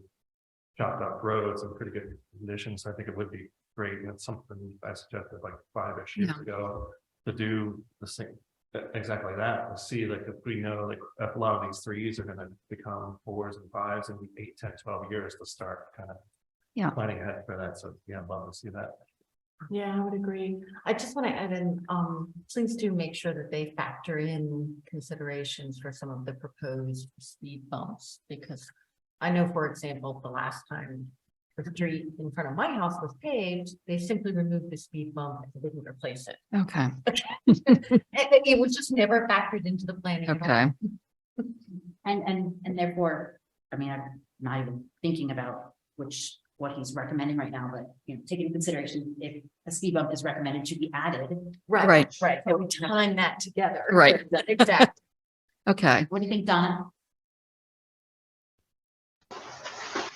chopped up roads in pretty good conditions. I think it would be great, and it's something I suggested like 5-ish years ago to do the same, exactly that, to see like if we know like a lot of these 3s are gonna become 4s and 5s in 8, 10, 12 years to start kind of planning ahead for that. So yeah, I'd love to see that. Yeah, I would agree. I just want to add in, please do make sure that they factor in considerations for some of the proposed speed bumps, because I know, for example, the last time the street in front of my house was paved, they simply removed the speed bump and didn't replace it. Okay, It was just never factored into the planning. at all. okay. And therefore, I mean, I'm not even thinking about what he's recommending right now, but taking into consideration if a speed bump is recommended to be added. Right. Right. But we time that together. Right. Exactly. Okay, What do you think, Donna?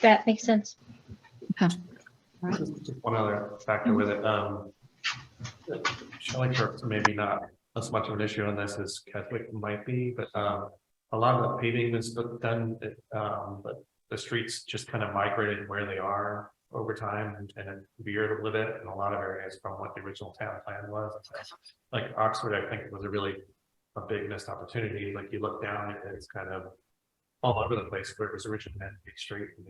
That makes sense. Just one other factor with it, Shelley Kirk's maybe not as much of an issue on this as Keswick might be, but a lot of the paving is done, but the streets just kind of migrated where they are over time and it veered a little bit in a lot of areas from what the original town plan was. Like Oxford, I think was a big missed opportunity. Like you look down, it's kind of all over the place where it was originally meant to be straight. And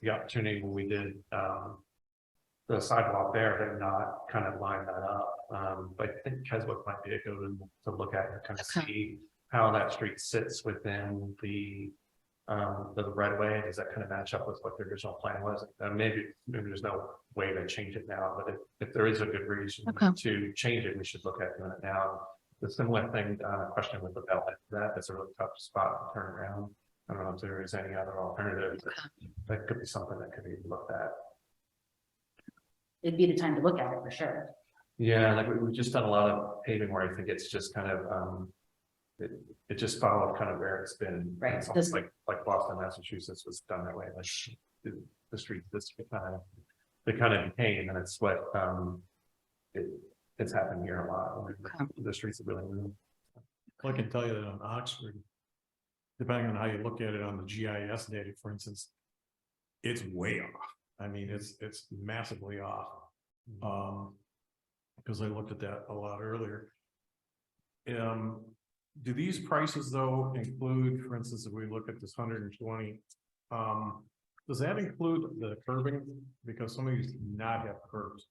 the opportunity when we did the sidewalk there, they're not kind of lined that up. But I think Keswick might be a good one to look at and kind of see how that street sits within the right of way. Does that kind of match up with what the original plan was? Maybe there's no way to change it now, but if there is a good reason to change it, we should look at doing it now. The similar thing, question with the belt, that's a really tough spot to turn around. I don't know if there is any other alternatives. That could be something that could be looked at. It'd be the time to look at it for sure. Yeah, like we've just done a lot of paving where I think it's just kind of it just followed kind of where it's been. Right. It's almost like Boston, Massachusetts was done that way. Like the streets they kind of became, and it's what it's happened here a lot. The streets have really moved. I can tell you that on Oxford, depending on how you look at it on the GIS data, for instance, it's way off. I mean, it's massively off. Because I looked at that a lot earlier. Do these prices though include, for instance, if we look at this 120, does that include the curbing? Because some of these do not have curbs.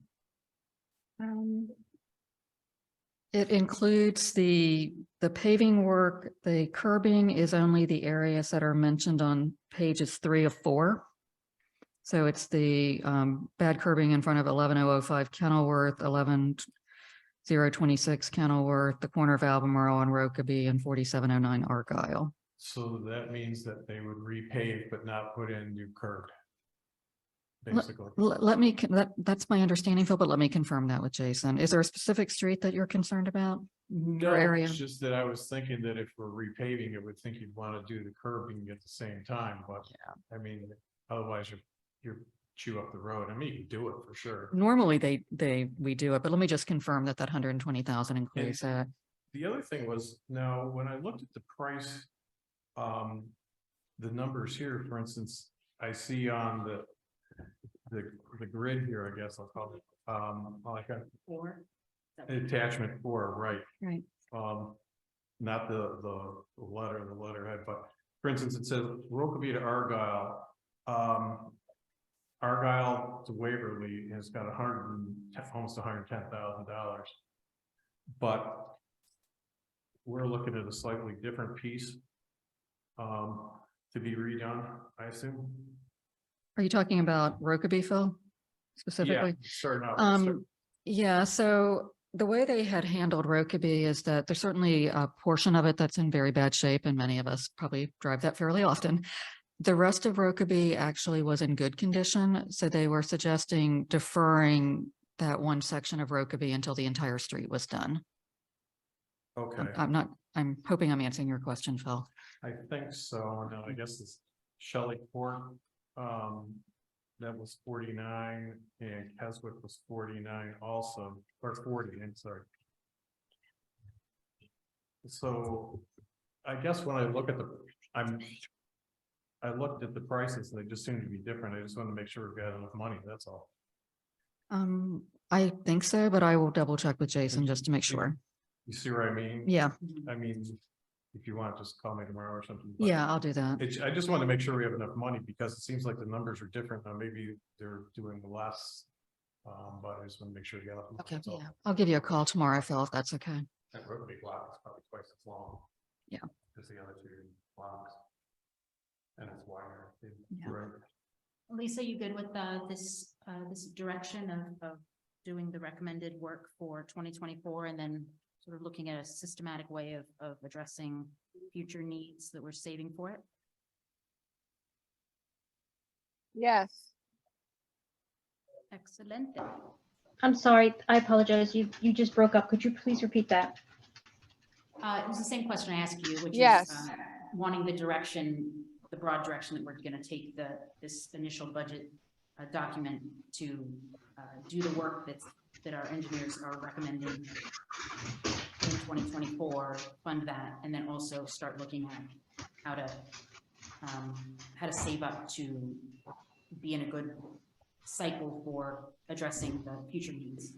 it includes the paving work. The curbing is only the areas that are mentioned on pages 3 of 4. So it's the bad curbing in front of 11005 Kenilworth, 11026 Kenilworth, the corner of Albemarle and Rokeby, and 4709 Argyle. So that means that they would repave but not put in new curb. Basically. That's my understanding, Phil, but let me confirm that with Jason. Is there a specific street that you're concerned about? No, area? it's just that I was thinking that if we're repaving, I would think you'd want to do the curbing at the same time, but yeah, I mean, otherwise you're chew up the road. I mean, you can do it for sure. Normally we do it, but let me just confirm that 120,000 includes that. The other thing was, now, when I looked at the price, the numbers here, for instance, I see on the grid here, I guess I'll call it, like a 4. attachment 4, right? Right. Not the letterhead, but for instance, it says Rokeby to Argyle. Argyle to Waverly has got almost $110,000, but we're looking at a slightly different piece to be redone, I assume. Are you talking about Rokeby, Phil? Specifically? Yeah, starting out. Yeah, so the way they had handled Rokeby is that there's certainly a portion of it that's in very bad shape, and many of us probably drive that fairly often. The rest of Rokeby actually was in good condition, so they were suggesting deferring that one section of Rokeby until the entire street was done. Okay. I'm hoping I'm answering your question, Phil. I think so. No, I guess it's Shelley Court. That was 49, and Keswick was 49 also, or 40, I'm sorry. So I guess when I look at I looked at the prices, and they just seem to be different. I just want to make sure we've got enough money, that's all. I think so, but I will double check with Jason just to make sure. You see what I mean? Yeah, I mean, if you want, just call me tomorrow or something. but yeah, I'll do that. I just want to make sure we have enough money, because it seems like the numbers are different. Now, maybe they're doing less. But I just want to make sure we got enough money. Okay, that's all. yeah, I'll give you a call tomorrow, Phil, if that's okay. That rotary block is probably twice as long. Yeah. As the other two blocks. And it's wider. too. Yeah. Right. Lisa, you good with this direction of doing the recommended work for 2024 and then sort of looking at a systematic way of addressing future needs that we're saving for it? Yes. Excellent. I'm sorry, I apologize. You just broke up. Could you please repeat that? It was the same question I asked you, which Yes. is wanting the direction, the broad direction that we're going to take this initial budget document to do the work that our engineers are recommending in 2024, fund that, and then also start looking at how to save up to be in a good cycle for addressing the future needs.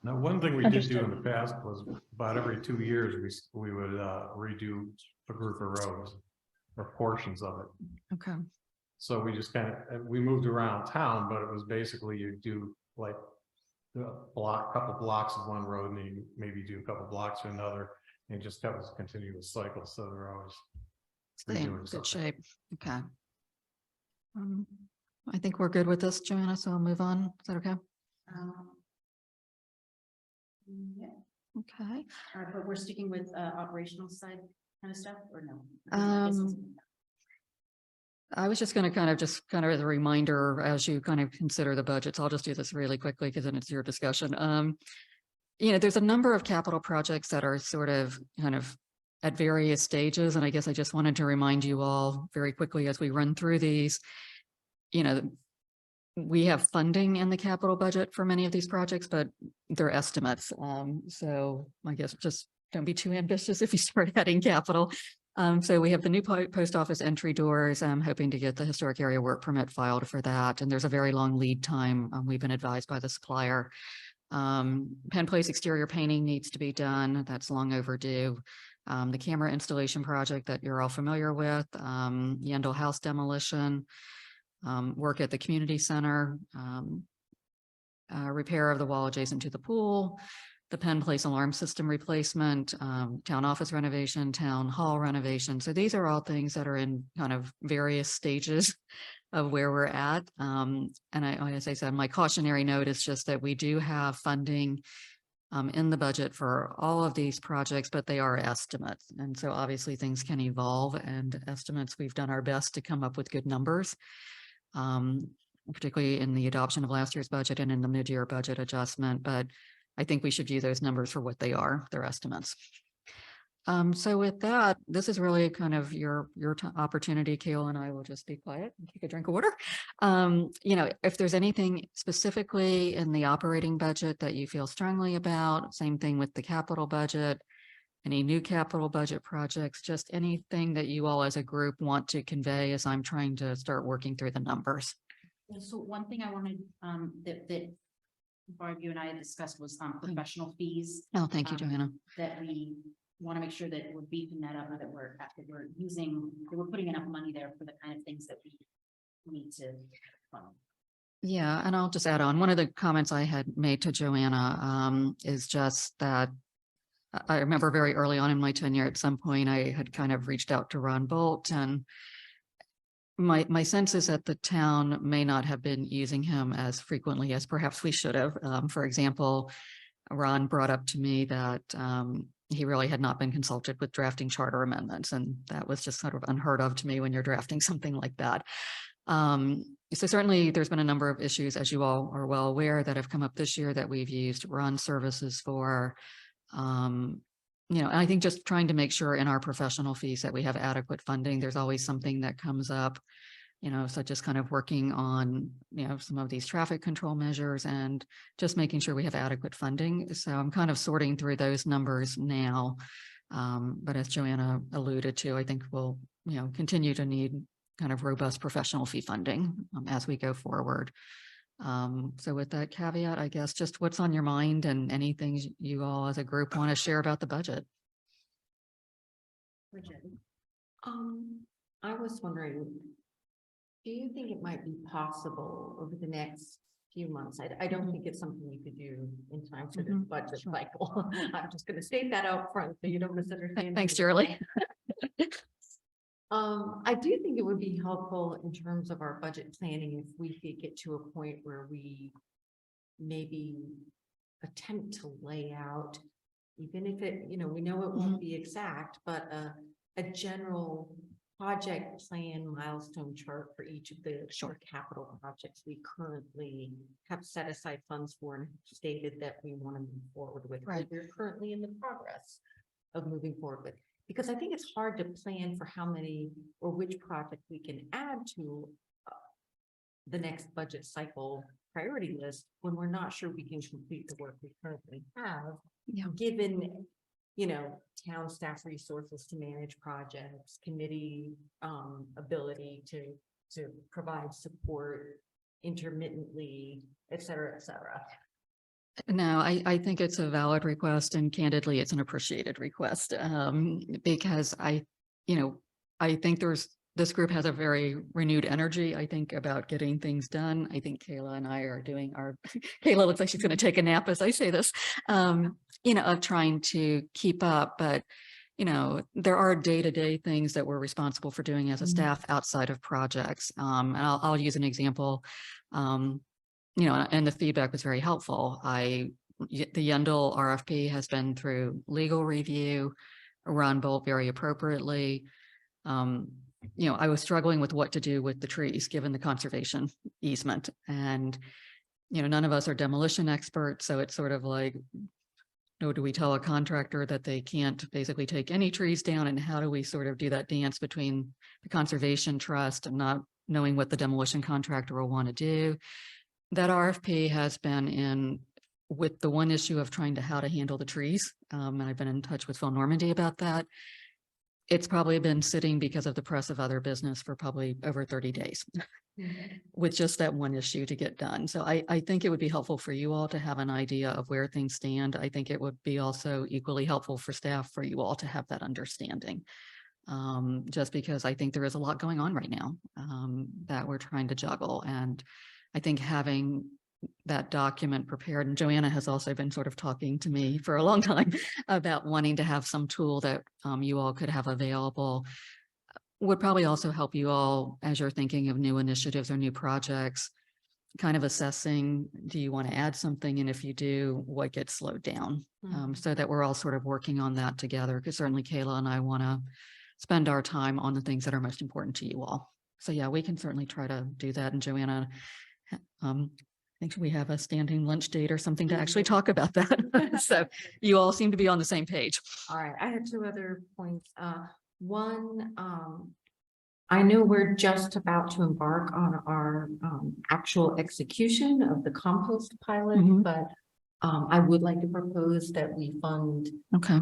Now, one thing we did do in Understood. the past was about every 2 years, we would redo a group of roads or portions of it. Okay. So we just we moved around town, but it was basically you do like a couple blocks of one road, and then you maybe do a couple blocks to another, and just that was a continuous cycle. So they're always Stay in redoing good something. shape. Okay. I think we're good with this, Joanna, so I'll move on. Is that okay? Yeah, Okay. but we're sticking with operational side kind of stuff, or no? I guess it's- I was just going to kind of as a reminder, as you kind of consider the budgets, I'll just do this really quickly because then it's your discussion. There's a number of capital projects that are sort of kind of at various stages. And I guess I just wanted to remind you all very quickly as we run through these, we have funding in the capital budget for many of these projects, but they're estimates. So I guess just don't be too ambitious if you start adding capital. So we have the new post office entry doors. I'm hoping to get the historic area work permit filed for that. And there's a very long lead time. We've been advised by the supplier. Penn Place exterior painting needs to be done. That's long overdue. The camera installation project that you're all familiar with, Yandel House demolition, work at the community center, repair of the wall adjacent to the pool, the Penn Place alarm system replacement, town office renovation, town hall renovation. So these are all things that are in kind of various stages of where we're at. And as I said, my cautionary note is just that we do have funding in the budget for all of these projects, but they are estimates. And so obviously things can evolve, and estimates, we've done our best to come up with good numbers, particularly in the adoption of last year's budget and in the mid-year budget adjustment. But I think we should view those numbers for what they are, their estimates. So with that, this is really kind of your opportunity. Kayla and I will just be quiet and take a drink of water. If there's anything specifically in the operating budget that you feel strongly about, same thing with the capital budget, any new capital budget projects, just anything that you all as a group want to convey as I'm trying to start working through the numbers. So one thing I wanted that Barb, you and I had discussed was professional fees. Oh, thank you, Joanna. That we want to make sure that we're beefing that up, that we're putting enough money there for the kind of things that we need to fund. Yeah, and I'll just add on, one of the comments I had made to Joanna is just that I remember very early on in my tenure, at some point I had kind of reached out to Ron Bolt, and my sense is that the town may not have been using him as frequently as perhaps we should have. For example, Ron brought up to me that he really had not been consulted with drafting charter amendments, and that was just sort of unheard of to me when you're drafting something like that. So certainly there's been a number of issues, as you all are well aware, that have come up this year that we've used Ron services for. I think just trying to make sure in our professional fees that we have adequate funding. There's always something that comes up, such as kind of working on, some of these traffic control measures and just making sure we have adequate funding. So I'm kind of sorting through those numbers now. But as Joanna alluded to, I think we'll, continue to need kind of robust professional fee funding as we go forward. So with that caveat, I guess just what's on your mind and anything you all as a group want to share about the budget. I was wondering, do you think it might be possible over the next few months? I don't think it's something you could do in time for this Mhm, budget sure. cycle. I'm just gonna state that out front so you don't misunderstand. Thanks, me. Shirley. I do think it would be helpful in terms of our budget planning if we could get to a point where we maybe attempt to lay out, even if it, we know it won't be exact, but a general project plan milestone chart for each of the short capital projects we currently have set aside funds for and stated that we want to move forward with. Right. We're currently in the progress of moving forward with, because I think it's hard to plan for how many or which project we can add to the next budget cycle priority list when we're not sure we can complete the work we currently have, Yeah. given, town staff resources to manage projects, committee ability to provide support intermittently, et cetera, et cetera. No, I think it's a valid request, and candidly, it's an appreciated request, because I think this group has a very renewed energy, I think, about getting things done. I think Kayla and I are doing Kayla looks like she's going to take a nap as I say this, of trying to keep up. But, there are day-to-day things that we're responsible for doing as a staff outside of projects. And I'll use an example. And the feedback was very helpful. The Yendel RFP has been through legal review, run Bolt very appropriately. I was struggling with what to do with the trees, given the conservation easement. And, none of us are demolition experts. So it's sort of like, do we tell a contractor that they can't basically take any trees down? And how do we sort of do that dance between the conservation trust and not knowing what the demolition contractor will want to do? That RFP has been in with the one issue of trying to how to handle the trees. And I've been in touch with Phil Normandy about that. It's probably been sitting because of the press of other business for probably over 30 days with just that one issue to get done. So I think it would be helpful for you all to have an idea of where things stand. I think it would be also equally helpful for staff for you all to have that understanding. Just because I think there is a lot going on right now that we're trying to juggle. And I think having that document prepared, and Joanna has also been sort of talking to me for a long time about wanting to have some tool that you all could have available, would probably also help you all as you're thinking of new initiatives or new projects, kind of assessing, do you want to add something? And if you do, what gets slowed down? So that we're all sort of working on that together, because certainly Kayla and I want to spend our time on the things that are most important to you all. So yeah, we can certainly try to do that. And Joanna, I think we have a standing lunch date or something to actually talk about that. So you all seem to be on the same page. All right, I have two other points. One, I know we're just about to embark on our actual execution of the compost pilot, but I would like to propose that we fund Okay.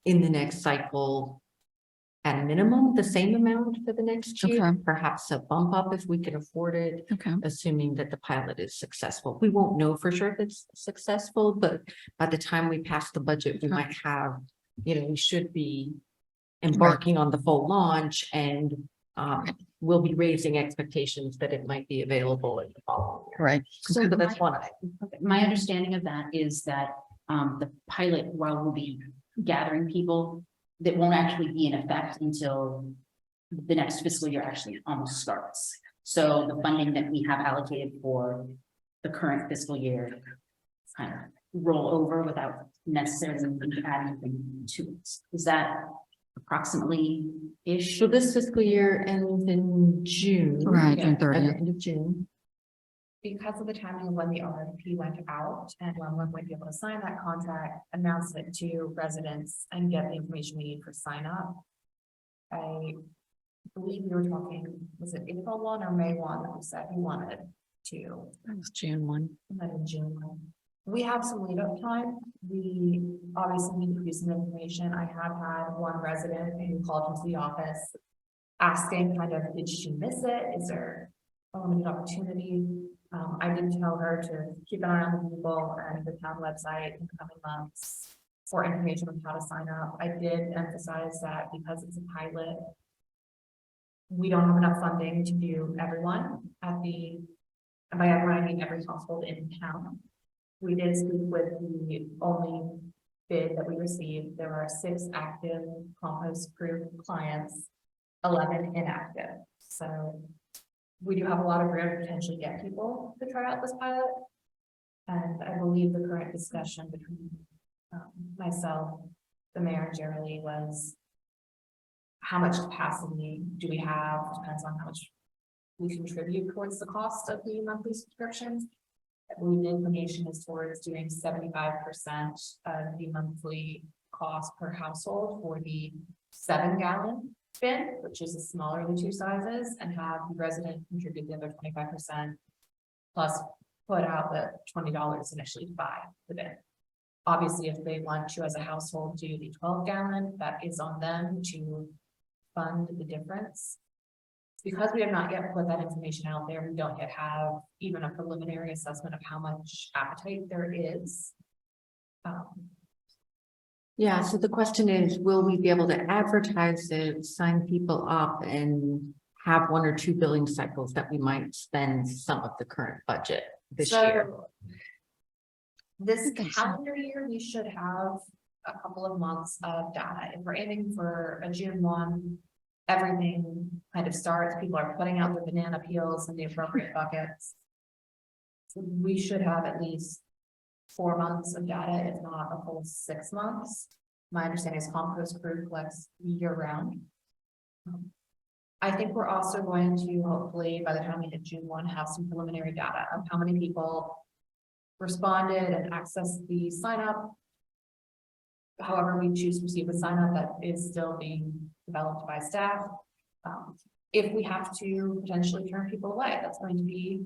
in the next cycle at a minimum the same amount for the next year, Okay. perhaps a bump up if we can afford it, Okay. assuming that the pilot is successful. We won't know for sure if it's successful, but by the time we pass the budget, we might have, we should be embarking on the full launch, and we'll be raising expectations that it might be available in the following year. Right. So So that's one. my understanding of that is that the pilot, while we'll be gathering people, that won't actually be in effect until the next fiscal year actually almost starts. So the funding that we have allocated for the current fiscal year kind of roll over without necessarily adding anything to it. Is that approximately ish? So this fiscal year ends in June. Right, June At the 30th. end of June. Because of the timing of when the RFP went out and when we're going to be able to sign that contract, announce it to residents and get the information we need for sign up. I believe we were talking, was it April 1 or May 1 that we said we wanted to, That was June 1. and then in June. We have some lead up time. We obviously need to do some information. I have had one resident who called into the office asking kind of, did she miss it? Is there a limited opportunity? I did tell her to keep an eye on the Google and the town website in the coming months for information on how to sign up. I did emphasize that because it's a pilot, we don't have enough funding to do everyone at the, and by everyone, I mean every household in town. We did speak with the only bid that we received. There are 6 active compost proof clients, 11 inactive. So we do have a lot of room to potentially get people to try out this pilot. And I believe the current discussion between myself, the mayor and Jeremy was how much capacity do we have? Depends on how much we contribute towards the cost of the monthly subscriptions. I believe the information is towards doing 75% of the monthly cost per household for the 7-gallon bin, which is the smaller of the 2 sizes, and have the resident contribute the other 25%, plus put out the $20 initially to buy the bin. Obviously, if they want to, as a household, do the 12-gallon, that is on them to fund the difference. Because we have not yet put that information out there, we don't yet have even a preliminary assessment of how much appetite there is. Yeah, so the question is, will we be able to advertise it, sign people up and have 1 or 2 billing cycles that we might spend some of the current budget this year? This calendar year, we should have a couple of months of data. If we're aiming for a June 1, everything kind of starts, people are putting out their banana peels in the appropriate buckets. So we should have at least 4 months of data, if not a full 6 months. My understanding is compost crew collects year round. I think we're also going to hopefully, by the time we hit June 1, have some preliminary data of how many people responded and accessed the sign up. However, we choose to receive the sign up, that is still being developed by staff. If we have to potentially turn people away, that's going to be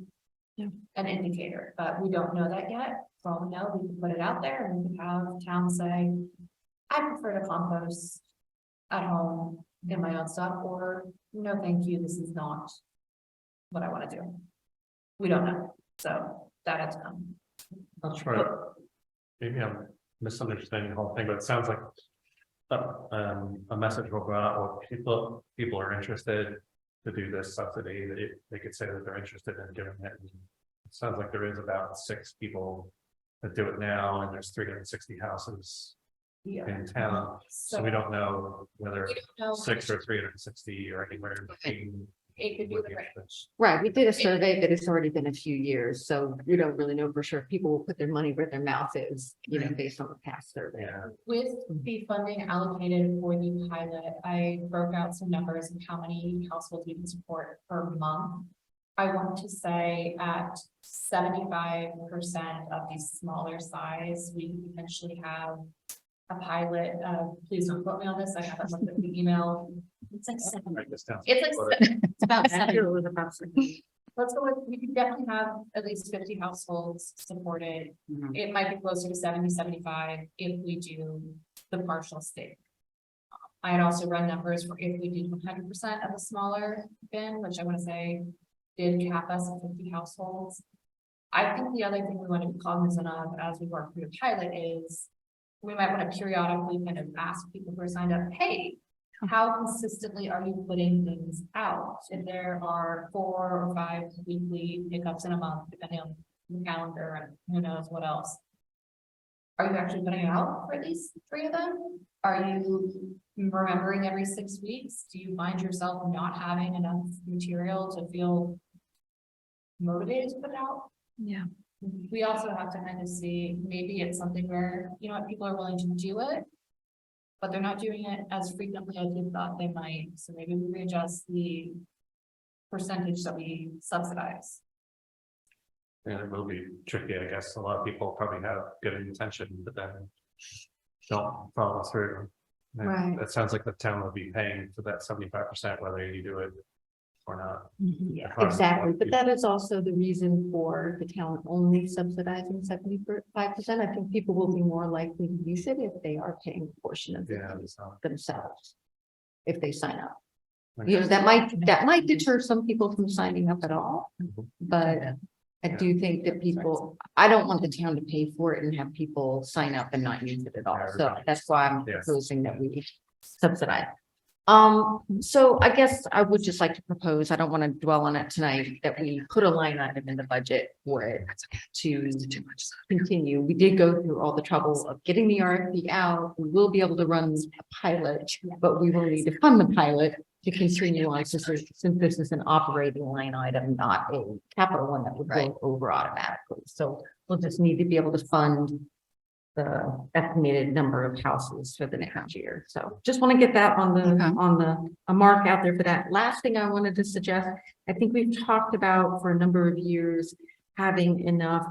an indicator, but we don't know that yet. For all we know, we can put it out there and we can have towns say, I prefer to compost at home in my own stuff, or no, thank you, this is not what I want to do. We don't know, so that has come. I'll try to, maybe I'm misunderstanding the whole thing, but it sounds like a message will go out, or people are interested to do this subsidy, they could say that they're interested in doing it. It sounds like there is about 6 people that do it now, and there's 360 houses in town, so we don't know whether We don't know. 6 or 360 or anywhere in between. It could be would the be right. interested. Right, we did a survey, but it's already been a few years, so we don't really know for sure if people will put their money where their mouth is, you know, based on the past survey. Yeah, With the funding allocated for the pilot, I broke out some numbers of how many households we can support per month. I want to say at 75% of the smaller size, we can potentially have a pilot. Please don't quote me on this. I haven't looked at the email. It's like 7. write this down. It's like It's about 7. let's go with, we could definitely have at least 50 households supported. Mhm. It might be closer to 70, 75 if we do the partial state. I had also run numbers for if we did 100% of the smaller bin, which I want to say did cap us at 50 households. I think the other thing we want to be cognizant of as we work through the pilot is we might want to periodically kind of ask people who are signed up, hey, how consistently are you putting things out? If there are 4 or 5 weekly pickups in a month, depending on the calendar and who knows what else. Are you actually putting it out for at least 3 of them? Are you remembering every 6 weeks? Do you find yourself not having enough material to feel motivated to put it out? Yeah. We also have to kind of see, maybe it's something where, you know what, people are willing to do it, but they're not doing it as frequently as we thought they might. So maybe we readjust the percentage that we subsidize. And it will be tricky, I guess. A lot of people probably have good intention, but then don't follow through. And Right. It sounds like the town will be paying for that 75%, whether you do it or not. Yeah, Right. exactly. But that is also the reason for the town only subsidizing 75%. I think people will be more likely to use it if they are paying a portion of Yeah, it so. themselves. If they sign up. Okay. You know, that might deter some people from signing up at all, but I do think that people, I don't want the town to pay for it and have people sign up and not use it at all. So that's why I'm Yes. proposing that we subsidize. So I guess I would just like to propose, I don't want to dwell on it tonight, that we put a line item in the budget for it to continue. We did go through all the trouble of getting the RFP out. We will be able to run a pilot, but we will need to fund the pilot to continue on since this is an operating line item, not a capital one that would go over automatically. So we'll just need to be able to fund the estimated number of houses for the next year. So just want to get that on the, a mark out there for that. Last thing I wanted to suggest, I think we've talked about for a number of years, having enough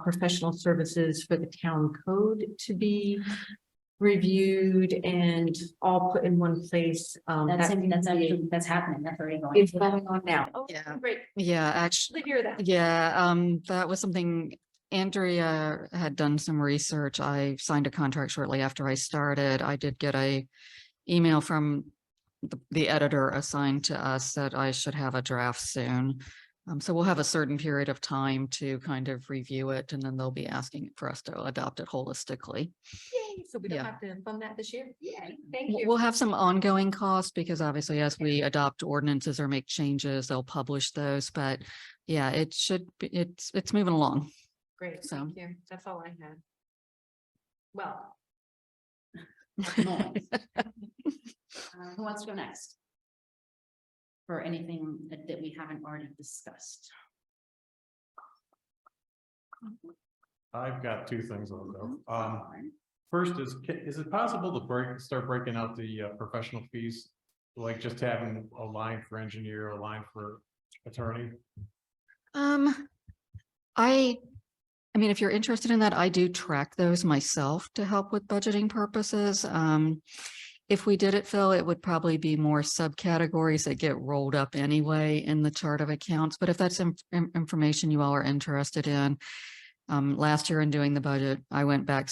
professional services for the town code to be reviewed and all put in one place. That's happening. That's already going. It's going on now. Oh, Yeah. great. Yeah, actually, To hear that. yeah, that was something Andrea had done some research. I signed a contract shortly after I started. I did get a email from the editor assigned to us that I should have a draft soon. So we'll have a certain period of time to kind of review it, and then they'll be asking for us to adopt it holistically. Yay, so we don't Yeah. have to fund that this year? Yay, thank We'll you. have some ongoing costs because obviously as we adopt ordinances or make changes, they'll publish those, but yeah, it should be, it's moving along. Great, So. thank you. That's all I had. Well. Who wants to go next? For anything that we haven't already discussed. I've got two things I'll go. First is it possible to start breaking out the professional fees? Like just having a line for engineer, a line for attorney? I mean, if you're interested in that, I do track those myself to help with budgeting purposes. If we did it, Phil, it would probably be more subcategories that get rolled up anyway in the chart of accounts. But if that's information you all are interested in, last year in doing the budget, I went back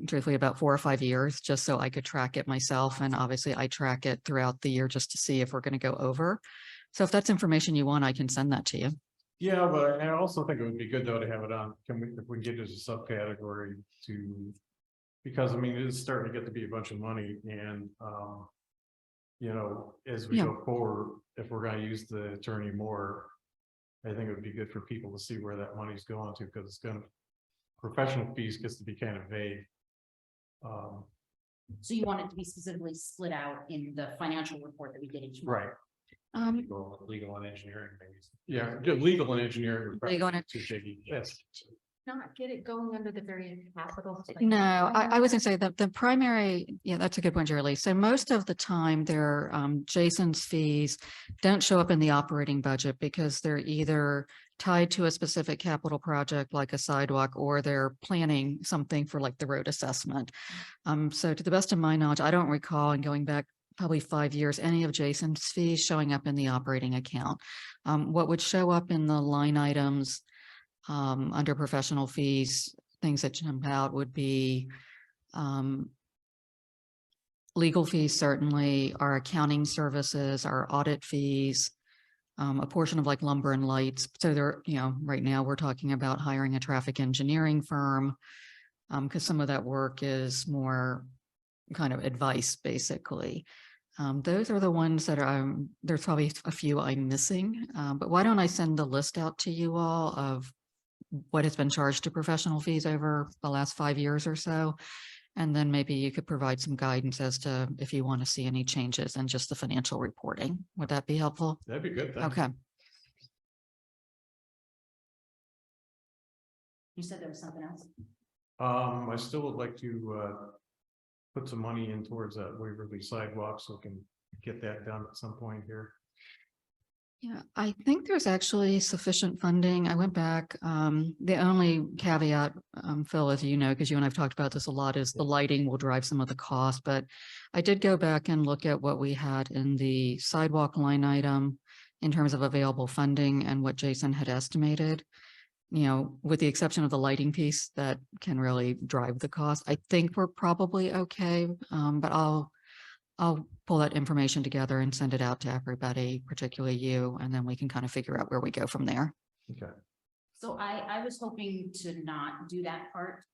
truthfully about 4 or 5 years, just so I could track it myself. And obviously I track it throughout the year just to see if we're going to go over. So if that's information you want, I can send that to you. Yeah, but I also think it would be good though to have it on, if we get as a subcategory to, because I mean, it is starting to get to be a bunch of money and, you know, as we go forward, if we're gonna use the attorney more, I think it would be good for people to see where that money's going to, because it's gonna, professional fees gets to be kind of vague. So you want it to be specifically split out in the financial report that we did each month? Right. Legal and engineering things. Yeah, legal and engineering. Legal and- Too biggie. Yes. Not get it going under the very capital. No, I was gonna say that the primary, yeah, that's a good point, Shirley. So most of the time their Jason's fees don't show up in the operating budget because they're either tied to a specific capital project like a sidewalk, or they're planning something for like the road assessment. So to the best of my knowledge, I don't recall, and going back probably 5 years, any of Jason's fees showing up in the operating account. What would show up in the line items under professional fees, things that jump out would be legal fees, certainly, our accounting services, our audit fees, a portion of like lumber and lights. So there, you know, right now we're talking about hiring a traffic engineering firm because some of that work is more kind of advice, basically. Those are the ones that are, there's probably a few I'm missing, but why don't I send the list out to you all of what has been charged to professional fees over the last 5 years or so. And then maybe you could provide some guidance as to if you want to see any changes in just the financial reporting. Would that be helpful? That'd be good. Thank you. Okay. You said there was something else? I still would like to put some money in towards that Waverly sidewalk so we can get that done at some point here. Yeah, I think there's actually sufficient funding. I went back. The only caveat, Phil, as you know, because you and I've talked about this a lot, is the lighting will drive some of the cost. But I did go back and look at what we had in the sidewalk line item in terms of available funding and what Jason had estimated. You know, with the exception of the lighting piece that can really drive the cost, I think we're probably okay. But I'll pull that information together and send it out to everybody, particularly you, and then we can kind of figure out where we go from there. Okay. So I was hoping to not do that part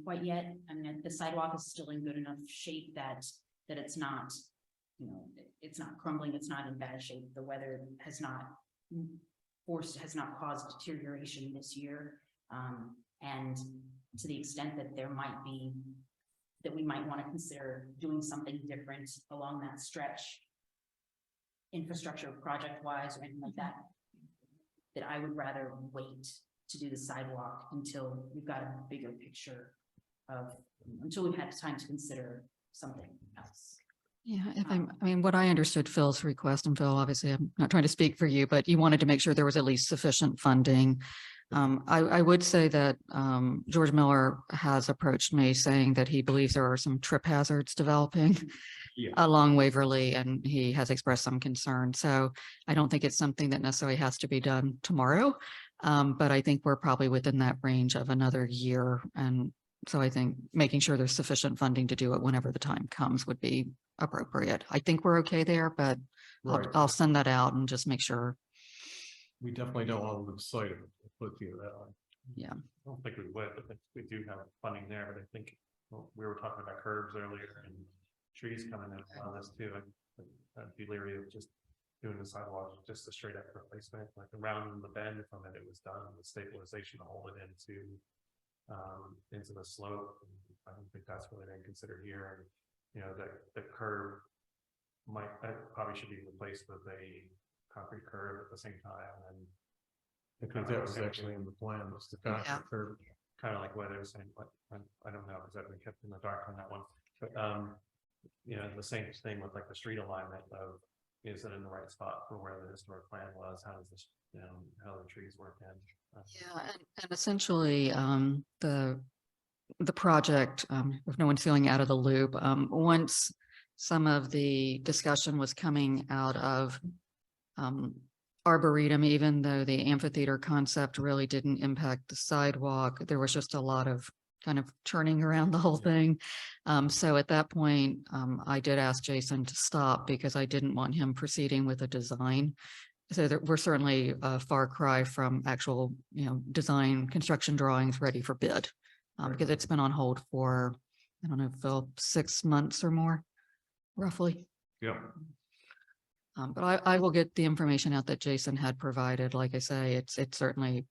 quite yet. I mean, the sidewalk is still in good enough shape that it's not, you know, it's not crumbling, it's not in bad shape. The weather has not caused deterioration this year. And to the extent that there might be, that we might want to consider doing something different along that stretch, infrastructure project wise or anything like that, that I would rather wait to do the sidewalk until we've got a bigger picture of, until we've had time to consider something else. Yeah, I mean, what I understood Phil's request, and Phil, obviously, I'm not trying to speak for you, but you wanted to make sure there was at least sufficient funding. I would say that George Miller has approached me saying that he believes there are some trip hazards developing along Waverly, and he has expressed some concern. So I don't think it's something that necessarily has to be done tomorrow. But I think we're probably within that range of another year. And so I think making sure there's sufficient funding to do it whenever the time comes would be appropriate. I think we're okay there, but Right. I'll send that out and just make sure. We definitely don't want to lose sight of it. Put you that way. Yeah. I don't think we would, but we do have funding there, but I think, well, we were talking about curbs earlier and trees coming in on this too. I'd be leery of just doing the sidewalk, just a straight up replacement, like around the bend from it, it was done with stabilization to hold it into the slope. I don't think that's really been considered here. And, you know, the curb probably should be replaced with a concrete curb at the same time. And I think that was actually in the plan, was the concrete curb. kind of like what I was saying, but I don't know, because I've been kept in the dark on that one. But you know, the same thing with like the street alignment of, is it in the right spot for where the historic plan was? How does this, you know, how the trees work in? Yeah, and essentially, the project, if no one's feeling out of the loop, once some of the discussion was coming out of Arboretum, even though the amphitheater concept really didn't impact the sidewalk, there was just a lot of kind of turning around the whole thing. So at that point, I did ask Jason to stop because I didn't want him proceeding with a design. So we're certainly a far cry from actual, you know, design, construction drawings ready for bid, because it's been on hold for, I don't know, Phil, 6 months or more, roughly. Yeah. But I will get the information out that Jason had provided. Like I say, it's certainly,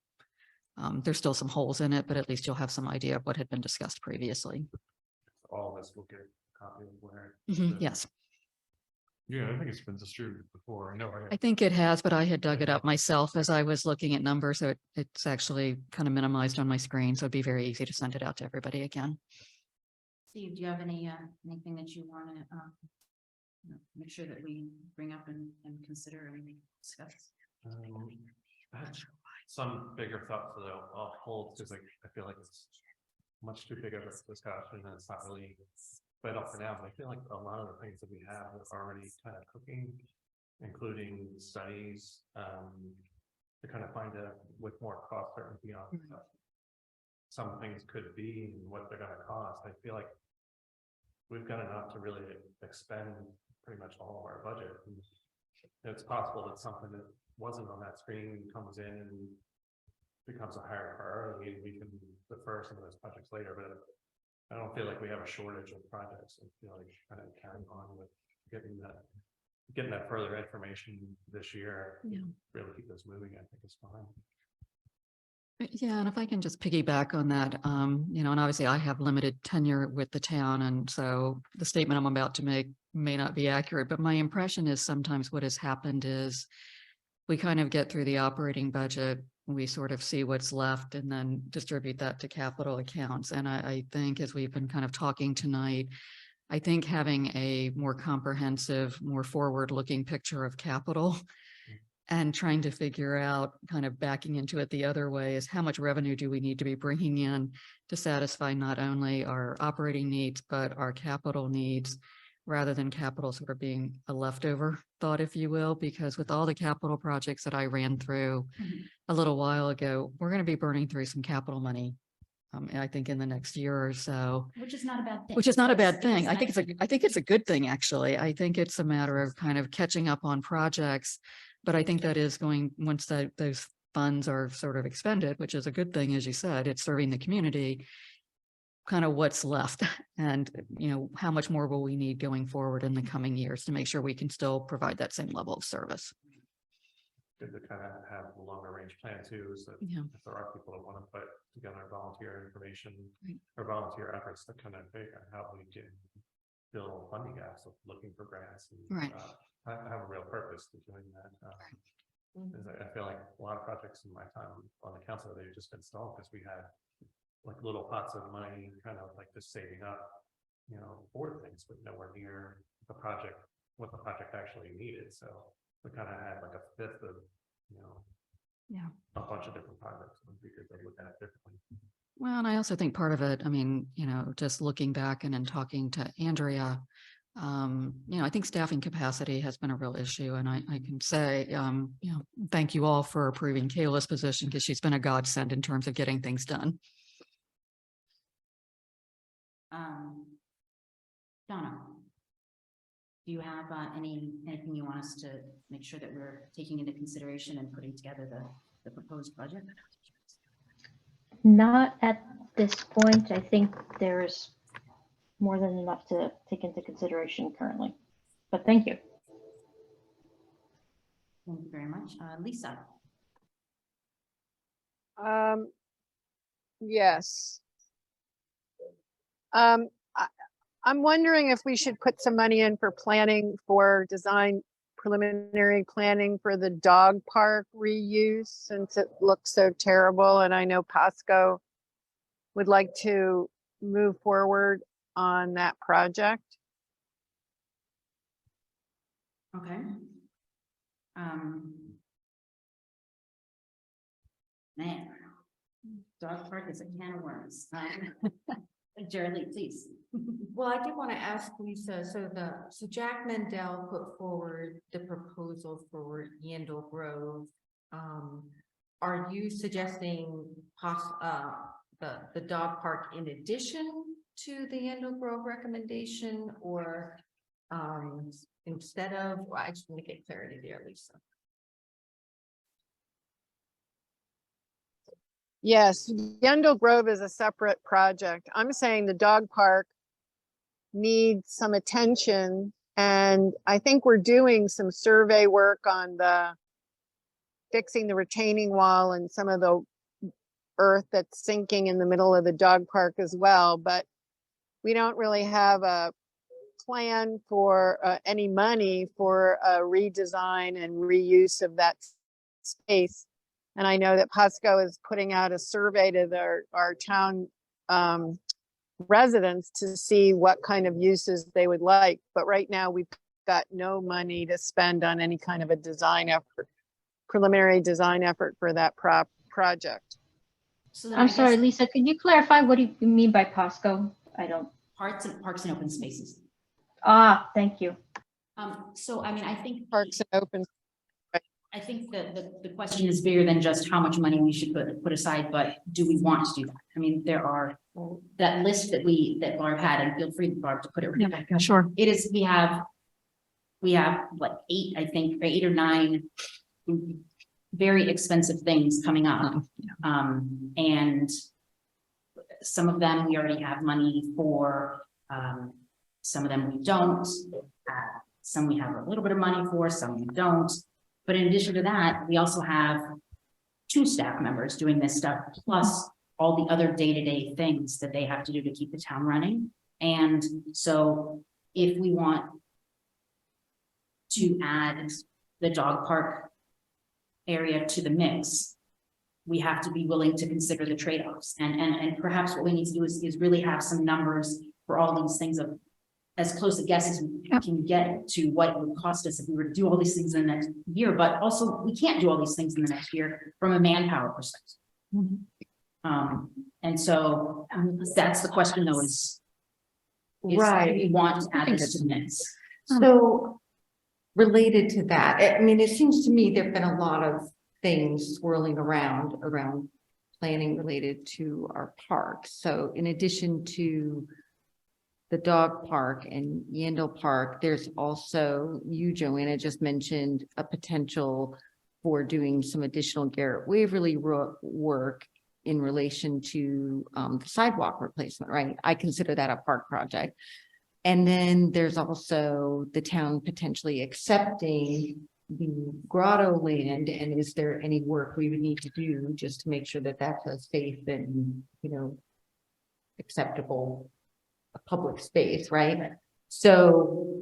there's still some holes in it, but at least you'll have some idea of what had been discussed previously. All of us will get a copy of where. Yes, Yeah, I think it's been distributed before. I know. I think it has, but I had dug it up myself as I was looking at numbers. So it's actually kind of minimized on my screen. So it'd be very easy to send it out to everybody again. Steve, do you have anything that you want to make sure that we bring up and consider and discuss? I had some bigger thoughts that I'll hold because I feel like it's much too big of a discussion and it's not really right up for now. But I feel like a lot of the things that we have are already kind of cooking, including studies to kind of find out with more cost certainty on some things could be and what they're going to cost. I feel like we've got enough to really expend pretty much all of our budget. And it's possible that something that wasn't on that screen comes in and becomes a higher priority. We can defer some of those projects later, but I don't feel like we have a shortage of projects. I feel like kind of carrying on with getting that further information this year. Yeah. Really keep this moving, I think is fine. Yeah, and if I can just piggyback on that, you know, and obviously I have limited tenure with the town, and so the statement I'm about to make may not be accurate, but my impression is sometimes what has happened is we kind of get through the operating budget, we sort of see what's left and then distribute that to capital accounts. And I think as we've been kind of talking tonight, I think having a more comprehensive, more forward-looking picture of capital and trying to figure out, kind of backing into it the other way, is how much revenue do we need to be bringing in to satisfy not only our operating needs, but our capital needs, rather than capital sort of being a leftover thought, if you will, because with all the capital projects that I ran through Mhm. a little while ago, we're going to be burning through some capital money. I think in the next year or so, Which is not a bad thing. which is not a That's- bad thing. it's I think nice. I think it's a good thing, actually. I think it's a matter of kind of catching up on projects. But I think that is going, once those funds are sort of expended, which is a good thing, as you said, it's serving the community, kind of what's left and, how much more will we need going forward in the coming years to make sure we can still provide that same level of service. Good to kind of have a longer range plan too, so Yeah. if there are people that want to put together volunteer information Right. or volunteer efforts to kind of figure out how we can fill funding gaps of looking for grants and Right. have a real purpose to doing that. 'Cause I feel like a lot of projects in my time on the council, they've just been stalled because we had like little pots of money, kind of like just saving up, for things, but nowhere near what the project actually needed. So we kind of had like a fifth of, Yeah. a bunch of different projects and we could look at it differently. Well, and I also think part of it, I mean, just looking back and then talking to Andrea, I think staffing capacity has been a real issue. And I can say, thank you all for approving Kayla's position because she's been a godsend in terms of getting things done. Donna, do you have anything you want us to make sure that we're taking into consideration and putting together the proposed budget? Not at this point. I think there's more than enough to take into consideration currently. But thank you. Thank you very much. Lisa? Yes. I'm wondering if we should put some money in for planning for preliminary planning for the dog park reuse since it looks so terrible. And I know Pasco would like to move forward on that project. Okay. Man, dog park is a can of worms. Geraldine, please. Well, I did want to ask Lisa, so Jack Mendel put forward the proposal for Yandle Grove. Are you suggesting the dog park in addition to the Yandle Grove recommendation or instead of, well, I just want to get clarity there, Lisa. Yes, Yandle Grove is a separate project. I'm saying the dog park needs some attention. And I think we're doing some survey work on fixing the retaining wall and some of the earth that's sinking in the middle of the dog park as well. But we don't really have a plan for any money for a redesign and reuse of that space. And I know that Pasco is putting out a survey to our town residents to see what kind of uses they would like. But right now we've got no money to spend on any kind of a design effort, preliminary design effort for that project. So then I I'm sorry, guess Lisa, could you clarify what do you mean by Pasco? I don't. parks and open spaces. Thank you. So I mean, I think Parks and open. I think that the question is bigger than just how much money we should put aside, but do we want to do that? I mean, there are that list that Barb had, and feel free, Barb, to put it right back up. Sure. It is, we have like 8 or 9 very expensive things coming up. And some of them we already have money for, some of them we don't. Some we have a little bit of money for, some we don't. But in addition to that, we also have 2 staff members doing this stuff, plus all the other day-to-day things that they have to do to keep the town running. And so if we want to add the dog park area to the mix, we have to be willing to consider the trade-offs. And perhaps what we need to do is really have some numbers for all these things of as close a guess as we can get to what it would cost us if we were to do all these things in the next year. But also we can't do all these things in the next year from a manpower perspective. And so that's the question though, is is Right. we want to I add think this to the mix. So related to that, I mean, it seems to me there've been a lot of things swirling around planning related to our parks. So in addition to the dog park and Yandle Park, there's also, you, Joanna, just mentioned a potential for doing some additional Garrett Waverly work in relation to the sidewalk replacement, right? I consider that a park project. And then there's also the town potentially accepting the grotto land. And is there any work we would need to do just to make sure that that's a safe and, acceptable public space, right? So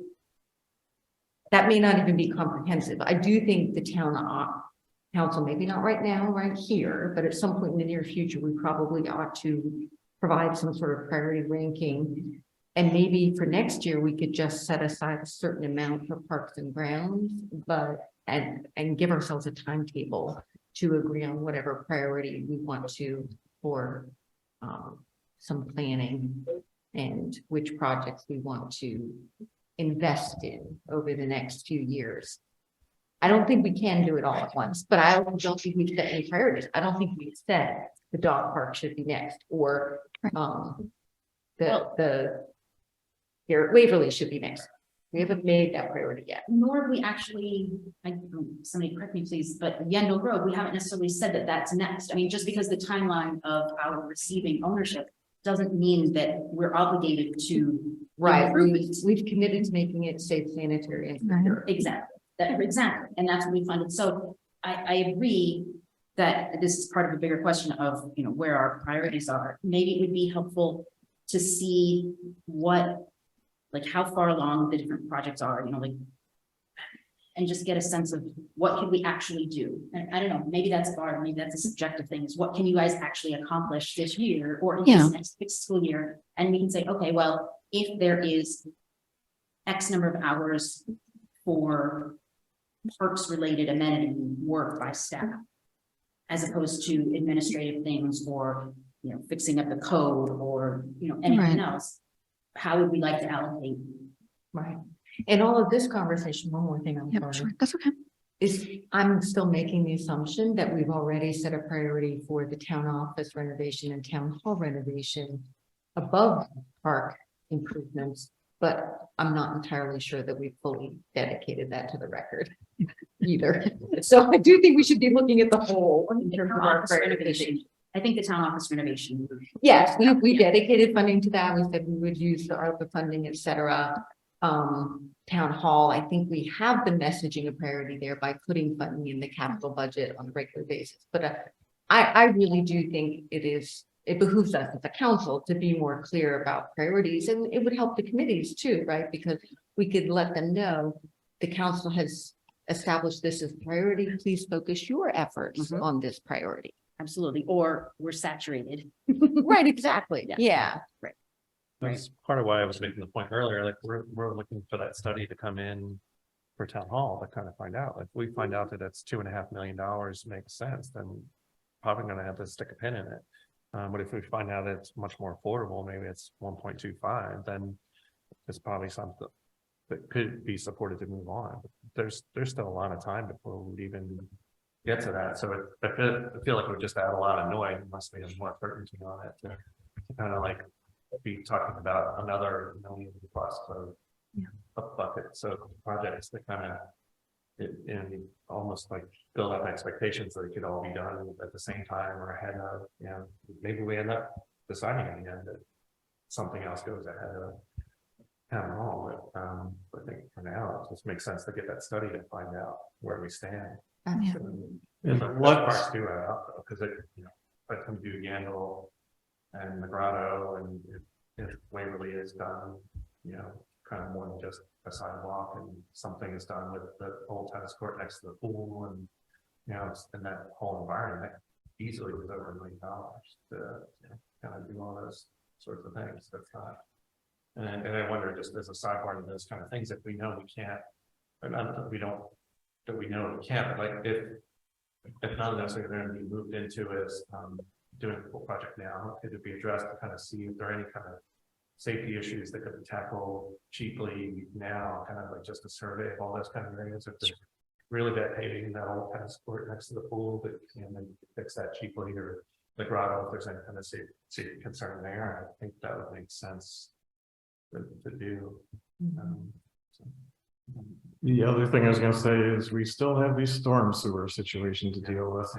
that may not even be comprehensive. I do think the town council, maybe not right now, right here, but at some point in the near future, we probably ought to provide some sort of priority ranking. And maybe for next year, we could just set aside a certain amount for parks and grounds, and give ourselves a timetable to agree on whatever priority we want to for some planning and which projects we want to invest in over the next few years. I don't think we can do it all at once, but I don't think we've set any priorities. I don't think we've said the dog park should be next, or the Garrett Waverly should be next. We haven't made that priority yet. Nor have we actually, somebody correct me please, but Yandle Road, we haven't necessarily said that that's next. I mean, just because the timeline of our receiving ownership doesn't mean that we're obligated to. Right, we've committed to making it safe, sanitary, and secure. Exactly, and that's what we funded. So I agree that this is part of a bigger question of, where our priorities are. Maybe it would be helpful to see how far along the different projects are, and just get a sense of what can we actually do. And I don't know, maybe that's hard, maybe that's a subjective thing, is what can you guys actually accomplish this year or in this next fiscal year? And we can say, okay, well, if there is X number of hours for parks related amenity work by staff, as opposed to administrative things or, fixing up the code or, anything else, how would we like to allocate? Right. And all of this conversation, one more thing, I'm Yeah, sorry, sure. That's okay. is I'm still making the assumption that we've already set a priority for the town office renovation and town hall renovation above park improvements, but I'm not entirely sure that we've fully dedicated that to the record either. So I do think we should be looking at the whole in terms of our renovation. I think the town office renovation. Yes, we dedicated funding to that. We said we would use the ARPA funding, et cetera. Town hall, I think we have the messaging of priority there by putting funding in the capital budget on a regular basis. But I really do think it behooves us as a council to be more clear about priorities, and it would help the committees too, right? Because we could let them know the council has established this as priority. Please focus your efforts on this priority. Absolutely, or we're saturated. Right, exactly. Yeah. Right. That's part of why I was making the point earlier, like we're looking for that study to come in for town hall to kind of find out. If we find out that it's $2.5 million makes sense, then probably gonna have to stick a pin in it. But if we find out it's much more affordable, maybe it's 1.25, then it's probably something that could be supported to move on. But there's still a lot of time before we even get to that. So I feel like it would just add a lot of noise unless we have more certainty on it to kind of like be talking about another $1 million plus of buckets of projects that kind of and almost like build up expectations that it could all be done at the same time or ahead of, maybe we end up deciding in the end that something else goes ahead of town hall. But I think for now, it just makes sense to get that study to find out where we stand. Absolutely. And the parts do add up though, because by the time we do Yandle and the grotto, and if Waverly is done, kind of more than just a sidewalk, and something is done with the old tennis court next to the pool, and and that whole environment easily was over $1 million to kind of do all those sorts of things. That's not, and I wonder, just as a sidebar to those kind of things, if we know we can't, or not that we don't, that we know we can't, but like if none of those are going to be moved into as doing a full project now, could it be addressed to kind of see if there are any kind of safety issues that could be tackled cheaply now, kind of like just a survey of all those kind of areas. If there's really bad paving, that old tennis court next to the pool, that can they fix that cheaply, or the grotto, if there's any kind of safety concern there, I think that would make sense to do. So, The other thing I was gonna say is we still have these storm sewer situation to deal with,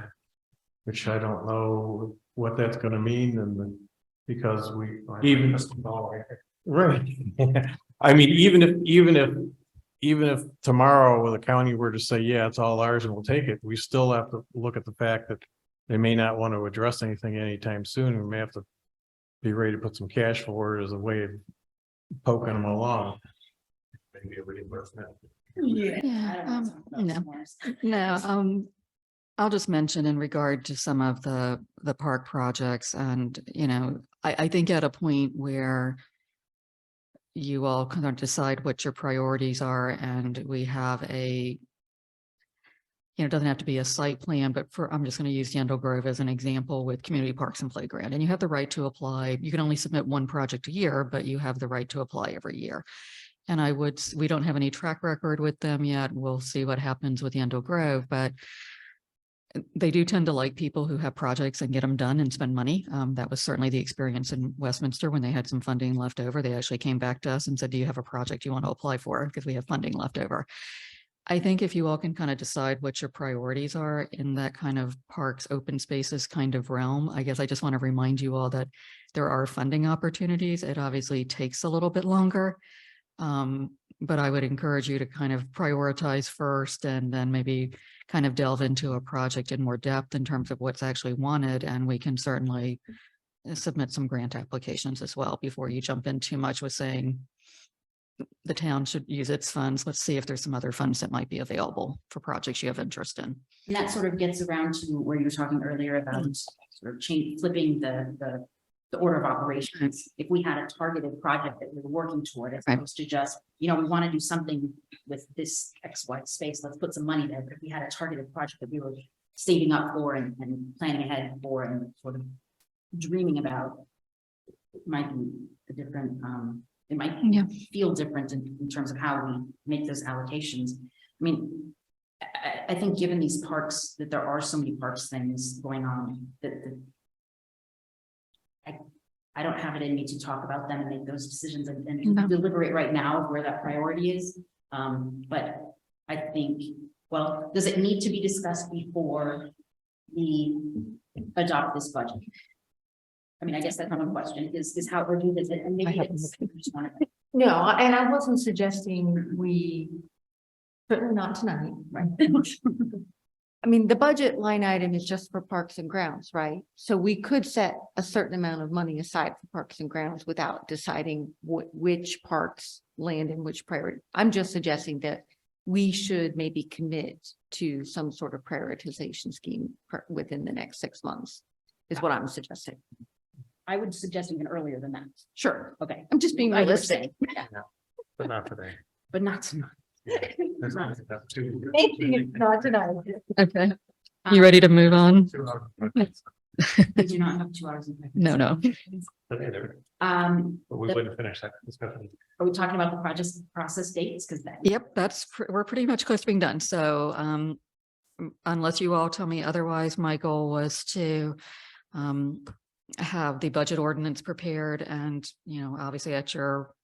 which I don't know what that's gonna mean, and because we even right. I mean, even if tomorrow the county were to say, yeah, it's all ours and we'll take it, we still have to look at the fact that they may not want to address anything anytime soon. We may have to be ready to put some cash forward as a way of poking them along. Maybe a reimbursement. Yeah, no, I'll just mention in regard to some of the park projects, and, you know, I think at a point where you all kind of decide what your priorities are, and we have a, you know, it doesn't have to be a site plan, but I'm just going to use Yandle Grove as an example with community parks and playground, and you have the right to apply. You can only submit one project a year, but you have the right to apply every year. And we don't have any track record with them yet. We'll see what happens with Yandle Grove, but they do tend to like people who have projects and get them done and spend money. That was certainly the experience in Westminster when they had some funding left over. They actually came back to us and said, do you have a project you want to apply for? Because we have funding left over. I think if you all can kind of decide what your priorities are in that kind of parks, open spaces kind of realm, I guess I just want to remind you all that there are funding opportunities. It obviously takes a little bit longer. But I would encourage you to kind of prioritize first, and then maybe kind of delve into a project in more depth in terms of what's actually wanted. And we can certainly submit some grant applications as well before you jump in too much with saying the town should use its funds. Let's see if there's some other funds that might be available for projects you have interest in. And that sort of gets around to where you were talking earlier about sort of flipping the order of operations. If we had a targeted project that we were working toward, as opposed to just, you know, we want to do something with this XY space, let's put some money there. But if we had a targeted project that we were saving up for and planning ahead for and sort of dreaming about, it might be a different, it might feel different in terms of how we make those allocations. I mean, I think given these parks, that there are so many parks things going on, that I don't have it in me to talk about them and make those decisions and deliberate right now of where that priority is. But I think, well, does it need to be discussed before we adopt this budget? I mean, I guess that's not a question, is how we're doing this, and maybe it's, I just want to. No, and I wasn't suggesting we, certainly not tonight, right? I mean, the budget line item is just for parks and grounds, right? So we could set a certain amount of money aside for parks and grounds without deciding which parks land in which priority. I'm just suggesting that we should maybe commit to some sort of prioritization scheme within the next 6 months, is what I'm suggesting. I would suggest even earlier than that. Sure. Okay. I'm just being realistic. Yeah. But not today. But not tonight. There's Right. Not tonight. Okay. You ready to move on? We do not have 2 hours. No. But we wouldn't finish that discussion. Are we talking about the project process dates? Because that. Yep, we're pretty much close to being done. So unless you all tell me otherwise, my goal was to have the budget ordinance prepared and, you know, obviously at your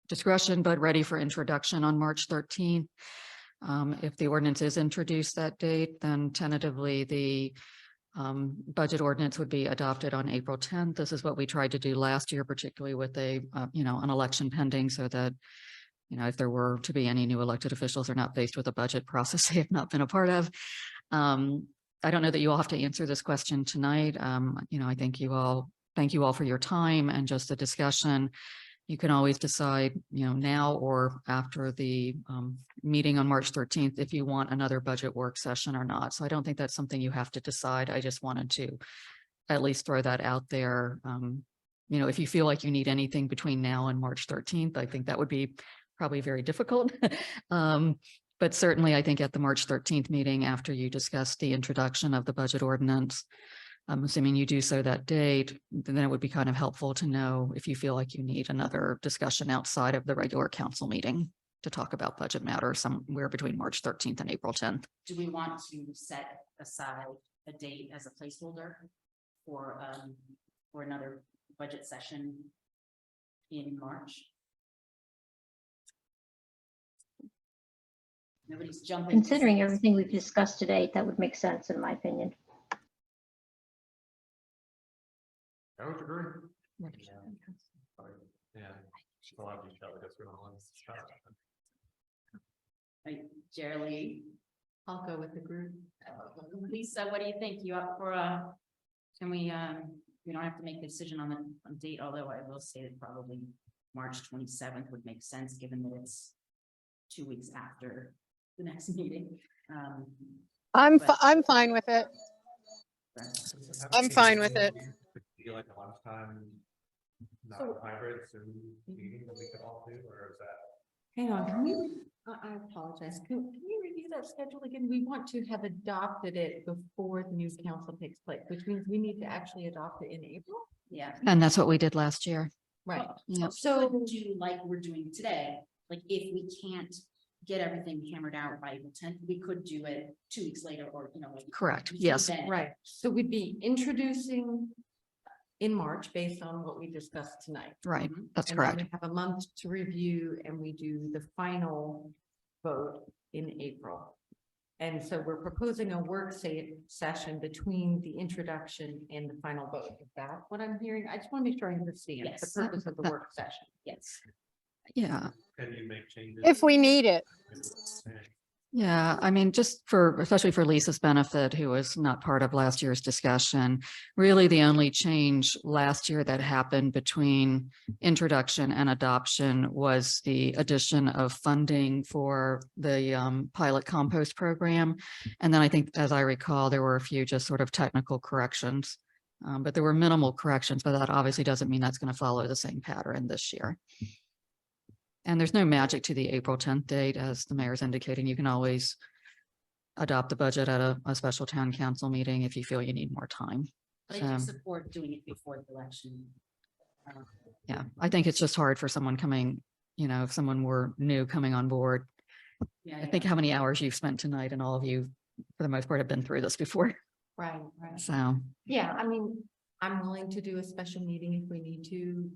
discretion, but ready for introduction on March 13th. If the ordinance is introduced that date, then tentatively the budget ordinance would be adopted on April 10th. This is what we tried to do last year, particularly with an election pending, so that, you know, if there were to be any new elected officials are not faced with a budget process they have not been a part of. I don't know that you all have to answer this question tonight. You know, I thank you all for your time and just the discussion. You can always decide, you know, now or after the meeting on March 13th, if you want another budget work session or not. So I don't think that's something you have to decide. I just wanted to at least throw that out there. You know, if you feel like you need anything between now and March 13th, I think that would be probably very difficult. But certainly I think at the March 13th meeting, after you discuss the introduction of the budget ordinance, I'm assuming you do so that date, then it would be kind of helpful to know if you feel like you need another discussion outside of the regular council meeting to talk about budget matters somewhere between March 13th and April 10th. Do we want to set aside a date as a placeholder for another budget session in March? Nobody's jumping. Considering everything we've discussed today, that would make sense in my opinion. I would agree. Right. Yeah. A lot of detail to go through all this stuff. Right, Jerry, I'll go with the group. Lisa, what do you think? You up for can we don't have to make the decision on the date, although I will say that probably March 27th would make sense, given that it's 2 weeks after the next meeting. I'm But- fine with it. I'm fine with it. Do you like a lunchtime, not So- hybrid Zoom meeting that we could all do, or is that? Hang on, can we, I apologize. Can you review that schedule again? We want to have adopted it before the new council takes place, which means we need to actually adopt it in April. Yeah. And that's what we did last year. Right. Yeah. So do like we're doing today, like if we can't get everything hammered out by April 10th, we could do it 2 weeks later or, like. Correct. we can Yes. then- Right. So we'd be introducing in March based on what we discussed tonight. Right. Mhm. That's And then correct. we have a month to review and we do the final vote in April. And so we're proposing a session between the introduction and the final vote. Is that what I'm hearing? I just want to make sure I understand the Yes. purpose of the work session. Yes. Yeah. Can you make changes? If we need it. Yeah, I mean, just for, especially for Lisa's benefit, who was not part of last year's discussion, really the only change last year that happened between introduction and adoption was the addition of funding for the pilot compost program. And then I think, as I recall, there were a few just sort of technical corrections, but there were minimal corrections, but that obviously doesn't mean that's going to follow the same pattern this year. And there's no magic to the April 10th date, as the mayor's indicating. You can always adopt the budget at a special town council meeting if you feel you need more time. But I do So, support doing it before the election. yeah, I think it's just hard for someone coming, if someone were new coming on board. Yeah, I think how many hours you've spent tonight, and all of you, for the most part, have been through this before. Right, right. So, Yeah, I mean, I'm willing to do a special meeting if we need to.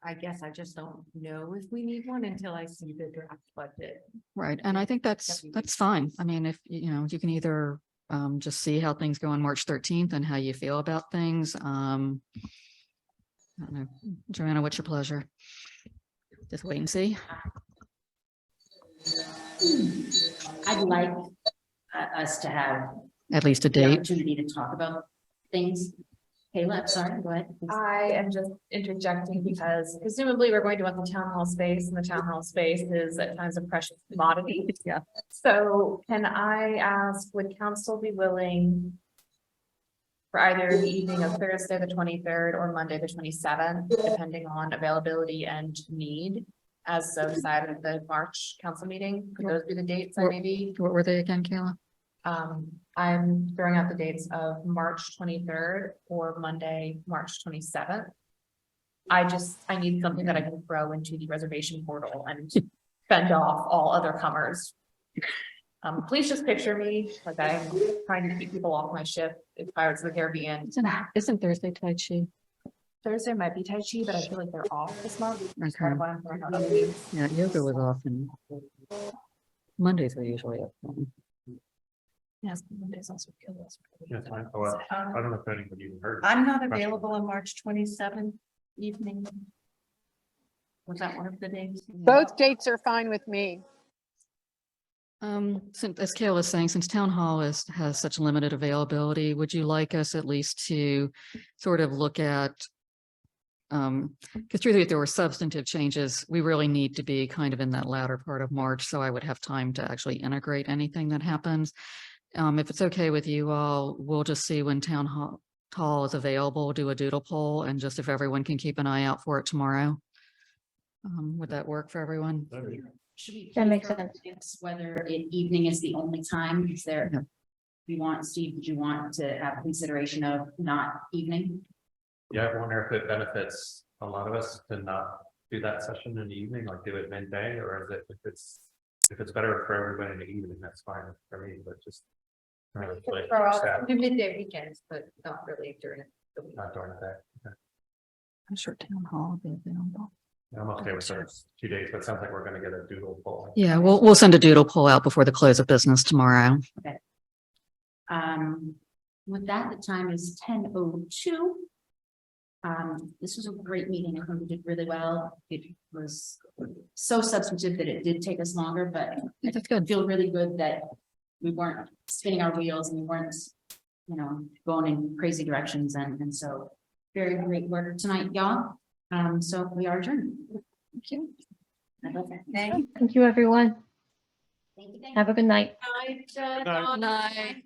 I guess I just don't know if we need one until I see the draft budget. right. And I think that's fine. I mean, if, you can either just see how things go on March 13th and how you feel about things. I don't know. Joanna, what's your pleasure? Just wait and see. I'd like us to have At least a the date. opportunity to talk about things. Kayla, sorry, go ahead. I am just interjecting because presumably we're going to want the town hall space, and the town hall space is at times a precious commodity. Yeah. So can I ask, would council be willing for either the evening of Thursday, the 23rd, or Monday, the 27th, depending on availability and need, as so decided at the March council meeting? Could those be the dates I Well- maybe? What were they again, Kayla? I'm throwing out the dates of March 23rd or Monday, March 27th. I need something that I can throw into the reservation portal and fend off all other comers. Please just picture me like I'm trying to keep people off my ship in Pirates of the Caribbean. Isn't Thursday Tai Chi? Thursday might be Tai Chi, but I feel like they're off this month. That's part Okay. of why I'm throwing out other dates. Yeah, yoga was often. Mondays are usually up. Yes, Monday's also kill us. Yeah, fine. Oh, I don't know if anybody even heard. I'm not Question. available on March 27th evening. Was that one of the days? Both dates are fine with me. Since, as Kayla was saying, since town hall has such limited availability, would you like us at least to sort of look at? Because truthfully, if there were substantive changes, we really need to be kind of in that latter part of March, so I would have time to actually integrate anything that happens. If it's okay with you all, we'll just see when town hall is available, do a doodle poll, and just if everyone can keep an eye out for it tomorrow. Would that work for everyone? Should we? That makes prefer sense. Whether evening is the only time, is there? No. You want, Steve, did you want to have consideration of not evening? Yeah, I wonder if it benefits a lot of us to not do that session in the evening, like do it midday, or is it, if it's better for everybody in the evening, that's fine for me, but just. Like, staff, Do midday weekends, but not really during the week. not during the day. Okay. I'm sure town hall will be available. I'm okay with those 2 days, but it sounds like we're gonna get a doodle poll. Yeah, we'll send a doodle poll out before the close of business tomorrow. With that, the time is 10:02. This was a great meeting. I think we did really well. It was so substantive that it did take us longer, but That's good. I feel really good that we weren't spinning our wheels and we weren't, going in crazy directions, and so very great work tonight, y'all. So we are adjourned. Thank you. Thank you, everyone. Thank you. Have a good night. Night.